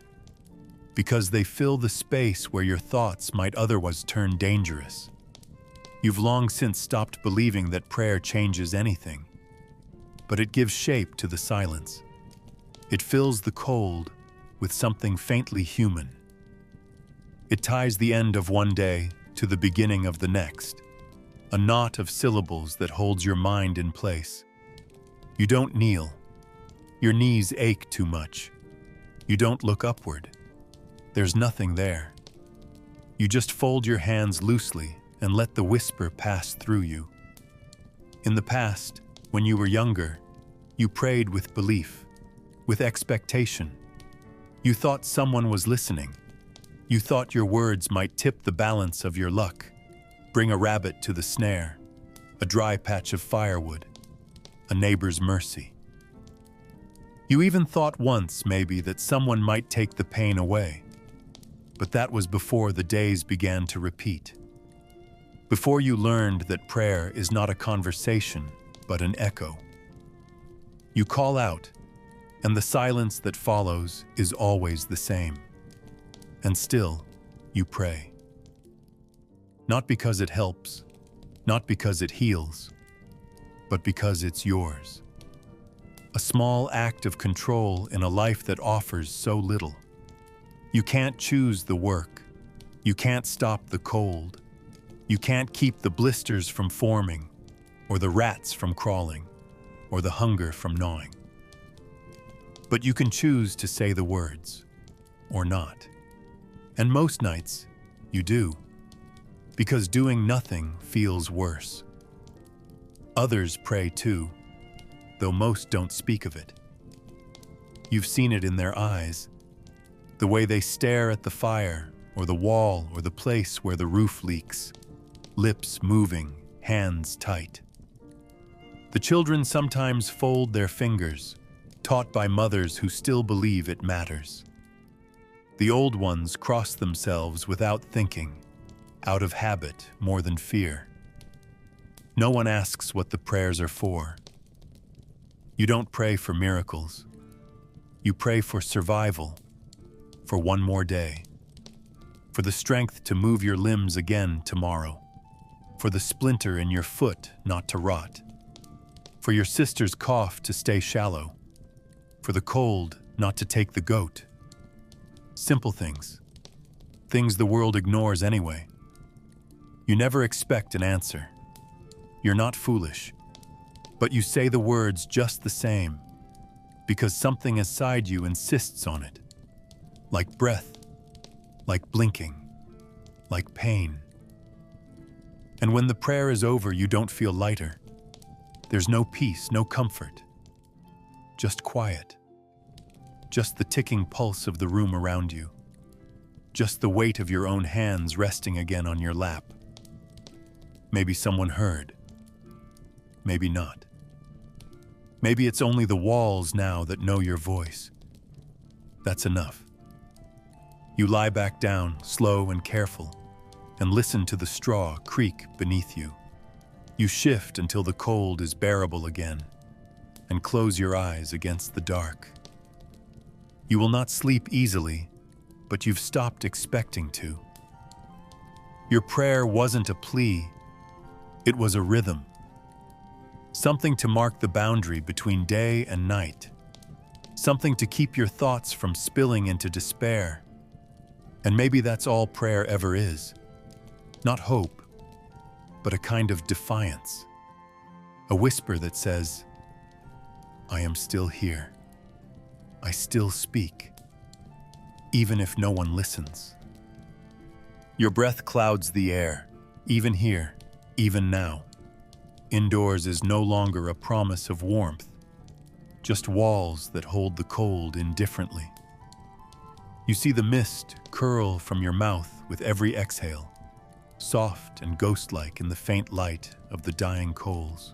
Because they fill the space where your thoughts might otherwise turn dangerous. You've long since stopped believing that prayer changes anything. But it gives shape to the silence. It fills the cold with something faintly human. It ties the end of one day to the beginning of the next, a knot of syllables that holds your mind in place. You don't kneel. Your knees ache too much. You don't look upward. There's nothing there. You just fold your hands loosely and let the whisper pass through you. In the past, when you were younger, you prayed with belief, with expectation. You thought someone was listening. You thought your words might tip the balance of your luck, bring a rabbit to the snare, a dry patch of firewood, a neighbor's mercy. You even thought once, maybe, that someone might take the pain away. But that was before the days began to repeat. Before you learned that prayer is not a conversation, but an echo. You call out, and the silence that follows is always the same. And still, you pray. Not because it helps, not because it heals, but because it's yours. A small act of control in a life that offers so little. You can't choose the work. You can't stop the cold. You can't keep the blisters from forming, or the rats from crawling, or the hunger from gnawing. But you can choose to say the words, or not. And most nights, you do, because doing nothing feels worse. Others pray too, though most don't speak of it. You've seen it in their eyes, the way they stare at the fire, or the wall, or the place where the roof leaks, lips moving, hands tight. The children sometimes fold their fingers, taught by mothers who still believe it matters. The old ones cross themselves without thinking, out of habit more than fear. No one asks what the prayers are for. You don't pray for miracles. You pray for survival, for one more day, for the strength to move your limbs again tomorrow, for the splinter in your foot not to rot, for your sister's cough to stay shallow, for the cold not to take the goat. Simple things, things the world ignores anyway. You never expect an answer. You're not foolish, but you say the words just the same, because something inside you insists on it, like breath, like blinking, like pain. And when the prayer is over, you don't feel lighter. There's no peace, no comfort, just quiet, just the ticking pulse of the room around you, just the weight of your own hands resting again on your lap. Maybe someone heard, maybe not. Maybe it's only the walls now that know your voice. That's enough. You lie back down, slow and careful, and listen to the straw creak beneath you. You shift until the cold is bearable again, and close your eyes against the dark. You will not sleep easily, but you've stopped expecting to. Your prayer wasn't a plea, it was a rhythm. Something to mark the boundary between day and night. Something to keep your thoughts from spilling into despair. And maybe that's all prayer ever is. Not hope, but a kind of defiance. A whisper that says, I am still here. I still speak, even if no one listens. Your breath clouds the air, even here, even now. Indoors is no longer a promise of warmth, just walls that hold the cold indifferently. You see the mist curl from your mouth with every exhale, soft and ghost-like in the faint light of the dying coals.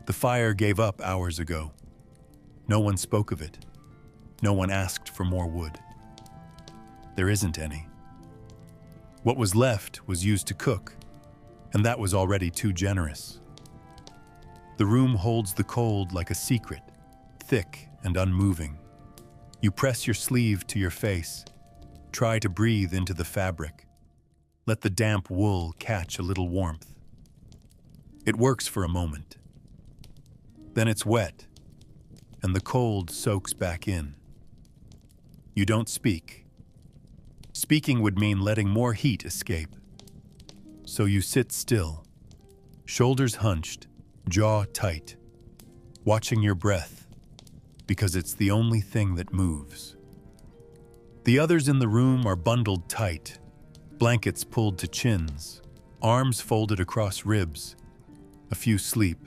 The fire gave up hours ago. No one spoke of it. No one asked for more wood. There isn't any. What was left was used to cook, and that was already too generous. The room holds the cold like a secret, thick and unmoving. You press your sleeve to your face, try to breathe into the fabric. Let the damp wool catch a little warmth. It works for a moment. Then it's wet, and the cold soaks back in. You don't speak. Speaking would mean letting more heat escape. So you sit still, shoulders hunched, jaw tight, watching your breath, because it's the only thing that moves. The others in the room are bundled tight, blankets pulled to chins, arms folded across ribs. A few sleep,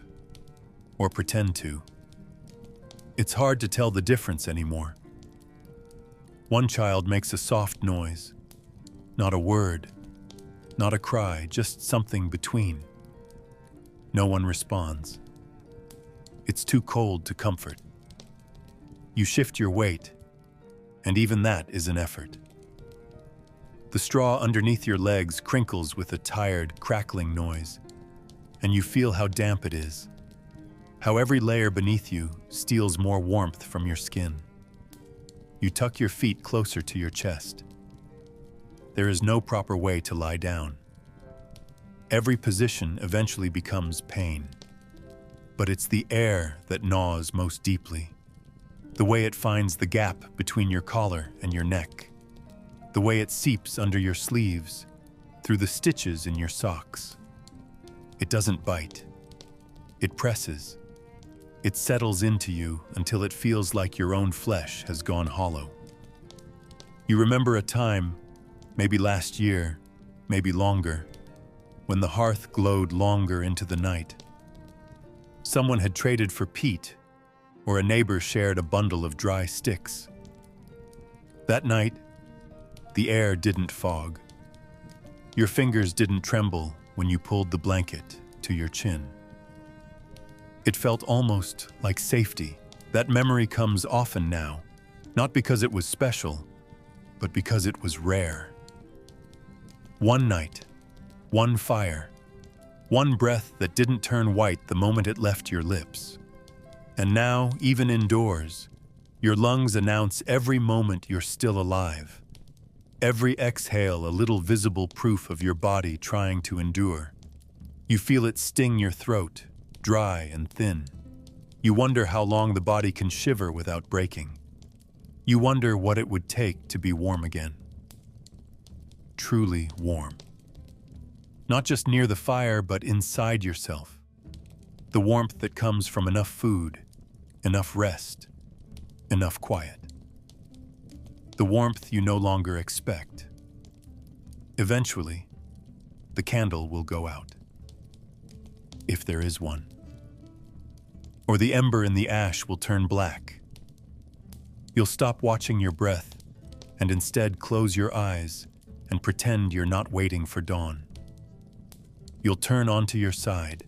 or pretend to. It's hard to tell the difference anymore. One child makes a soft noise, not a word, not a cry, just something between. No one responds. It's too cold to comfort. You shift your weight, and even that is an effort. The straw underneath your legs crinkles with a tired, crackling noise, and you feel how damp it is, how every layer beneath you steals more warmth from your skin. You tuck your feet closer to your chest. There is no proper way to lie down. Every position eventually becomes pain. But it's the air that gnaws most deeply. The way it finds the gap between your collar and your neck. The way it seeps under your sleeves, through the stitches in your socks. It doesn't bite. It presses. It settles into you until it feels like your own flesh has gone hollow. You remember a time, maybe last year, maybe longer, when the hearth glowed longer into the night. Someone had traded for peat, or a neighbor shared a bundle of dry sticks. That night, the air didn't fog. Your fingers didn't tremble when you pulled the blanket to your chin. It felt almost like safety. That memory comes often now, not because it was special, but because it was rare. One night, one fire, one breath that didn't turn white the moment it left your lips. And now, even indoors, your lungs announce every moment you're still alive. Every exhale a little visible proof of your body trying to endure. You feel it sting your throat, dry and thin. You wonder how long the body can shiver without breaking. You wonder what it would take to be warm again. Truly warm. Not just near the fire, but inside yourself. The warmth that comes from enough food, enough rest, enough quiet. The warmth you no longer expect. Eventually, the candle will go out. If there is one. Or the ember in the ash will turn black. You'll stop watching your breath and instead close your eyes and pretend you're not waiting for dawn. You'll turn onto your side,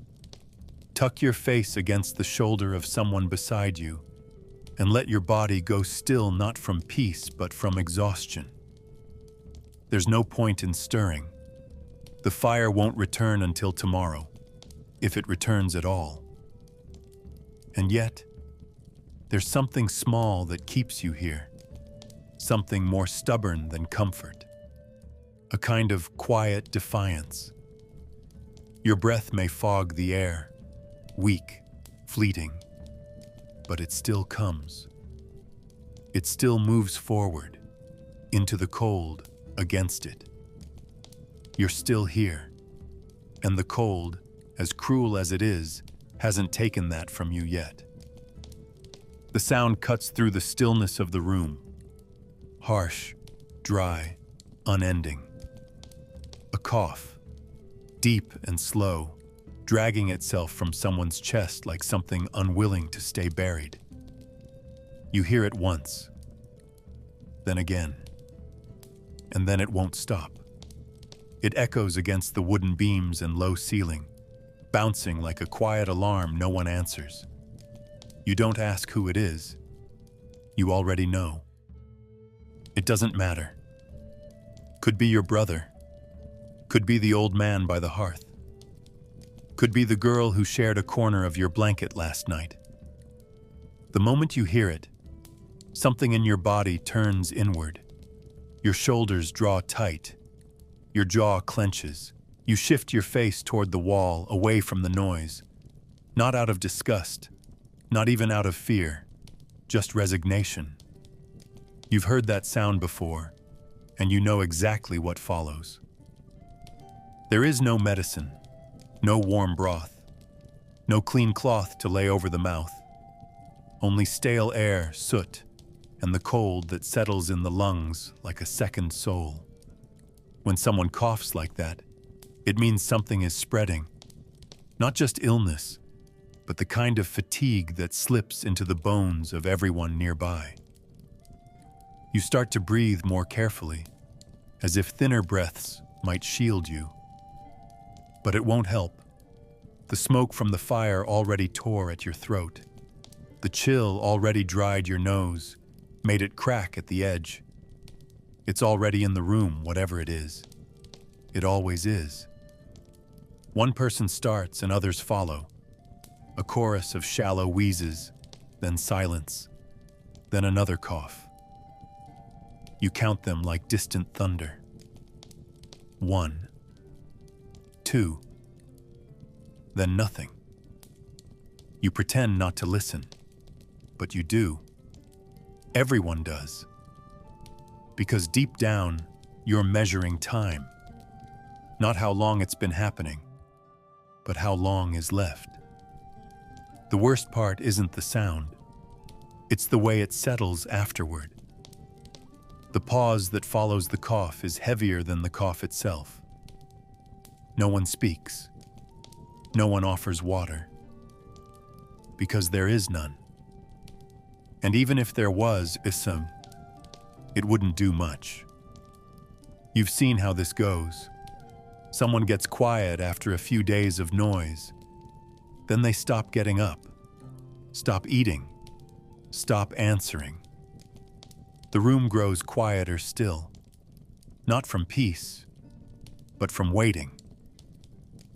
tuck your face against the shoulder of someone beside you, and let your body go still, not from peace but from exhaustion. There's no point in stirring. The fire won't return until tomorrow, if it returns at all. And yet, there's something small that keeps you here, something more stubborn than comfort, a kind of quiet defiance. Your breath may fog the air, weak, fleeting, but it still comes. It still moves forward, into the cold, against it. You're still here, and the cold, as cruel as it is, hasn't taken that from you yet. The sound cuts through the stillness of the room. Harsh, dry, unending. A cough, deep and slow, dragging itself from someone's chest like something unwilling to stay buried. You hear it once, then again, and then it won't stop. It echoes against the wooden beams and low ceiling, bouncing like a quiet alarm no one answers. You don't ask who it is. You already know. It doesn't matter. Could be your brother. Could be the old man by the hearth. Could be the girl who shared a corner of your blanket last night. The moment you hear it, something in your body turns inward. Your shoulders draw tight. Your jaw clenches. You shift your face toward the wall, away from the noise. Not out of disgust, not even out of fear, just resignation. You've heard that sound before, and you know exactly what follows. There is no medicine, no warm broth, no clean cloth to lay over the mouth. Only stale air, soot, and the cold that settles in the lungs like a second soul. When someone coughs like that, it means something is spreading. Not just illness, but the kind of fatigue that slips into the bones of everyone nearby. You start to breathe more carefully, as if thinner breaths might shield you. But it won't help. The smoke from the fire already tore at your throat. The chill already dried your nose, made it crack at the edge. It's already in the room, whatever it is. It always is. One person starts and others follow. A chorus of shallow wheezes, then silence, then another cough. You count them like distant thunder. 1, 2, then nothing. You pretend not to listen, but you do. Everyone does. Because deep down, you're measuring time. Not how long it's been happening, but how long is left. The worst part isn't the sound. It's the way it settles afterward. The pause that follows the cough is heavier than the cough itself. No one speaks. No one offers water. Because there is none. And even if there was ism, it wouldn't do much. You've seen how this goes. Someone gets quiet after a few days of noise. Then they stop getting up, stop eating, stop answering. The room grows quieter still, not from peace, but from waiting.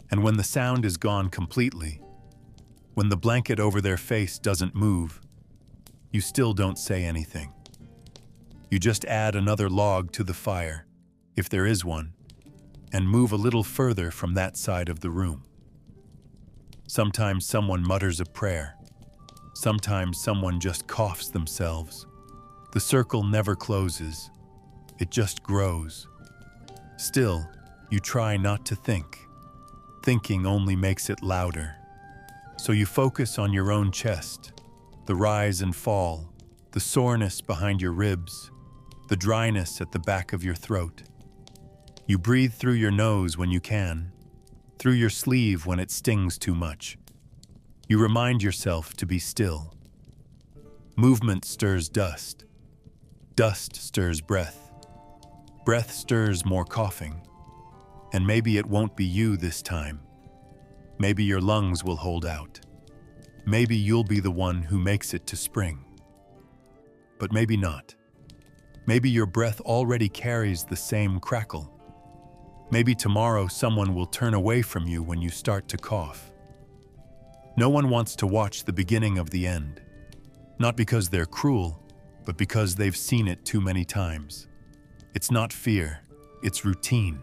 And when the sound is gone completely, when the blanket over their face doesn't move, you still don't say anything. You just add another log to the fire, if there is one, and move a little further from that side of the room. Sometimes someone mutters a prayer. Sometimes someone just coughs themselves. The circle never closes. It just grows. Still, you try not to think. Thinking only makes it louder. So you focus on your own chest, the rise and fall, the soreness behind your ribs, the dryness at the back of your throat. You breathe through your nose when you can, through your sleeve when it stings too much. You remind yourself to be still. Movement stirs dust. Dust stirs breath. Breath stirs more coughing. And maybe it won't be you this time. Maybe your lungs will hold out. Maybe you'll be the one who makes it to spring. But maybe not. Maybe your breath already carries the same crackle. Maybe tomorrow someone will turn away from you when you start to cough. No one wants to watch the beginning of the end. Not because they're cruel, but because they've seen it too many times. It's not fear, it's routine.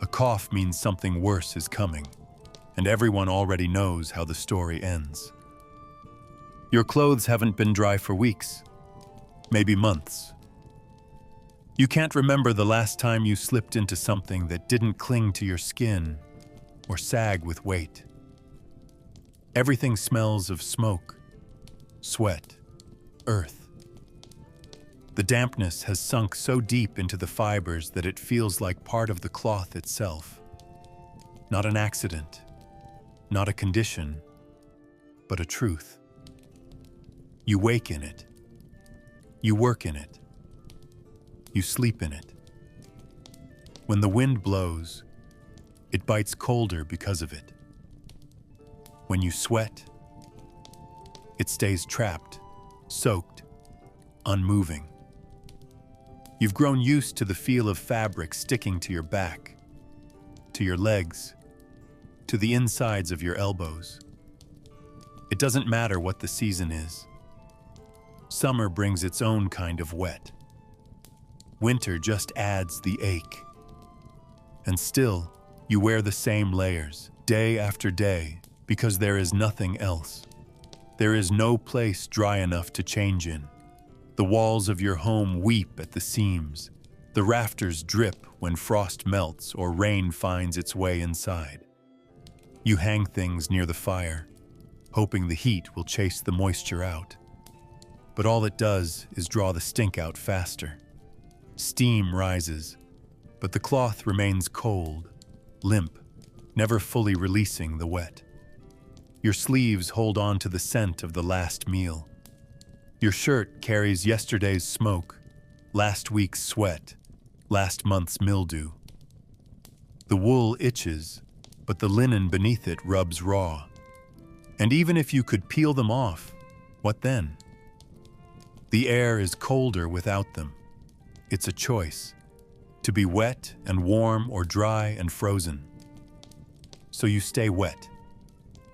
A cough means something worse is coming, and everyone already knows how the story ends. Your clothes haven't been dry for weeks, maybe months. You can't remember the last time you slipped into something that didn't cling to your skin or sag with weight. Everything smells of smoke, sweat, earth. The dampness has sunk so deep into the fibers that it feels like part of the cloth itself. Not an accident, not a condition, but a truth. You wake in it. You work in it. You sleep in it. When the wind blows, it bites colder because of it. When you sweat, it stays trapped, soaked, unmoving. You've grown used to the feel of fabric sticking to your back, to your legs, to the insides of your elbows. It doesn't matter what the season is. Summer brings its own kind of wet. Winter just adds the ache. And still, you wear the same layers, day after day, because there is nothing else. There is no place dry enough to change in. The walls of your home weep at the seams. The rafters drip when frost melts or rain finds its way inside. You hang things near the fire, hoping the heat will chase the moisture out. But all it does is draw the stink out faster. Steam rises, but the cloth remains cold, limp, never fully releasing the wet. Your sleeves hold on to the scent of the last meal. Your shirt carries yesterday's smoke, last week's sweat, last month's mildew. The wool itches, but the linen beneath it rubs raw. And even if you could peel them off, what then? The air is colder without them. It's a choice, to be wet and warm or dry and frozen. So you stay wet.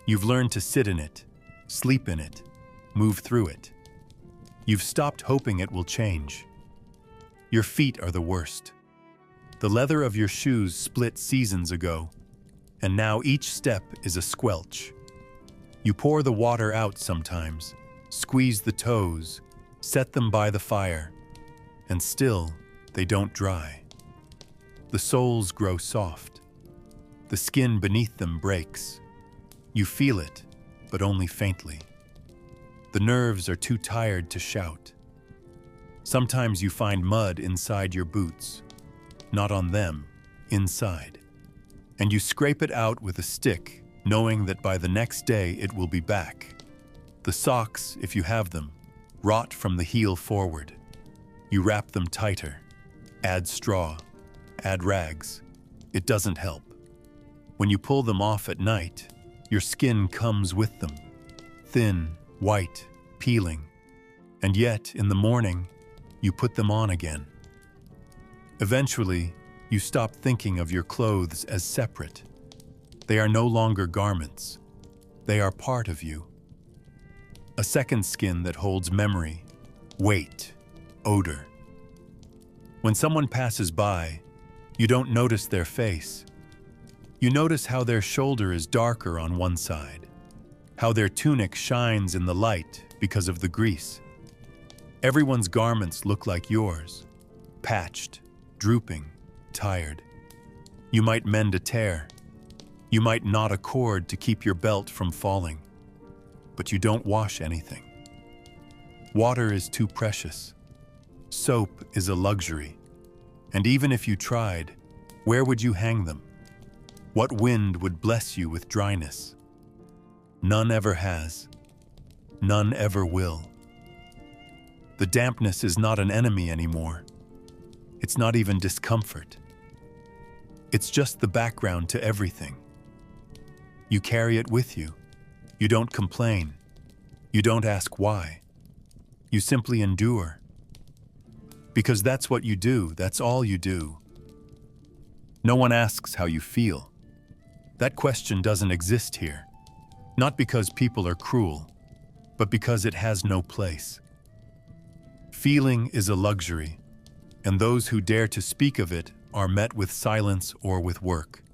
You've learned to sit in it, sleep in it, move through it. You've stopped hoping it will change. Your feet are the worst. The leather of your shoes split seasons ago. And now each step is a squelch. You pour the water out sometimes, squeeze the toes, set them by the fire, and still they don't dry. The soles grow soft. The skin beneath them breaks. You feel it, but only faintly. The nerves are too tired to shout. Sometimes you find mud inside your boots, not on them, inside. And you scrape it out with a stick, knowing that by the next day it will be back. The socks, if you have them, rot from the heel forward. You wrap them tighter, add straw, add rags. It doesn't help. When you pull them off at night, your skin comes with them, thin, white, peeling. And yet, in the morning, you put them on again. Eventually, you stop thinking of your clothes as separate. They are no longer garments. They are part of you. A second skin that holds memory, weight, odor. When someone passes by, you don't notice their face. You notice how their shoulder is darker on one side, how their tunic shines in the light because of the grease. Everyone's garments look like yours, patched, drooping, tired. You might mend a tear. You might knot a cord to keep your belt from falling, but you don't wash anything. Water is too precious. Soap is a luxury. And even if you tried, where would you hang them? What wind would bless you with dryness? None ever has. None ever will. The dampness is not an enemy anymore. It's not even discomfort. It's just the background to everything. You carry it with you. You don't complain. You don't ask why. You simply endure. Because that's what you do. That's all you do. No one asks how you feel. That question doesn't exist here. Not because people are cruel, but because it has no place. Feeling is a luxury, and those who dare to speak of it are met with silence or with work.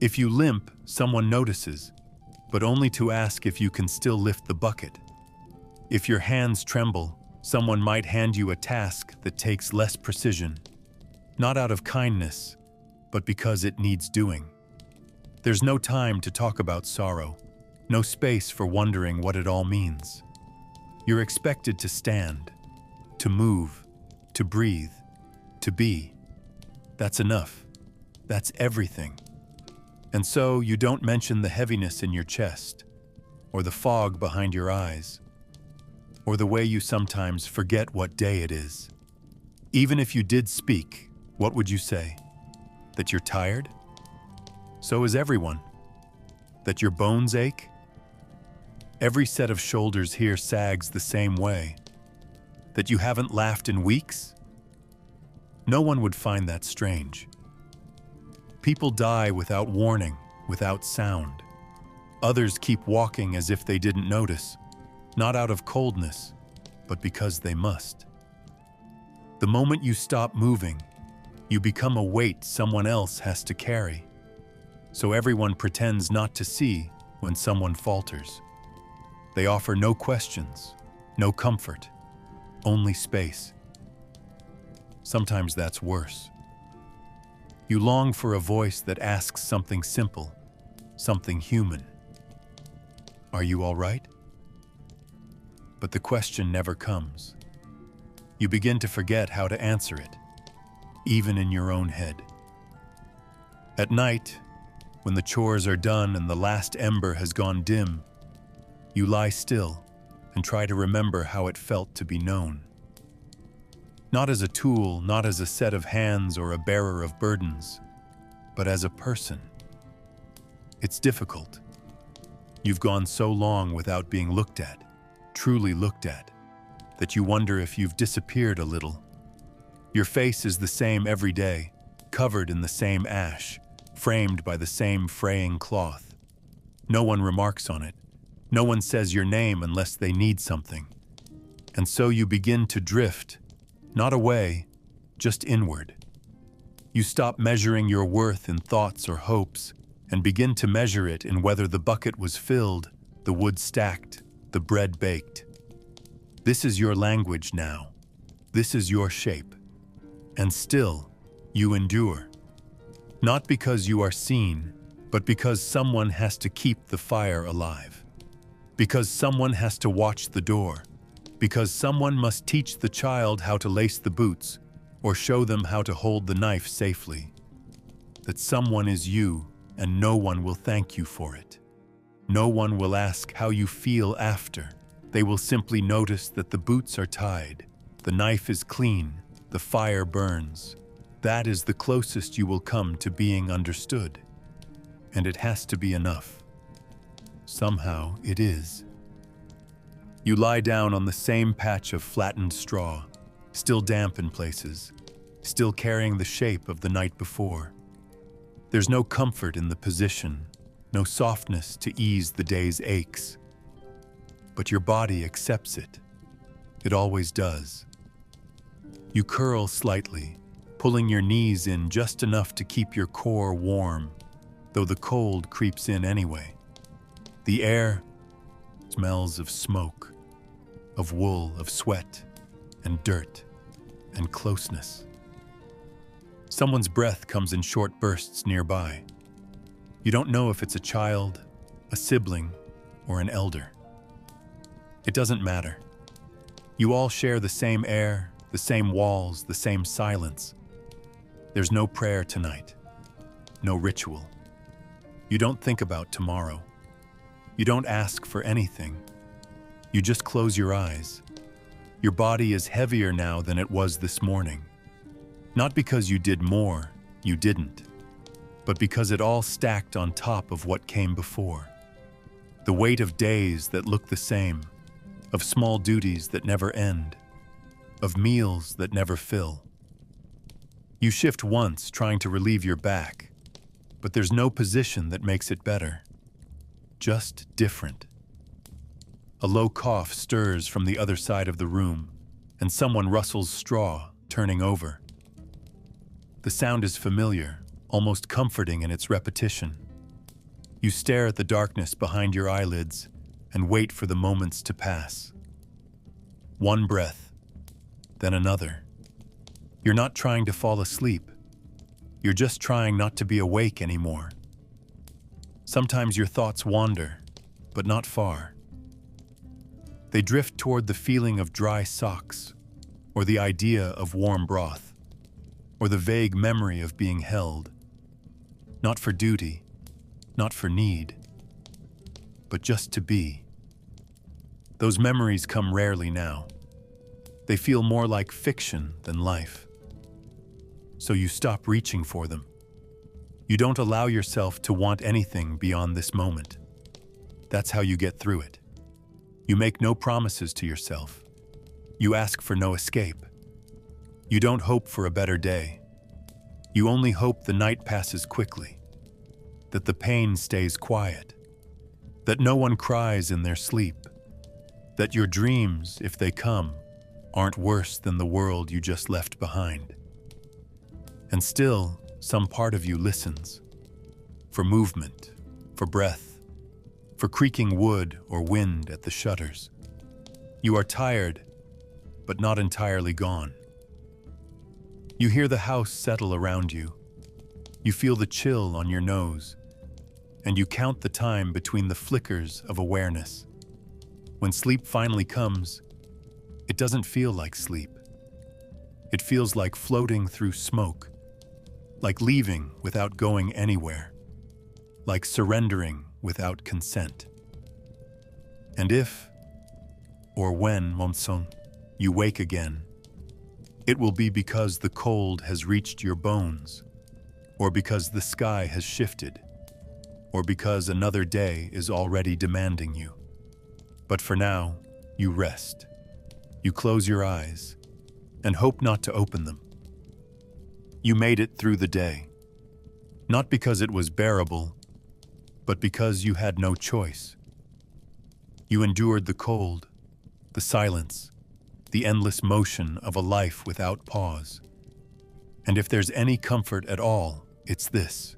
If you limp, someone notices, but only to ask if you can still lift the bucket. If your hands tremble, someone might hand you a task that takes less precision, not out of kindness, but because it needs doing. There's no time to talk about sorrow, no space for wondering what it all means. You're expected to stand, to move, to breathe, to be. That's enough. That's everything. And so you don't mention the heaviness in your chest, or the fog behind your eyes, or the way you sometimes forget what day it is. Even if you did speak, what would you say? That you're tired? So is everyone. That your bones ache? Every set of shoulders here sags the same way. That you haven't laughed in weeks? No one would find that strange. People die without warning, without sound. Others keep walking as if they didn't notice, not out of coldness, but because they must. The moment you stop moving, you become a weight someone else has to carry. So everyone pretends not to see when someone falters. They offer no questions, no comfort, only space. Sometimes that's worse. You long for a voice that asks something simple, something human. Are you all right? But the question never comes. You begin to forget how to answer it, even in your own head. At night, when the chores are done and the last ember has gone dim, you lie still and try to remember how it felt to be known. Not as a tool, not as a set of hands or a bearer of burdens, but as a person. It's difficult. You've gone so long without being looked at, truly looked at, that you wonder if you've disappeared a little. Your face is the same every day, covered in the same ash, framed by the same fraying cloth. No one remarks on it. No one says your name unless they need something. And so you begin to drift, not away, just inward. You stop measuring your worth in thoughts or hopes, and begin to measure it in whether the bucket was filled, the wood stacked, the bread baked. This is your language now. This is your shape. And still, you endure. Not because you are seen, but because someone has to keep the fire alive. Because someone has to watch the door. Because someone must teach the child how to lace the boots or show them how to hold the knife safely. That someone is you, and no one will thank you for it. No one will ask how you feel after. They will simply notice that the boots are tied, the knife is clean, the fire burns. That is the closest you will come to being understood. And it has to be enough. Somehow it is. You lie down on the same patch of flattened straw, still damp in places, still carrying the shape of the night before. There's no comfort in the position, no softness to ease the day's aches. But your body accepts it. It always does. You curl slightly, pulling your knees in just enough to keep your core warm, though the cold creeps in anyway. The air smells of smoke, of wool, of sweat, and dirt, and closeness. Someone's breath comes in short bursts nearby. You don't know if it's a child, a sibling, or an elder. It doesn't matter. You all share the same air, the same walls, the same silence. There's no prayer tonight, no ritual. You don't think about tomorrow. You don't ask for anything. You just close your eyes. Your body is heavier now than it was this morning. Not because you did more, you didn't, but because it all stacked on top of what came before. The weight of days that look the same, of small duties that never end, of meals that never fill. You shift once trying to relieve your back, but there's no position that makes it better. Just different. A low cough stirs from the other side of the room, and someone rustles straw, turning over. The sound is familiar, almost comforting in its repetition. You stare at the darkness behind your eyelids and wait for the moments to pass. One breath, then another. You're not trying to fall asleep. You're just trying not to be awake anymore. Sometimes your thoughts wander, but not far. They drift toward the feeling of dry socks, or the idea of warm broth, or the vague memory of being held. Not for duty, not for need, but just to be. Those memories come rarely now. They feel more like fiction than life. So you stop reaching for them. You don't allow yourself to want anything beyond this moment. That's how you get through it. You make no promises to yourself. You ask for no escape. You don't hope for a better day. You only hope the night passes quickly, that the pain stays quiet, that no one cries in their sleep, that your dreams, if they come, aren't worse than the world you just left behind. And still, some part of you listens, for movement, for breath, for creaking wood or wind at the shutters. You are tired, but not entirely gone. You hear the house settle around you. You feel the chill on your nose, and you count the time between the flickers of awareness. When sleep finally comes, it doesn't feel like sleep. It feels like floating through smoke, like leaving without going anywhere, like surrendering without consent. And if, or when, Monson, you wake again, it will be because the cold has reached your bones, or because the sky has shifted, or because another day is already demanding you. But for now, you rest. You close your eyes and hope not to open them. You made it through the day, not because it was bearable, but because you had no choice. You endured the cold, the silence, the endless motion of a life without pause. And if there's any comfort at all, it's this.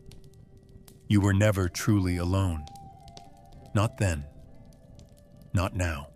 You were never truly alone. Not then. Not now.